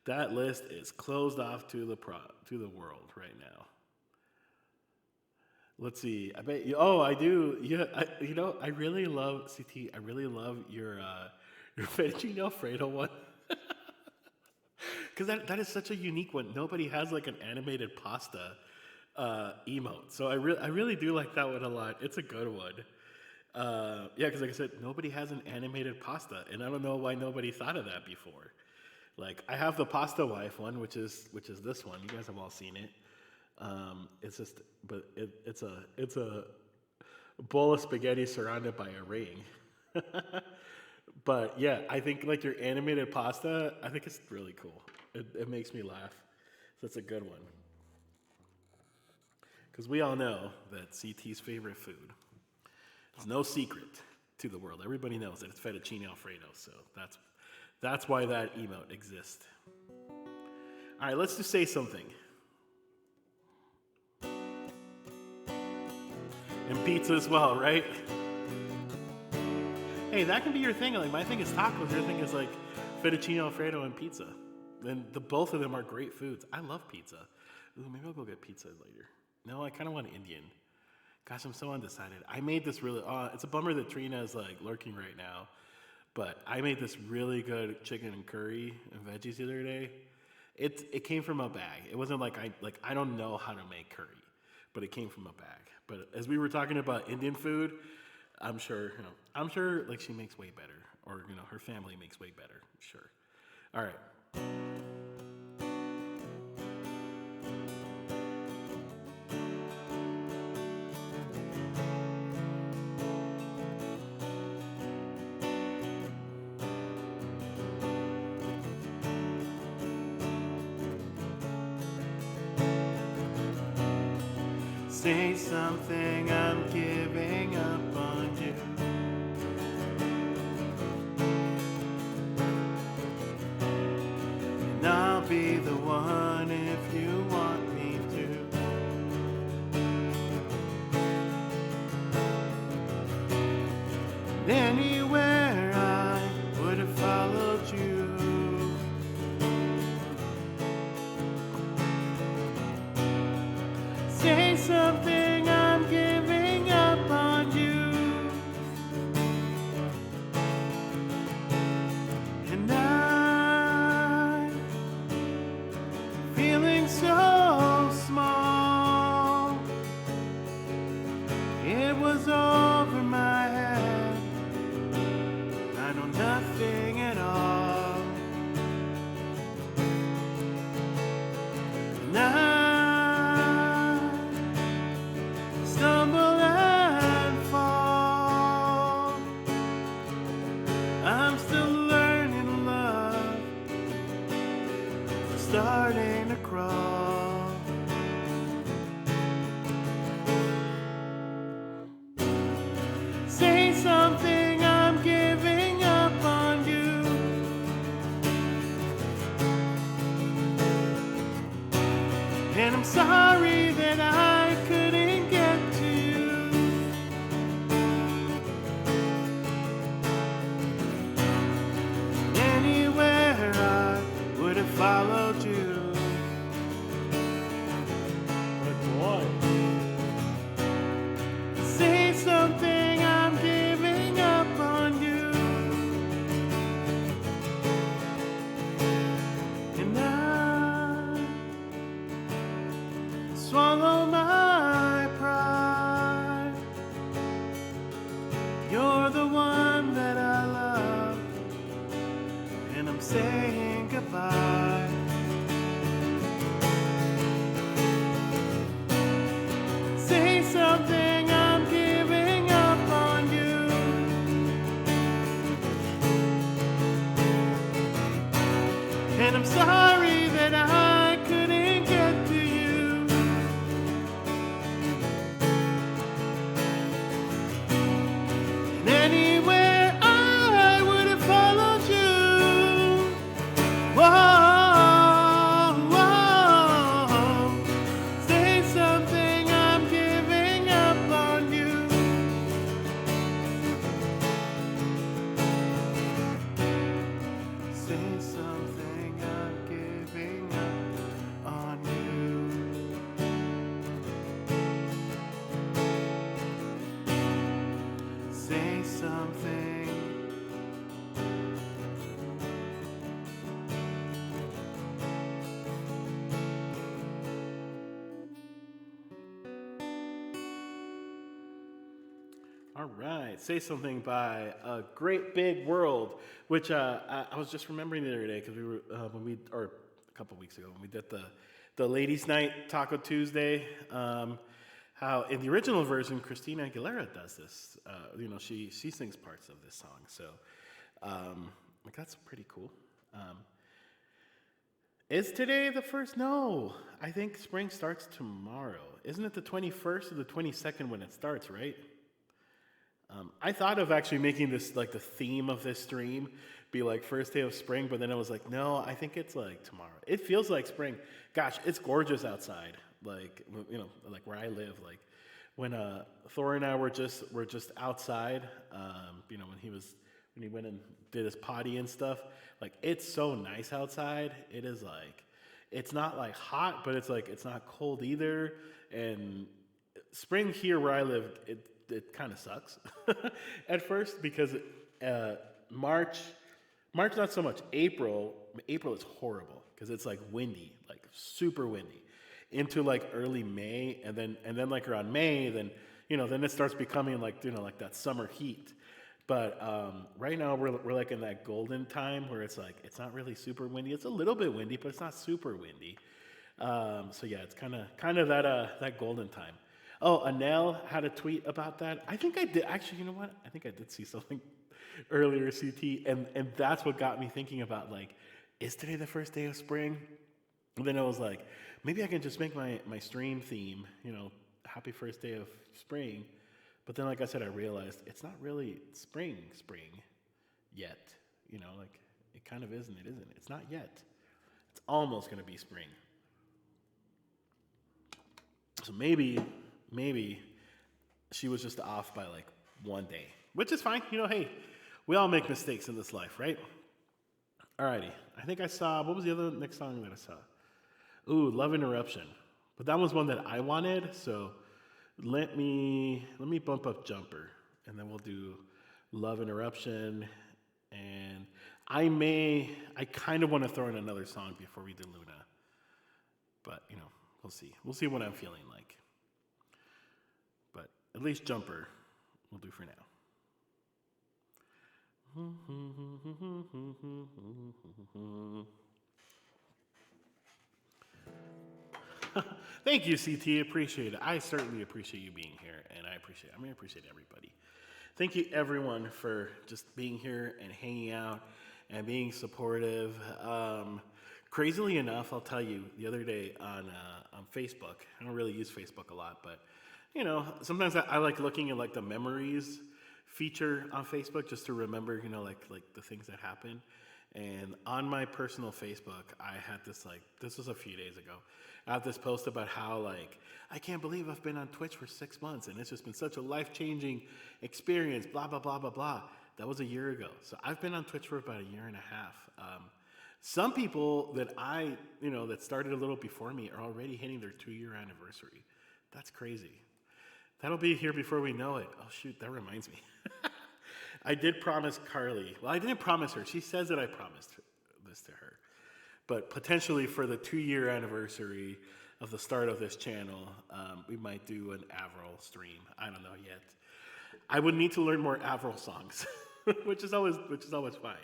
That list is closed off to the world right now. Let's see. I bet you. Oh, I do. Yeah. I really love CT. I really love your fettuccine Alfredo one. Because that is such a unique one. Nobody has like an animated pasta emote. So I really do like that one a lot. It's a good one. Yeah, because like I said, nobody has an animated pasta, and I don't know why nobody thought of that before. Like I have the pasta wife one, which is this one. You guys have all seen it. It's just, but it's a bowl of spaghetti surrounded by a ring. But yeah, I think like your animated pasta, I think it's really cool. It makes me laugh. So it's a good one. Because we all know that CT's favorite food is no secret to the world. Everybody knows that it's fettuccine Alfredo. So that's why that emote exists. All right, let's just say something. And pizza as well, right? Hey, that can be your thing. Like my thing is tacos. Your thing is like fettuccine Alfredo and pizza. And both of them are great foods. I love pizza. Ooh, maybe I'll go get pizza later. No, I kind of want Indian. Gosh, I'm so undecided. I made this really. It's a bummer that Trina is like lurking right now, but I made this really good chicken and curry and veggies the other day. It came from a bag. It wasn't like I don't know how to make curry, but it came from a bag. But as we were talking about Indian food, I'm sure like she makes way better, or her family makes way better. Sure. All right. Say something, I'm giving up on you. And I'll be the one if you want me to. And anywhere I would have followed you. Say something, I'm giving up on you. And I'm feeling so small. It was over my head. I know nothing at all. And I stumble and fall. I'm still learning love, starting to crawl. Say something, I'm giving up on you. And I'm sorry that I couldn't get to you. Anywhere I would have followed you. But boy, say something, I'm giving up on you. And I swallow my pride. You're the one that I love, and I'm saying goodbye. Say something, I'm giving up on you. And I'm sorry that I couldn't get to you. And anywhere I would have followed you. Whoa, whoa. Say something, I'm giving up on you. Say something, I'm giving up on you. Say something. All right, Say Something by A Great Big World, which I was just remembering the other day because we were, or a couple weeks ago, when we did the Ladies' Night Taco Tuesday, how in the original version, Christina Aguilera does this. She sings parts of this song, so that's pretty cool. Is today the first? No, I think spring starts tomorrow. Isn't it the 21st or the 22nd when it starts, right? I thought of actually making this like the theme of this stream be like first day of spring, but then I was like, no, I think it's like tomorrow. It feels like spring. Gosh, it's gorgeous outside. Like like where I live. Like when Thor and I were just outside. When he went and did his potty and stuff. Like it's so nice outside. It is like it's not like hot, but it's like it's not cold either. And spring here where I live, it kind of sucks at first because March not so much. April is horrible because it's like windy, like super windy, into like early May, and then like around May, then it starts becoming like like that summer heat. But right now we're like in that golden time where it's like it's not really super windy. It's a little bit windy, but it's not super windy. So yeah, it's kind of that golden time. Oh, Anel had a tweet about that. I think I did. Actually, you know what? I think I did see something earlier, CT, and that's what got me thinking about, like, is today the first day of spring? And then I was like, maybe I can just make my stream theme, happy first day of spring. But then, like I said, I realized it's not really spring yet. Like, it kind of isn't. It isn't. It's not yet. It's almost going to be spring. So maybe she was just off by like one day, which is fine. Hey, we all make mistakes in this life, right? Alrighty. I think I saw, what was the other next song that I saw? Ooh, Love Interruption. But that was one that I wanted, so let me bump up Jumper, and then we'll do Love Interruption, and I kind of want to throw in another song before we do Luna. But, we'll see. We'll see what I'm feeling like. But at least Jumper we'll do for now. Thank you, CT. Appreciate it. I certainly appreciate you being here, and I appreciate everybody. Thank you, everyone, for just being here and hanging out and being supportive. Crazily enough, I'll tell you, the other day on Facebook, I don't really use Facebook a lot, but sometimes I like looking at like the memories feature on Facebook just to remember, like the things that happen. And on my personal Facebook, I had this was a few days ago. I have this post about how I can't believe I've been on Twitch for 6 months and it's just been such a life-changing experience, blah, blah, blah, blah, blah. That was a year ago. So I've been on Twitch for about a year and a half. Some people that that started a little before me are already hitting their 2 year anniversary. That's crazy. That'll be here before we know it. Oh, shoot, that reminds me. I did promise Carly. Well, I didn't promise her. She says that I promised this to her. But potentially for the 2 year anniversary of the start of this channel, we might do an Avril stream. I don't know yet. I would need to learn more Avril songs, which is always fine.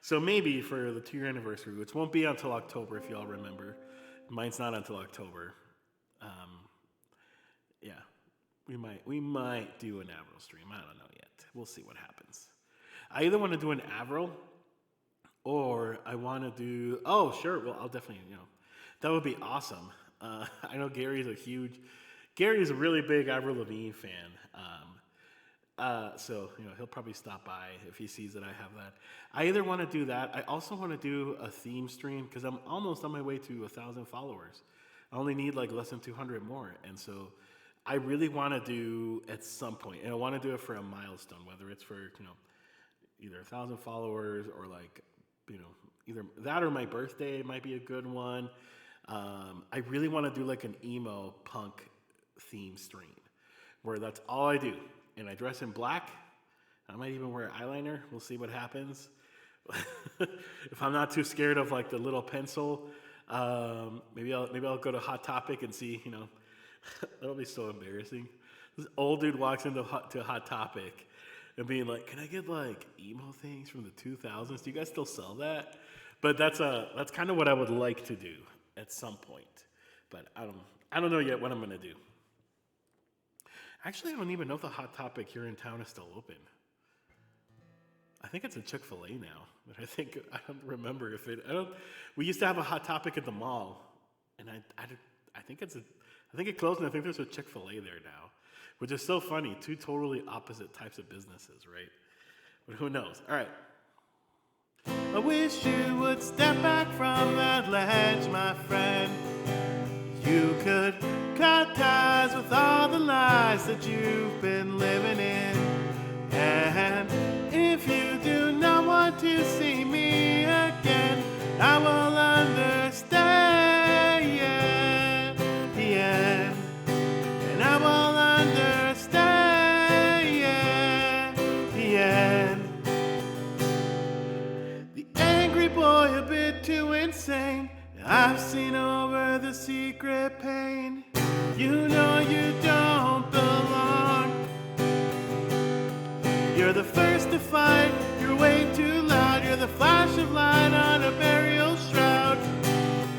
So maybe for the 2 year anniversary, which won't be until October, if y'all remember. Mine's not until October. Yeah, we might do an Avril stream. I don't know yet. We'll see what happens. I either want to do an Avril, or I want to do. Oh, sure. Well, I'll definitely. That would be awesome. I know Gary's a really big Avril Lavigne fan. So he'll probably stop by if he sees that I have that. I either want to do that. I also want to do a theme stream because I'm almost on my way to 1,000 followers. I only need like less than 200 more, and so I really want to do at some point, and I want to do it for a milestone, whether it's for either 1,000 followers or like either that or my birthday might be a good one. I really want to do like an emo punk theme stream where that's all I do. And I dress in black. I might even wear eyeliner. We'll see what happens. If I'm not too scared of like the little pencil, maybe I'll go to Hot Topic and see. That'll be so embarrassing. This old dude walks into Hot Topic and being like, "Can I get like emo things from the 2000s? Do you guys still sell that?" But that's kind of what I would like to do at some point. But I don't know yet what I'm gonna do. Actually, I don't even know if the Hot Topic here in town is still open. I think it's a Chick-fil-A now, but I don't remember if it. We used to have a Hot Topic at the mall, and I think it closed, and I think there's a Chick-fil-A there now, which is so funny. Two totally opposite types of businesses, right? But who knows? All right. I wish you would step back from that ledge, my friend. You could cut ties with all the lies that you've been living in. And if you do not want to see me again, I will understand. And I will understand. The angry boy a bit too insane. I've seen over the secret pain. You know you don't belong. You're the first to fight. You're way too loud. You're the flash of light on a burial shroud.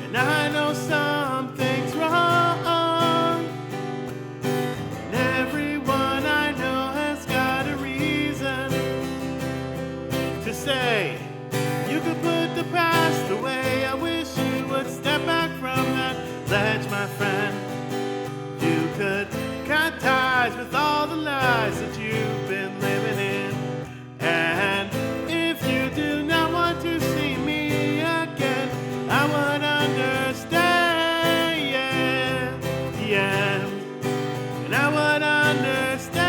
And I know something's wrong. And everyone I know has got a reason to say you could put the past away. I wish you would step back from that ledge, my friend. You could cut ties with all the lies that you've been living in. And if you do not want to see me again, I would understand. And I would understand.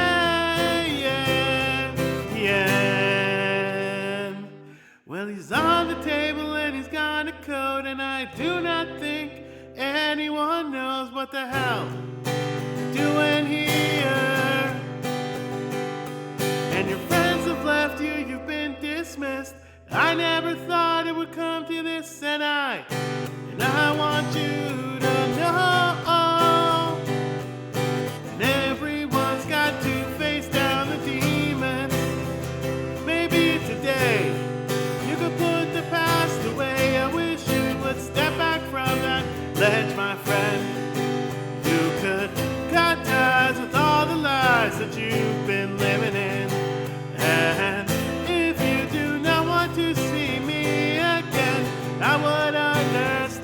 Well, he's on the table and he's got a code, and I do not think anyone knows what the hell you're doing here. And your friends have left you, you've been dismissed. I never thought it would come to this, and I want you to know. And everyone's got to face down the demons. Maybe today you could put the past away. I wish you would step back from that ledge, my friend. You could cut ties with all the lies that you've been living in. And if you do not want to see me again, I would understand.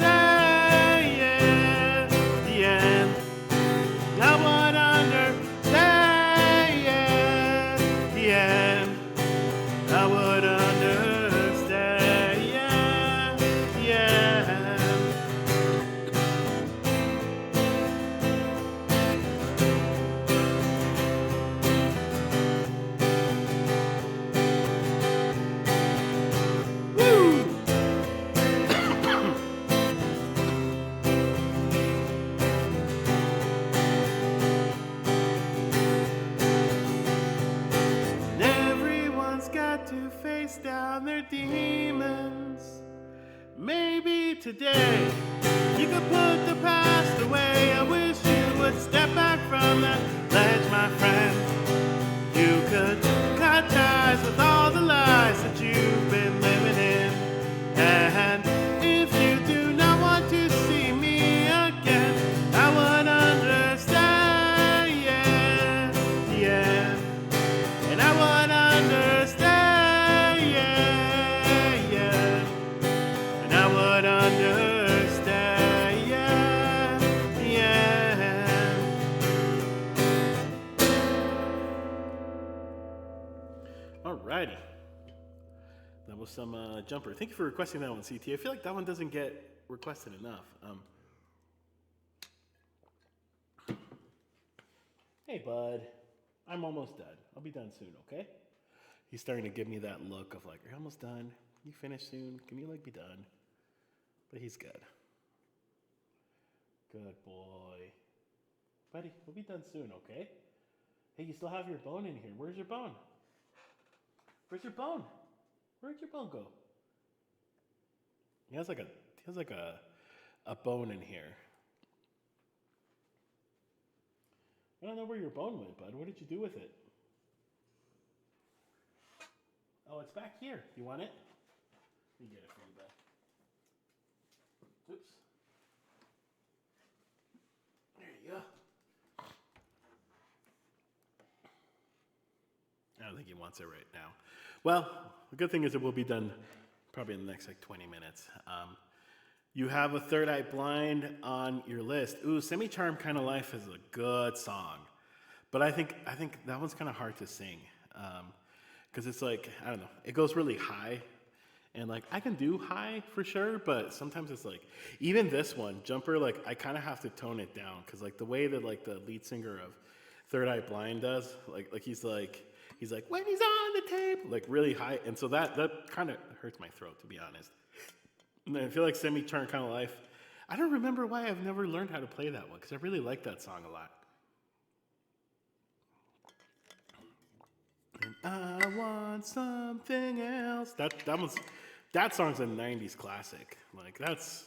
chase down their demons. Maybe today you could put the past away. I wish you would step back from that ledge, my friend. You could cut ties with all the lies that you've been living in. And if you do not want to see me again, I would understand, yeah, yeah. And I would understand, yeah, yeah. And I would understand, yeah, yeah. Alrighty. That was some Jumper. Thank you for requesting that one, CT. I feel like that one doesn't get requested enough. Hey, bud. I'm almost done. I'll be done soon, okay? He's starting to give me that look of like, are you almost done? Can you finish soon? Can you like be done? But he's good. Good boy. Buddy, we'll be done soon, okay? Hey, you still have your bone in here. Where's your bone? Where's your bone? Where'd your bone go? He has like a bone in here. I don't know where your bone went, bud. What did you do with it? Oh, it's back here. You want it? Let me get it for you, bud. Oops. There you go. I don't think he wants it right now. Well, the good thing is it will be done probably in the next like 20 minutes. You have a Third Eye Blind on your list. Ooh, Semi-Charmed Kind of Life is a good song. But I think that one's kind of hard to sing. Because it's like, I don't know, it goes really high. And like, I can do high for sure, but sometimes it's like, even this one, Jumper, like, I kind of have to tone it down. Because like the way that like the lead singer of Third Eye Blind does, like he's like, when he's on the table, like really high. And so that kind of hurts my throat, to be honest. And I feel like Semi-Charmed Kind of Life, I don't remember why I've never learned how to play that one, because I really like that song a lot. And I want something else. That song's a 90s classic. Like that's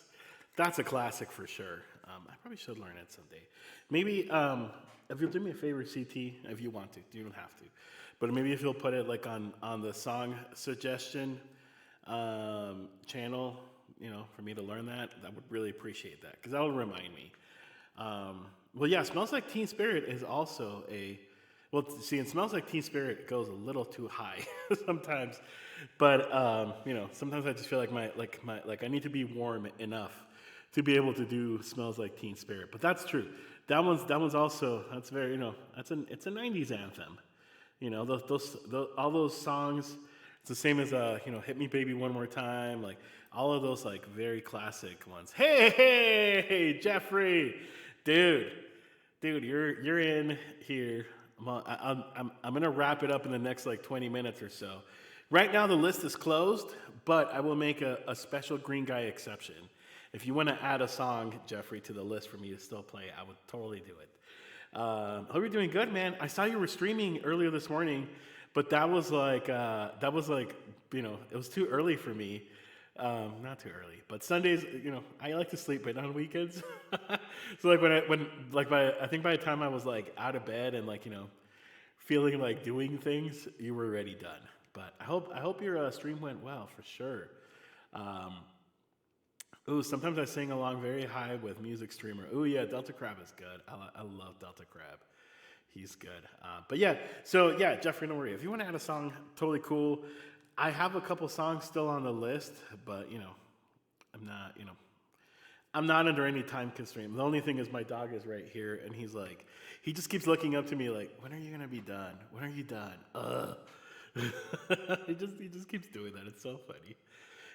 a classic for sure. I probably should learn it someday. Maybe if you'll do me a favor, CT, if you want to, you don't have to. But maybe if you'll put it like on the song suggestion channel, for me to learn that, I would really appreciate that, because that would remind me. Well, yeah, Smells Like Teen Spirit is also in Smells Like Teen Spirit, it goes a little too high sometimes. But, sometimes I just feel like my I need to be warm enough to be able to do Smells Like Teen Spirit. But that's true. That one's also, that's very, it's a 90s anthem. All those songs, it's the same as, Hit Me Baby One More Time, like all of those like very classic ones. Hey, Jeffrey, dude, you're in here. I'm gonna wrap it up in the next like 20 minutes or so. Right now the list is closed, but I will make a special Green Guy exception. If you want to add a song, Jeffrey, to the list for me to still play, I would totally do it. Hope you're doing good, man. I saw you were streaming earlier this morning, but that was like it was too early for me. Not too early, but Sundays, I like to sleep, but on weekends. So like I think by the time I was like out of bed and like, feeling like doing things, you were already done. But I hope your stream went well for sure. Sometimes I sing along very high with Music Streamer. Ooh, yeah, Delta Crab is good. I love Delta Crab. He's good. But yeah, so yeah, Jeffrey, don't worry. If you want to add a song, totally cool. I have a couple songs still on the list, but I'm not under any time constraint. The only thing is my dog is right here, and he's like, he just keeps looking up to me like, when are you gonna be done? When are you done? he just keeps doing that. It's so funny.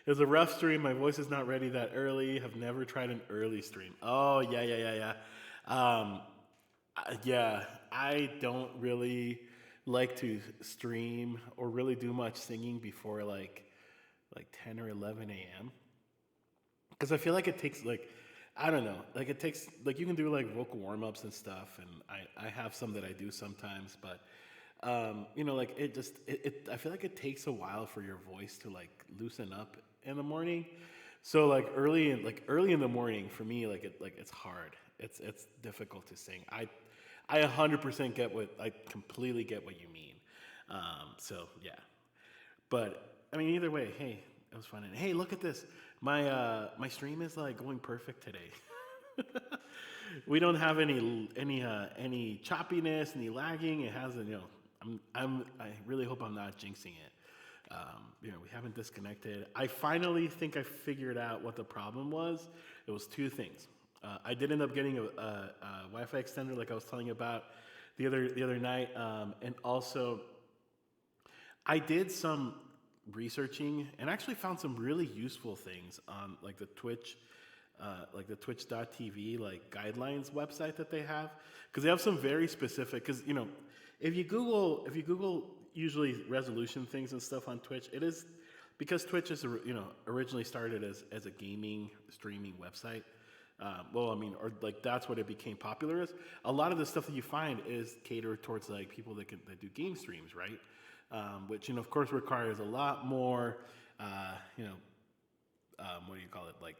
It was a rough stream. My voice is not ready that early. Have never tried an early stream. Oh yeah. Yeah, I don't really like to stream or really do much singing before like 10 or 11 a.m. Because I feel like it takes I don't know, it takes you can do like vocal warm-ups and stuff, and I have some that I do sometimes, but like I feel like it takes a while for your voice to like loosen up in the morning. So like early in the morning for me, it's hard. It's difficult to sing. I 100% get what I completely get what you mean. So yeah, but I mean either way, hey, it was fun. And hey, look at this. My stream is like going perfect today. We don't have any choppiness, any lagging. It hasn't, I really hope I'm not jinxing it. We haven't disconnected. I finally think I figured out what the problem was. It was two things. I did end up getting a Wi-Fi extender, like I was telling you about the other night, and also I did some researching and actually found some really useful things on like the Twitch.tv like guidelines website that they have, because they have some very specific. Because if you Google usually resolution things and stuff on Twitch, it is because Twitch is originally started as a gaming streaming website. Well, I mean, or like that's what it became popular as. A lot of the stuff that you find is catered towards like people that do game streams, right? Which of course requires a lot more, what do you call it, like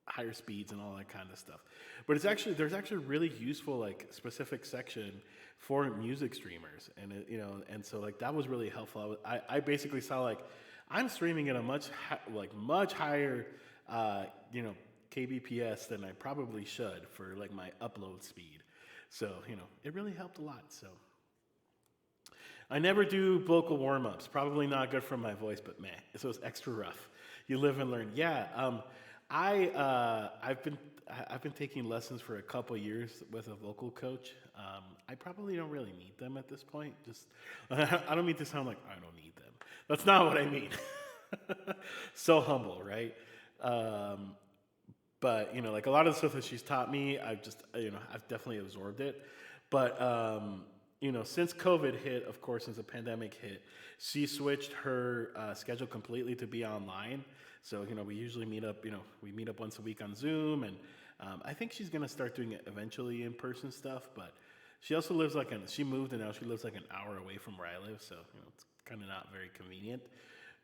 higher speeds and all that kind of stuff. But there's actually really useful like specific section for music streamers, and and so like that was really helpful. I basically saw like I'm streaming at a much higher kbps than I probably should for like my upload speed. So it really helped a lot. So I never do vocal warm-ups. Probably not good for my voice, but man, so it's extra rough. You live and learn. Yeah. I've been taking lessons for a couple years with a vocal coach. I probably don't really need them at this point. Just I don't mean to sound like I don't need them. That's not what I mean. So humble, right? But like a lot of the stuff that she's taught me, I've definitely absorbed it. But since COVID hit, of course, since the pandemic hit, she switched her schedule completely to be online. So, we usually meet up, we meet up once a week on Zoom, and I think she's going to start doing it eventually in-person stuff, but she also lives she moved and now she lives like an hour away from where I live, so, it's kind of not very convenient.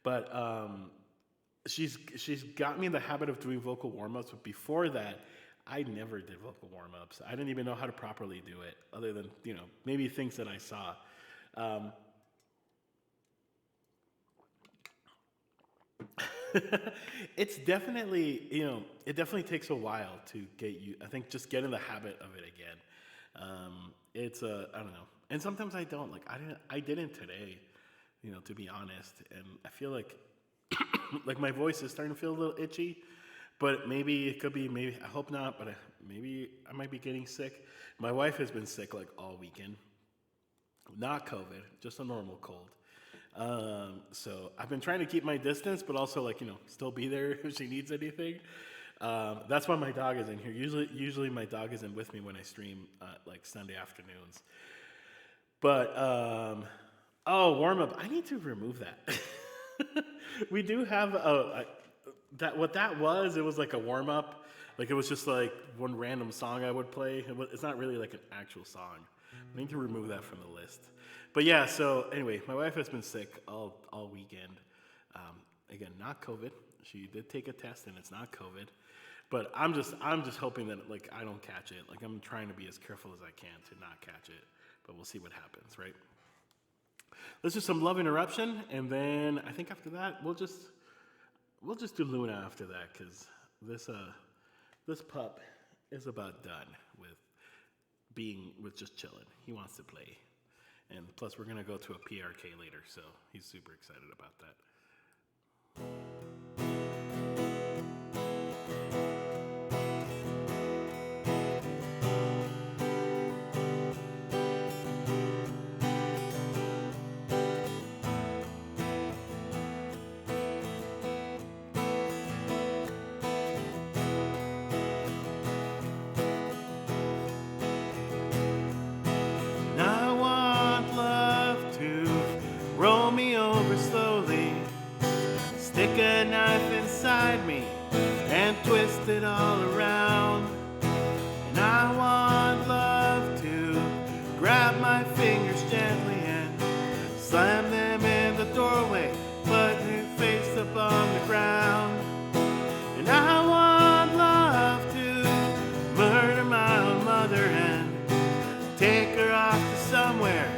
But she's got me in the habit of doing vocal warm-ups, but before that, I never did vocal warm-ups. I didn't even know how to properly do it, other than, maybe things that I saw. It's definitely, it definitely takes a while to I think just get in the habit of it again. I don't know. And sometimes I don't, like, I didn't today, to be honest. And I feel like, like my voice is starting to feel a little itchy, but maybe it could be, I hope not, but maybe I might be getting sick. My wife has been sick like all weekend. Not COVID, just a normal cold. So I've been trying to keep my distance, but also still be there if she needs anything. That's why my dog is in here. Usually my dog isn't with me when I stream, like Sunday afternoons. But, warm up. I need to remove that. We do have what that was. It was like a warm up. Like it was just like one random song I would play. It's not really like an actual song. I need to remove that from the list. But yeah, so anyway, my wife has been sick all weekend. Again, not COVID. She did take a test and it's not COVID. But I'm just hoping that like I don't catch it. Like I'm trying to be as careful as I can to not catch it. But we'll see what happens, right? Let's do some Love Interruption, and then I think after that we'll just do Luna after that, because this pup is about done with just chilling. He wants to play. And plus, we're going to go to a PRK later, so he's super excited about that. Roll me over slowly, stick a knife inside me, and twist it all around. And I want love to grab my fingers gently ground. And I want love to murder my own mother and take her off to somewhere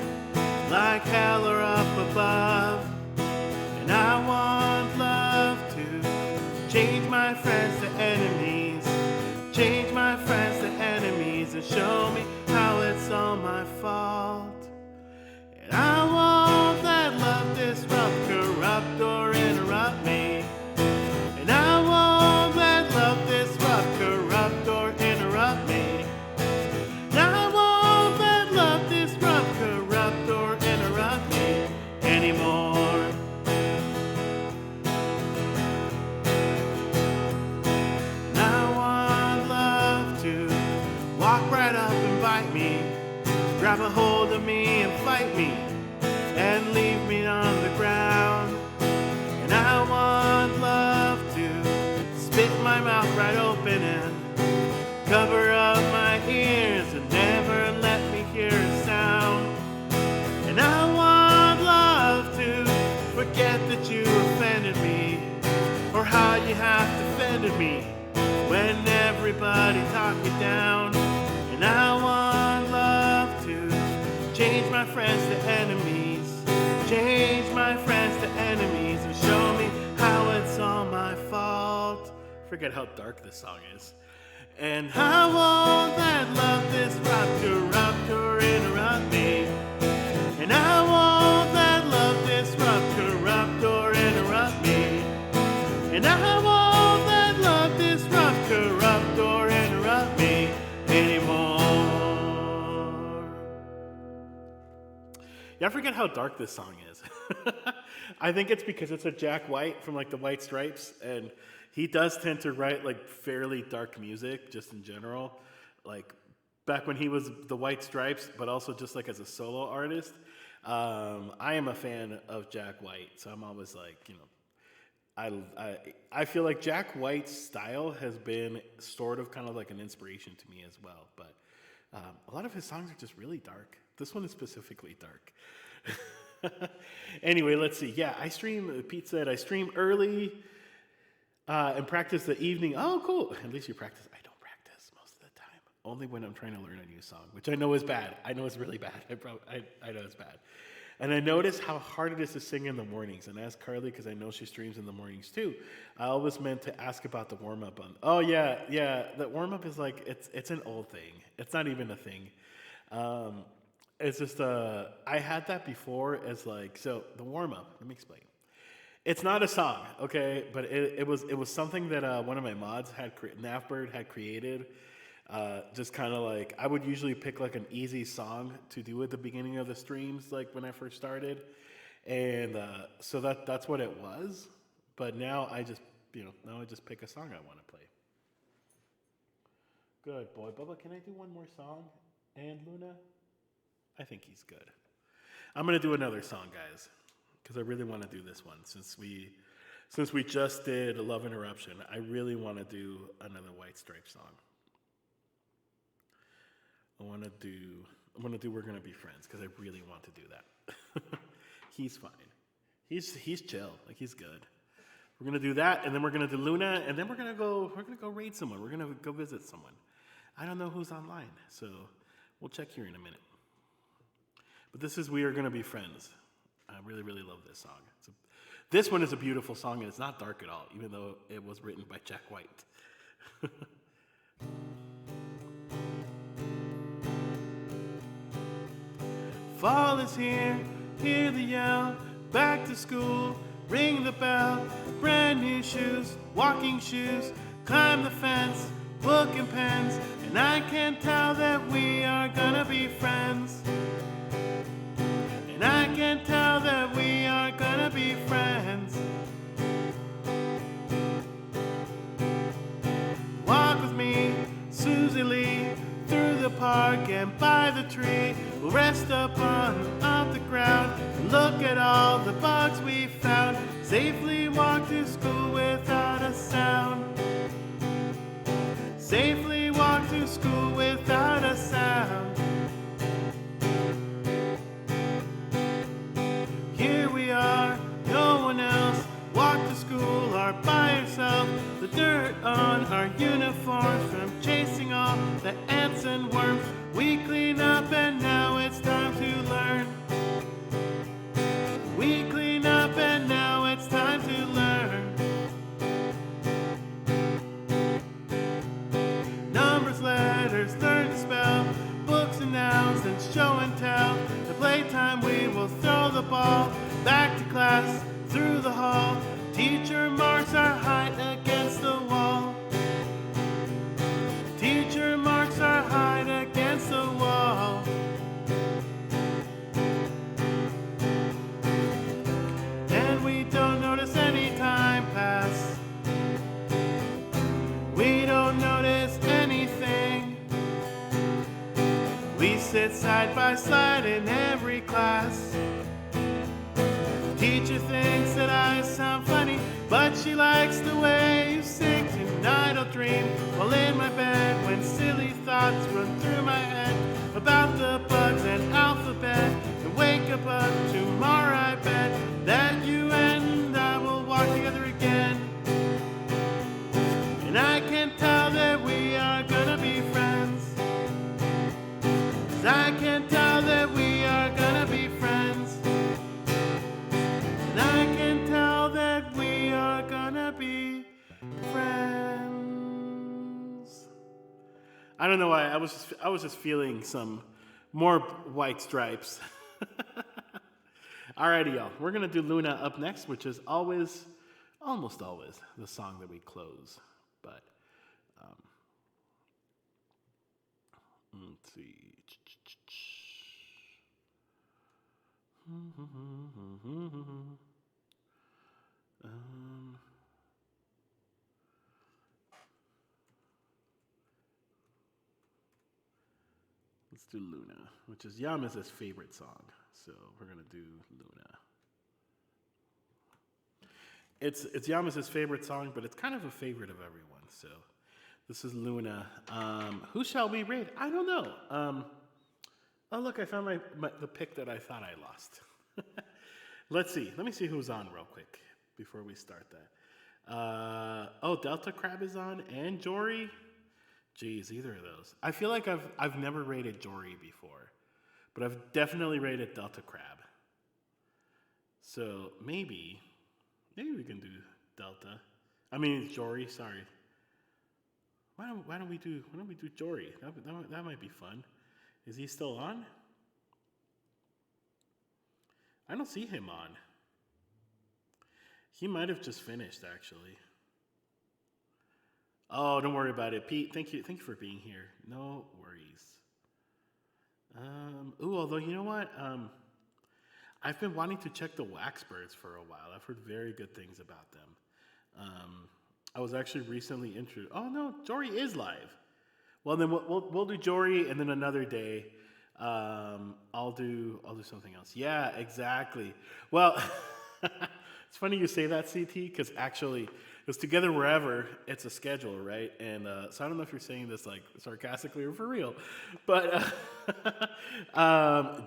like hell or up above. And I want love to change my friends to enemies, change my friends to enemies, and show me how it's all my fault. And I won't let love disrupt, corrupt, or interrupt me. And I won't let love disrupt, corrupt, or interrupt me. And I won't let love disrupt, corrupt, or interrupt me anymore. And I want love to walk right up and bite me, grab a hold of me and fight me, and leave me on the ground. And I want love to spit my mouth right open and cover up my ears and never let me hear a sound. And I want love to forget that you offended me, or how you have defended me when everybody talked me down. And I want love to change my friends to enemies, change my friends to enemies, and show me how it's all my fault. Forget how dark this song is. And I won't let love disrupt, corrupt, or interrupt me. And I won't let love disrupt, corrupt, or interrupt me. And I won't let love disrupt, corrupt, or interrupt me anymore. Yeah, I forget how dark this song is. I think it's because it's a Jack White from like the White Stripes, and he does tend to write like fairly dark music just in general. Like back when he was the White Stripes, but also just like as a solo artist. I am a fan of Jack White, so I'm always like, you know, I feel like Jack White's style has been sort of kind of like an inspiration to me as well. But a lot of his songs are just really dark. This one is specifically dark. Anyway, let's see. Yeah, Pete said, I stream early and practice the evening. Oh, cool. At least you practice. I don't practice most of the time. Only when I'm trying to learn a new song, which I know is bad. I know it's really bad. I know it's bad. And I notice how hard it is to sing in the mornings. And ask Carly, because I know she streams in the mornings too. I always meant to ask about the warm-up. Oh, yeah. The warm-up is like, it's an old thing. It's not even a thing. It's just, I had that before as like, so the warm-up, let me explain. It's not a song, okay? But it was something that one of my mods Nafbird had created. Just kind of like, I would usually pick like an easy song to do at the beginning of the streams, like when I first started. And so that's what it was. But now I just pick a song I want to play. Good boy. Bubba, can I do one more song? And Luna? I think he's good. I'm going to do another song, guys, because I really want to do this one. Since we just did Love Interruption, I really want to do another White Stripes song. I want to do We're Gonna Be Friends, because I really want to do that. He's fine. He's chill. Like, he's good. We're gonna do that, and then we're gonna do Luna, and then we're gonna go raid someone. We're gonna go visit someone. I don't know who's online, so we'll check here in a minute. But this is We Are Gonna Be Friends. I really, really love this song. This one is a beautiful song, and it's not dark at all, even though it was written by Jack White. Fall is here, hear the yell, back to school, ring the bell, brand new shoes, walking shoes, climb the fence, book and pens, and I can tell that we are gonna be friends. And I can tell that we are gonna be friends. Walk with me, Susie Lee, through the park and by the tree. We'll rest up on the ground and look at all the bugs we found. Safely walk to school without a sound. Safely walk to school without a sound. Here we are, no one else. Walk to school, our on our uniforms from chasing all the ants and worms. We clean up and now it's time to learn. We clean up and now it's time to learn. Numbers, letters, learn to spell, books and nouns and show and tell. At playtime we will throw the ball back to class through the hall. Teacher marks our height against the wall. Teacher marks our height against the wall. And we don't notice any time pass. We don't notice anything. We sit side by side in every class. Teacher thinks that I sound funny, but she likes the way you sing. Tonight I'll dream while in my bed when silly thoughts run through my head about the bugs and alphabet. And wake up tomorrow, I bet that you and I will walk together again. And I can tell that we are gonna be friends. 'Cause I can tell that we are gonna be friends. And I can tell that we are gonna be friends. I don't know why, I was just feeling some more White Stripes. Alrighty, y'all. We're gonna do Luna up next, which is always, almost always, the song that we close. But let's see. Let's do Luna, which is Yama's favorite song. So we're gonna do Luna. It's Yama's favorite song, but it's kind of a favorite of everyone. So this is Luna. Who shall we raid? I don't know. Oh look, I found the pick that I thought I lost. Let's see. Let me see who's on real quick before we start that. Oh, Delta Crab is on and Jory. Geez, either of those. I feel like I've never rated Jory before, but I've definitely rated Delta Crab. So maybe we can do Delta. I mean Jory. Sorry. Why don't we do Jory? That might be fun. Is he still on? I don't see him on. He might have just finished, actually. Oh, don't worry about it, Pete. Thank you for being here. No worries. Although you know what? I've been wanting to check the Waxbirds for a while. I've heard very good things about them. I was actually recently introduced. Oh no, Jory is live. Well, then we'll do Jory, and then another day, I'll do something else. Yeah, exactly. Well, it's funny you say that, CT, because actually, it's Together Wherever. It's a schedule, right? And so I don't know if you're saying this like sarcastically or for real, but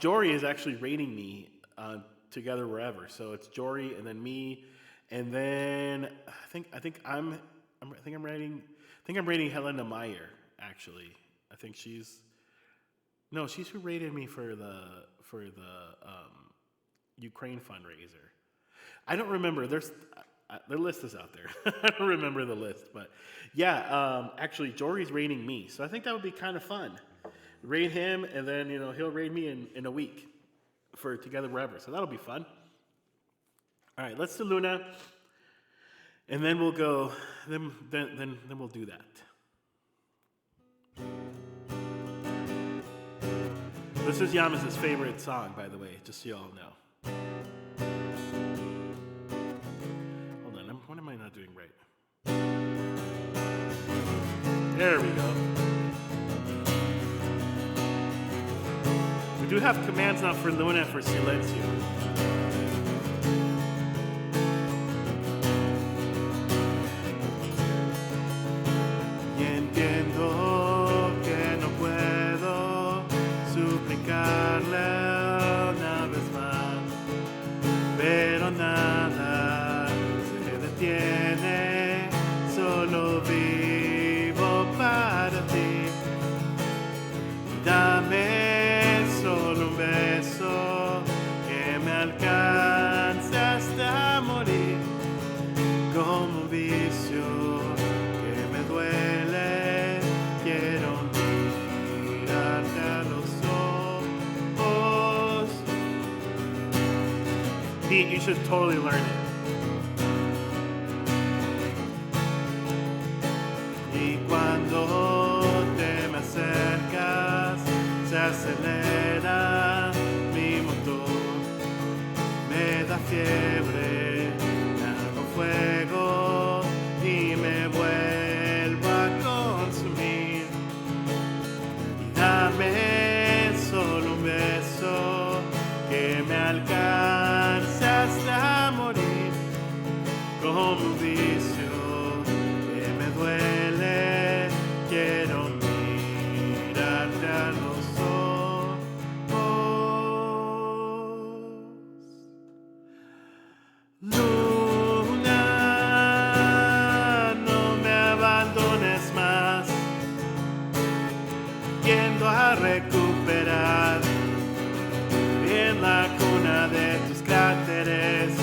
Jory is actually rating me Together Wherever. So it's Jory, and then me, and then I think I'm rating Helena Meyer. Actually, I think she's who rated me for the Ukraine fundraiser. I don't remember. The list is out there. I don't remember the list, but yeah, actually, Jory's rating me, so I think that would be kind of fun. Rate him, and then he'll rate me in a week for Together Wherever. So that'll be fun. All right, let's do Luna, and then we'll go. Then we'll do that. This is Yama's favorite song, by the way, just so you all know. Hold on, what am I not doing right? There we go. We do have commands now for Luna and for Silencio. Pero nada se detiene, solo vi Pete, you should totally learn it. Y cuando te me acercas, se acelera mi motor, me da fiebre, me hago fuego y me vuelvo a consumir. Y dame solo un beso que me alcance hasta morir, como un vicio que me duele, quiero mirarte a los ojos. Luna, no me abandones más, yendo a recuperar en la cuna de tus cráteres.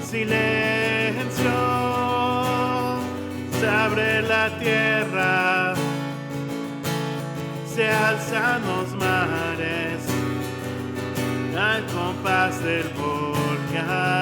Silencio, se abre la tierra, se alzan los mares al compás del volcán.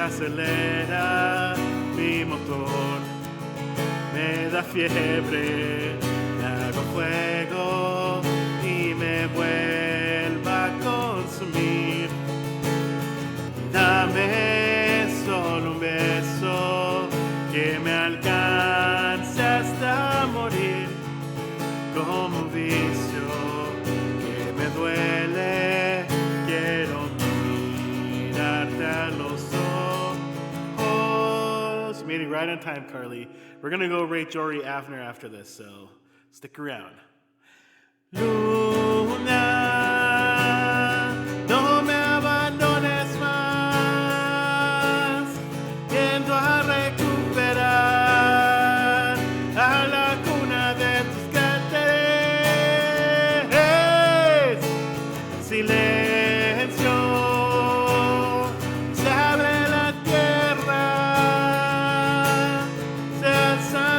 Acelera mi motor, me da fiebre, me hago fuego y me vuelvo a consumir. Dame solo un beso que me alcance hasta morir, como un vicio que me duele, quiero mirarte a los meeting right on time, Carly. We're going to go rate Jory Avner after this, so stick around. Luna, no me abandones más, yendo a recuperar a la cuna de tus cráteres. Silencio, se abre la tierra,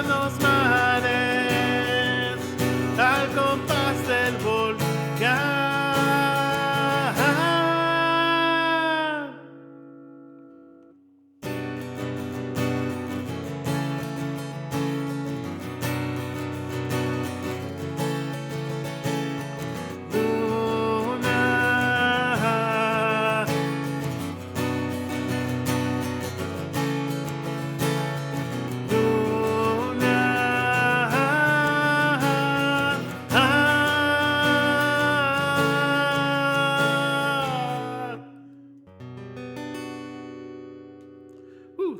los mares al compás del volcán.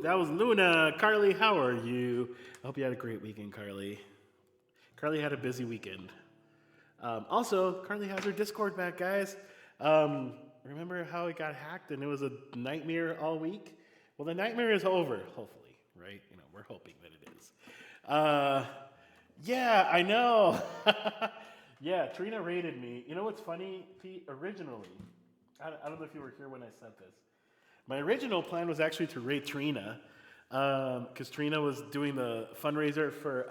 That was Luna. Carly, how are you? I hope you had a great weekend, Carly. Carly had a busy weekend. Also, Carly has her Discord back, guys. Remember how it got hacked and it was a nightmare all week? Well, the nightmare is over, hopefully, right? You know, we're hoping that it is. Yeah, I know. Yeah, Trina raided me. You know what's funny, Pete? Originally, I don't know if you were here when I said this. My original plan was actually to raid Trina, because Trina was doing the fundraiser for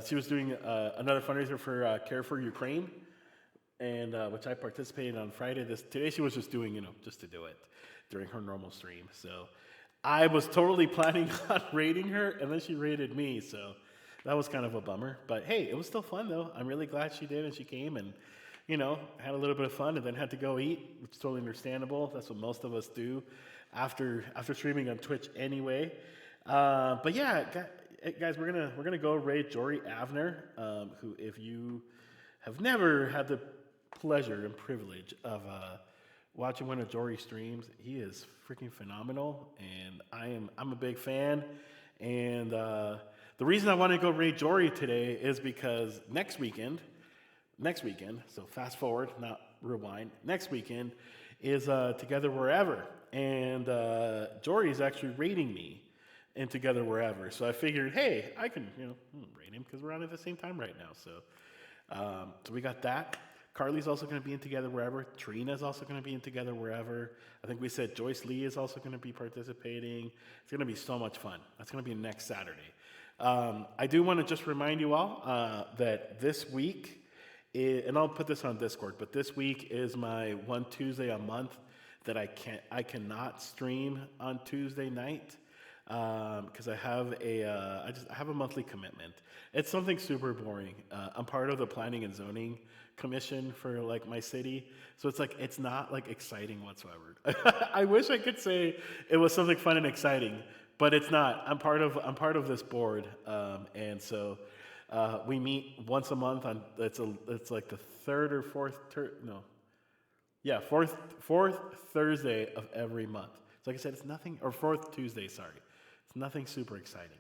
she was doing another fundraiser for Care for Ukraine, and which I participated on Friday. Today she was just doing, just to do it during her normal stream. So I was totally planning on raiding her, and then she raided me. So that was kind of a bummer. But hey, it was still fun though. I'm really glad she did and she came and had a little bit of fun and then had to go eat, which is totally understandable. That's what most of us do after streaming on Twitch anyway. But yeah, guys, we're gonna go raid Jory Avner, who, if you have never had the pleasure and privilege of watching one of Jory's streams, he is freaking phenomenal, and I'm a big fan. And the reason I want to go raid Jory today is because next weekend, so fast forward, not rewind, next weekend is Together Wherever. and Jory is actually rating me in Together Wherever. So I figured, hey, I can rate him because we're on at the same time right now. So we got that. Carly's also going to be in Together Wherever. Trina's also going to be in Together Wherever. I think we said Joyce Lee is also going to be participating. It's going to be so much fun. That's going to be next Saturday. I do want to just remind you all that this week, and I'll put this on Discord, but this week is my one Tuesday a month that I cannot stream on Tuesday night because I have I have a monthly commitment. It's something super boring. I'm part of the planning and zoning commission for like my city, so it's not like exciting whatsoever. I wish I could say it was something fun and exciting, but it's not. I'm part of this board, and so we meet once a month on it's like the third or fourth fourth Thursday of every month. So like I said, it's nothing, or fourth Tuesday, sorry. It's nothing super exciting.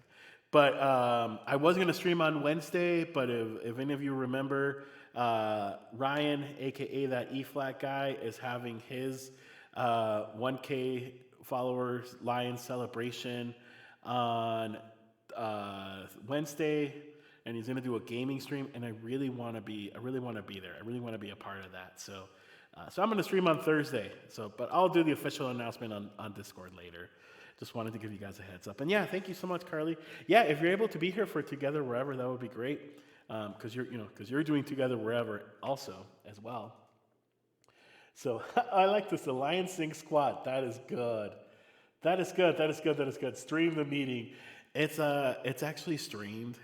But I was going to stream on Wednesday, but if any of you remember, Ryan, aka that E-Flat guy, is having his 1K followers Lion celebration on Wednesday, and he's going to do a gaming stream, and I really want to be there. I really want to be a part of that. So I'm going to stream on Thursday. But I'll do the official announcement on Discord later. Just wanted to give you guys a heads up. And yeah, thank you so much, Carly. Yeah, if you're able to be here for Together Wherever, that would be great. Because you're doing Together Wherever also as well. So I like this. The Lion Sing Squad. That is good. That is good. Stream the meeting. It's actually streamed.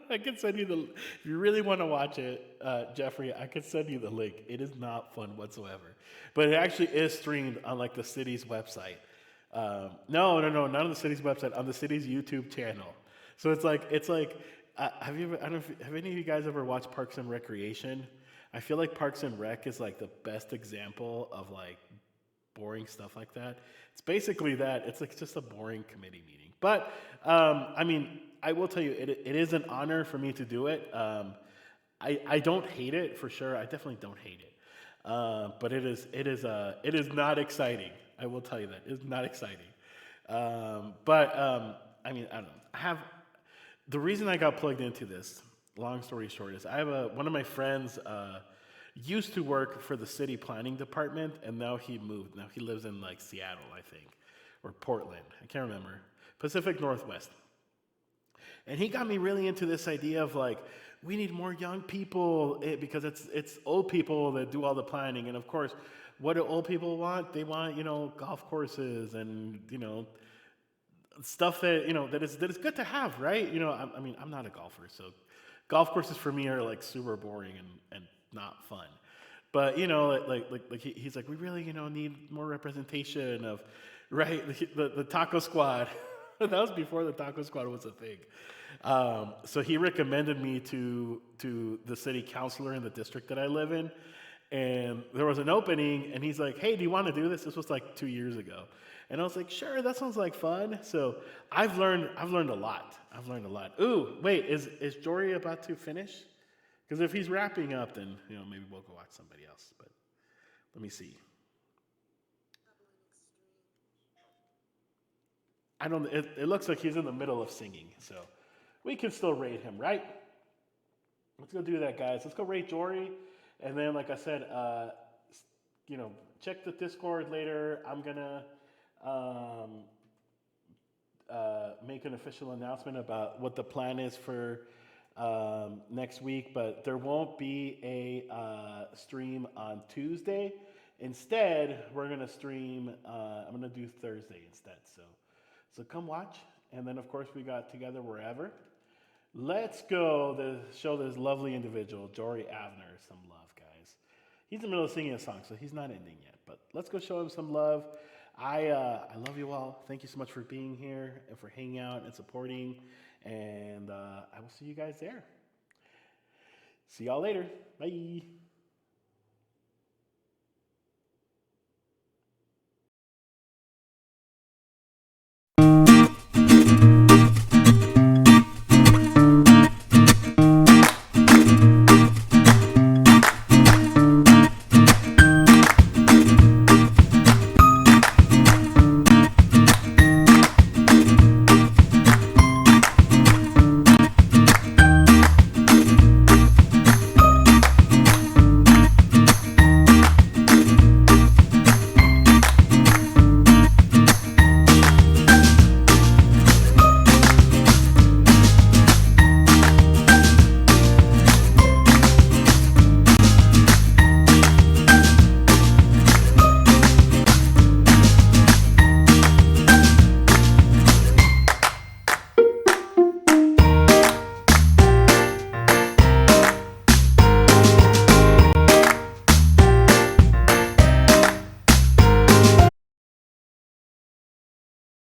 I can send you if you really want to watch it, Jeffrey, I could send you the link. It is not fun whatsoever. But it actually is streamed on like the city's website. No, not on the city's website, on the city's YouTube channel. So it's like have any of you guys ever watched Parks and Recreation? I feel like Parks and Rec is like the best example of like boring stuff like that. It's basically that. It's like just a boring committee meeting. But I will tell you, it is an honor for me to do it. I don't hate it for sure. I definitely don't hate it. But it is not exciting. I will tell you that it's not exciting. I don't know. The reason I got plugged into this, long story short, is I have one of my friends used to work for the city planning department, and now he moved. Now he lives in like Seattle, I think, or Portland. I can't remember. Pacific Northwest. And he got me really into this idea of like, we need more young people because it's old people that do all the planning. And of course, what do old people want? They want, golf courses and, stuff that is good to have, right? I'm not a golfer, so golf courses for me are like super boring and not fun. But, he's like, we really, need more representation of, right, the taco squad. That was before the taco squad was a thing. So he recommended me to the city councilor in the district that I live in. And there was an opening, and he's like, hey, do you want to do this? This was like 2 years ago. And I was like, sure, that sounds like fun. So I've learned a lot. Ooh, wait, is Jory about to finish? Because if he's wrapping up, then maybe we'll go watch somebody else. But let me see. It looks like he's in the middle of singing, so we can still rate him, right? Let's go do that, guys. Let's go rate Jory. And then, like I said, check the Discord later. I'm going to make an official announcement about what the plan is for next week. But there won't be a stream on Tuesday. Instead, we're going to stream, I'm going to do Thursday instead. So come watch. And then, of course, we got Together Wherever. Let's go show this lovely individual, Jory Avner, some love, guys. He's in the middle of singing a song, so he's not ending yet. But let's go show him some love. I love you all. Thank you so much for being here and for hanging out and supporting. And I will see you guys there. See y'all later. Bye.